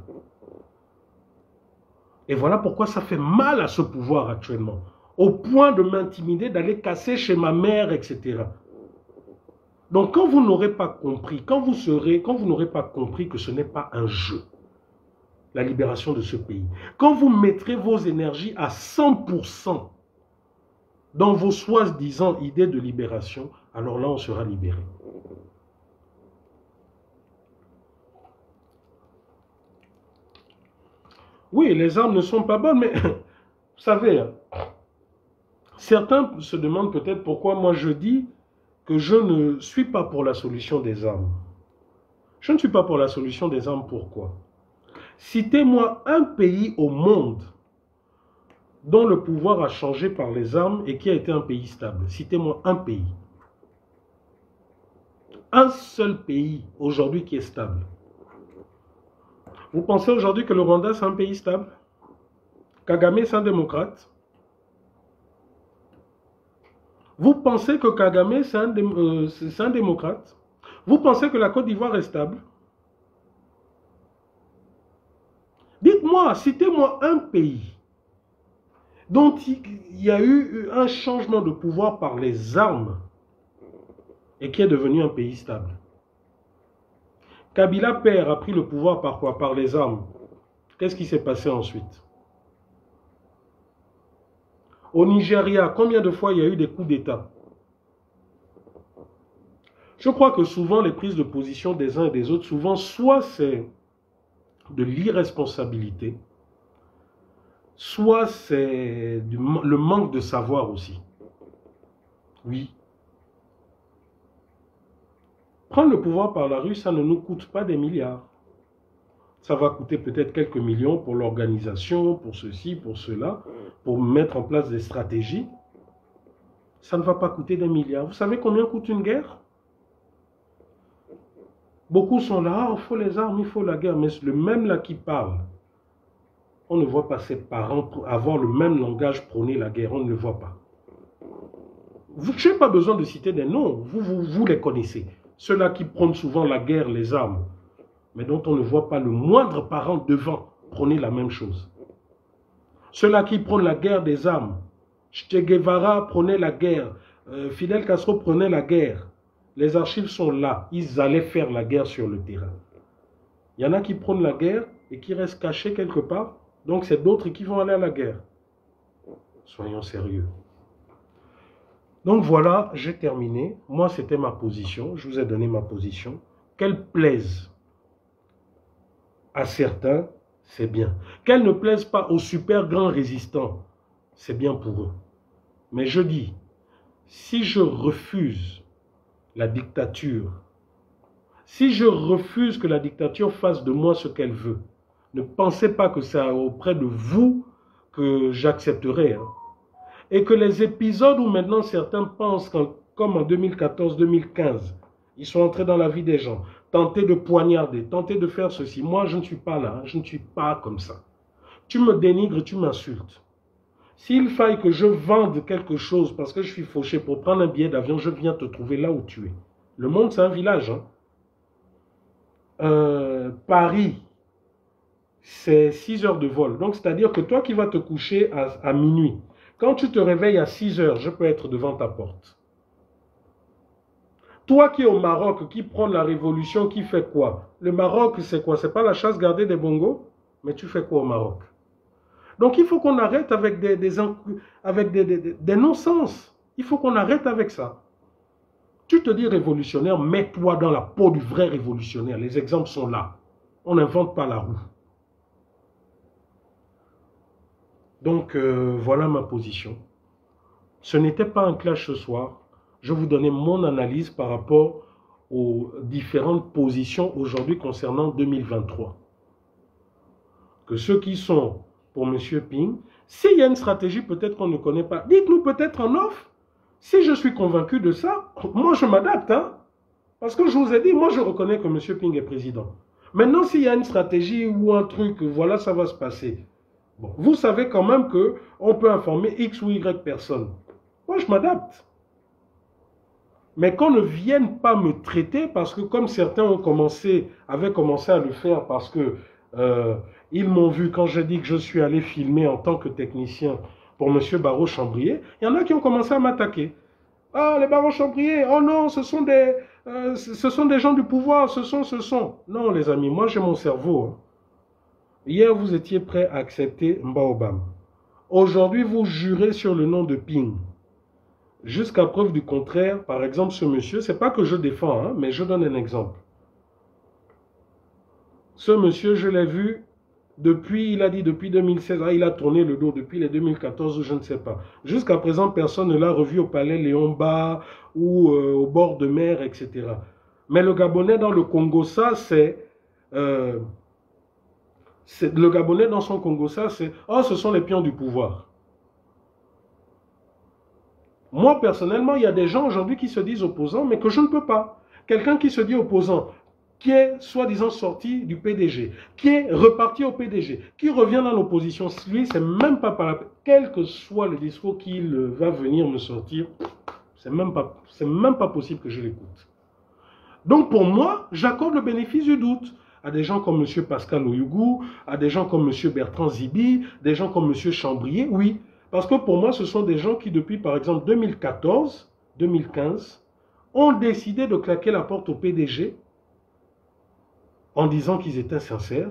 Et voilà pourquoi ça fait mal à ce pouvoir actuellement, au point de m'intimider, d'aller casser chez ma mère, etc. Donc quand vous n'aurez pas compris, quand vous n'aurez pas compris que ce n'est pas un jeu, la libération de ce pays, quand vous mettrez vos énergies à 100% dans vos soi-disant idées de libération, alors là on sera libéré. Oui, les armes ne sont pas bonnes, mais vous savez, certains se demandent peut-être pourquoi moi je dis que je ne suis pas pour la solution des armes. Je ne suis pas pour la solution des armes, pourquoi? Citez-moi un pays au monde dont le pouvoir a changé par les armes et qui a été un pays stable. Citez-moi un pays. Un seul pays aujourd'hui qui est stable. Vous pensez aujourd'hui que le Rwanda c'est un pays stable? Kagame c'est un démocrate? Vous pensez que Kagame c'est un démocrate? Vous pensez que la Côte d'Ivoire est stable? Dites-moi, citez-moi un pays dont il y a eu un changement de pouvoir par les armes et qui est devenu un pays stable. Kabila père a pris le pouvoir par quoi? Par les armes. Qu'est-ce qui s'est passé ensuite? Au Nigeria, combien de fois il y a eu des coups d'État? Je crois que souvent les prises de position des uns et des autres, souvent soit c'est de l'irresponsabilité, soit c'est le manque de savoir aussi. Oui. Prendre le pouvoir par la rue, ça ne nous coûte pas des milliards. Ça va coûter peut-être quelques millions pour l'organisation, pour ceci, pour cela, pour mettre en place des stratégies. Ça ne va pas coûter des milliards. Vous savez combien coûte une guerre? Beaucoup sont là, il faut les armes, il faut la guerre. Mais le même là qui parle, on ne voit pas ses parents avoir le même langage prôner la guerre, on ne le voit pas. Je n'ai pas besoin de citer des noms, vous les connaissez. Ceux-là qui prônent souvent la guerre, les armes, mais dont on ne voit pas le moindre parent devant prôner la même chose. Ceux-là qui prônent la guerre des armes. Che Guevara prenait la guerre. Fidel Castro prenait la guerre. Les archives sont là. Ils allaient faire la guerre sur le terrain. Il y en a qui prônent la guerre et qui restent cachés quelque part. Donc c'est d'autres qui vont aller à la guerre. Soyons sérieux. Donc voilà, j'ai terminé. Moi, c'était ma position. Je vous ai donné ma position. Qu'elle plaise à certains, c'est bien. Qu'elle ne plaise pas aux super grands résistants, c'est bien pour eux. Mais je dis, si je refuse la dictature, si je refuse que la dictature fasse de moi ce qu'elle veut, ne pensez pas que c'est auprès de vous que j'accepterai. Hein. Et que les épisodes où maintenant certains pensent, comme en 2014-2015, ils sont entrés dans la vie des gens, tenter de poignarder, tenter de faire ceci. Moi, je ne suis pas là, hein, je ne suis pas comme ça. Tu me dénigres, tu m'insultes. S'il faille que je vende quelque chose parce que je suis fauché pour prendre un billet d'avion, je viens te trouver là où tu es. Le monde, c'est un village. Hein. Paris, c'est 6 heures de vol. Donc, c'est-à-dire que toi qui vas te coucher à minuit, quand tu te réveilles à 6 heures, je peux être devant ta porte. Toi qui es au Maroc, qui prend la révolution, qui fait quoi? Le Maroc, c'est quoi? C'est pas la chasse gardée des bongos? Mais tu fais quoi au Maroc? Donc, il faut qu'on arrête avec des non-sens. Il faut qu'on arrête avec ça. Tu te dis révolutionnaire, mets-toi dans la peau du vrai révolutionnaire. Les exemples sont là. On n'invente pas la roue. Donc, voilà ma position. Ce n'était pas un clash ce soir. Je vous donnais mon analyse par rapport aux différentes positions aujourd'hui concernant 2023. Que ceux qui sont pour M. Ping, s'il y a une stratégie peut-être qu'on ne connaît pas, dites-nous peut-être en off. Si je suis convaincu de ça, moi je m'adapte. Hein? Parce que je vous ai dit, moi je reconnais que M. Ping est président. Maintenant, s'il y a une stratégie ou un truc, voilà, ça va se passer. Bon, vous savez quand même qu'on peut informer X ou Y personnes. Moi, je m'adapte. Mais qu'on ne vienne pas me traiter, parce que comme certains avaient commencé à le faire, parce que ils m'ont vu quand j'ai dit que je suis allé filmer en tant que technicien pour M. Barrault-Chambrier, il y en a qui ont commencé à m'attaquer. Ah, les Barrault-Chambrier, oh non, ce sont des gens du pouvoir, ce sont. Non, les amis, moi j'ai mon cerveau. Hein. Hier, vous étiez prêts à accepter Mbaobam. Aujourd'hui, vous jurez sur le nom de Ping. Jusqu'à preuve du contraire, par exemple, ce monsieur, c'est pas que je défends, hein, mais je donne un exemple. Ce monsieur, je l'ai vu depuis, il a dit depuis 2016, il a tourné le dos depuis les 2014 ou je ne sais pas. Jusqu'à présent, personne ne l'a revu au palais Léon-Bas ou au bord de mer, etc. Mais le Gabonais dans le Congo, ça, le Gabonais dans son Congo, ça, c'est... Oh, ce sont les pions du pouvoir. Moi, personnellement, il y a des gens aujourd'hui qui se disent opposants, mais que je ne peux pas. Quelqu'un qui se dit opposant, qui est soi-disant sorti du PDG, qui est reparti au PDG, qui revient dans l'opposition, lui, c'est même pas par la... Quel que soit le discours qu'il va venir me sortir, c'est même pas possible que je l'écoute. Donc pour moi, j'accorde le bénéfice du doute à des gens comme M. Pascal Oyougou, à des gens comme M. Bertrand Zibi, des gens comme M. Chambrier, oui. Parce que pour moi, ce sont des gens qui, depuis, par exemple, 2014, 2015, ont décidé de claquer la porte au PDG en disant qu'ils étaient sincères.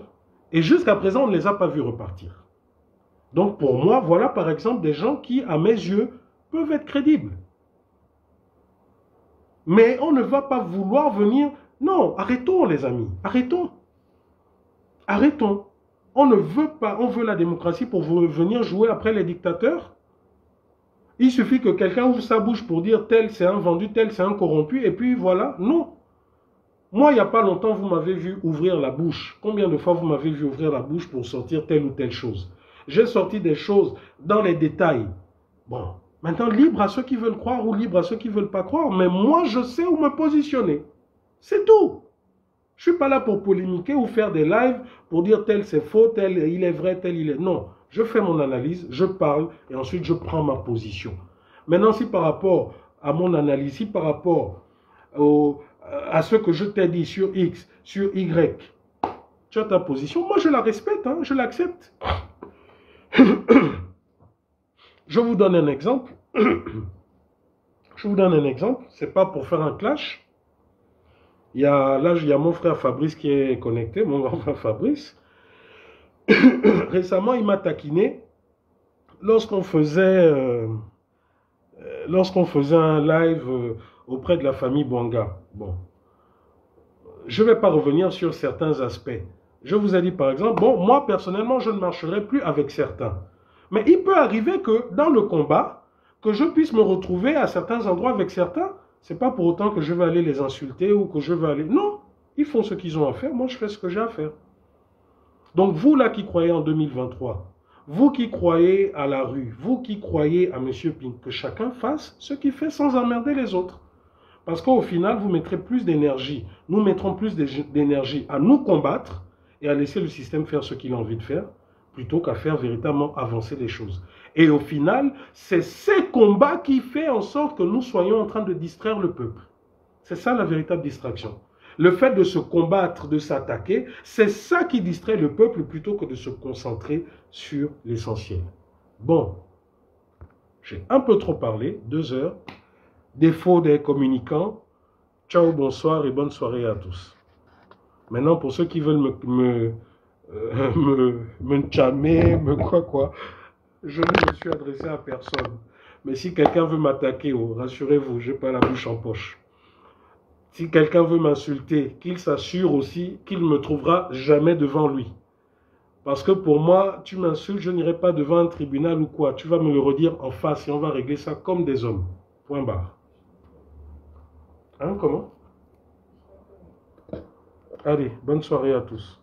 Et jusqu'à présent, on ne les a pas vus repartir. Donc pour moi, voilà par exemple des gens qui, à mes yeux, peuvent être crédibles. Mais on ne va pas vouloir venir... Non, arrêtons les amis, arrêtons. Arrêtons. On ne veut pas, on veut la démocratie pour venir jouer après les dictateurs. Il suffit que quelqu'un ouvre sa bouche pour dire tel c'est un vendu, tel c'est un corrompu, et puis voilà. Non. Moi, il n'y a pas longtemps, vous m'avez vu ouvrir la bouche. Combien de fois vous m'avez vu ouvrir la bouche pour sortir telle ou telle chose? J'ai sorti des choses dans les détails. Bon, maintenant, libre à ceux qui veulent croire ou libre à ceux qui ne veulent pas croire. Mais moi, je sais où me positionner. C'est tout. Je ne suis pas là pour polémiquer ou faire des lives pour dire tel c'est faux, tel il est vrai, tel il est... Non, je fais mon analyse, je parle et ensuite je prends ma position. Maintenant, si par rapport à mon analyse, si par rapport à ce que je t'ai dit sur X, sur Y, tu as ta position, moi je la respecte, hein, je l'accepte. Je vous donne un exemple. Je vous donne un exemple. Ce n'est pas pour faire un clash. Là, il y a mon frère Fabrice qui est connecté, mon grand frère Fabrice. Récemment, il m'a taquiné lorsqu'on faisait un live auprès de la famille Bwanga. Bon, je ne vais pas revenir sur certains aspects. Je vous ai dit par exemple, bon, moi personnellement, je ne marcherai plus avec certains. Mais il peut arriver que dans le combat, que je puisse me retrouver à certains endroits avec certains. Ce n'est pas pour autant que je vais aller les insulter ou que je vais aller... Non, ils font ce qu'ils ont à faire, moi je fais ce que j'ai à faire. Donc vous là qui croyez en 2023, vous qui croyez à la rue, vous qui croyez à M. Pink, que chacun fasse ce qu'il fait sans emmerder les autres. Parce qu'au final, vous mettrez plus d'énergie, nous mettrons plus d'énergie à nous combattre et à laisser le système faire ce qu'il a envie de faire, plutôt qu'à faire véritablement avancer les choses. Et au final, c'est ces combats qui font en sorte que nous soyons en train de distraire le peuple. C'est ça la véritable distraction. Le fait de se combattre, de s'attaquer, c'est ça qui distrait le peuple plutôt que de se concentrer sur l'essentiel. Bon, j'ai un peu trop parlé, 2 heures. Défaut des communicants. Ciao, bonsoir et bonne soirée à tous. Maintenant, pour ceux qui veulent me chammer, quoi, je ne me suis adressé à personne. Mais si quelqu'un veut m'attaquer, rassurez-vous, je n'ai pas la bouche en poche. Si quelqu'un veut m'insulter, qu'il s'assure aussi qu'il ne me trouvera jamais devant lui. Parce que pour moi, tu m'insultes, je n'irai pas devant un tribunal ou quoi. Tu vas me le redire en face et on va régler ça comme des hommes. Point barre. Hein, comment? Allez, bonne soirée à tous.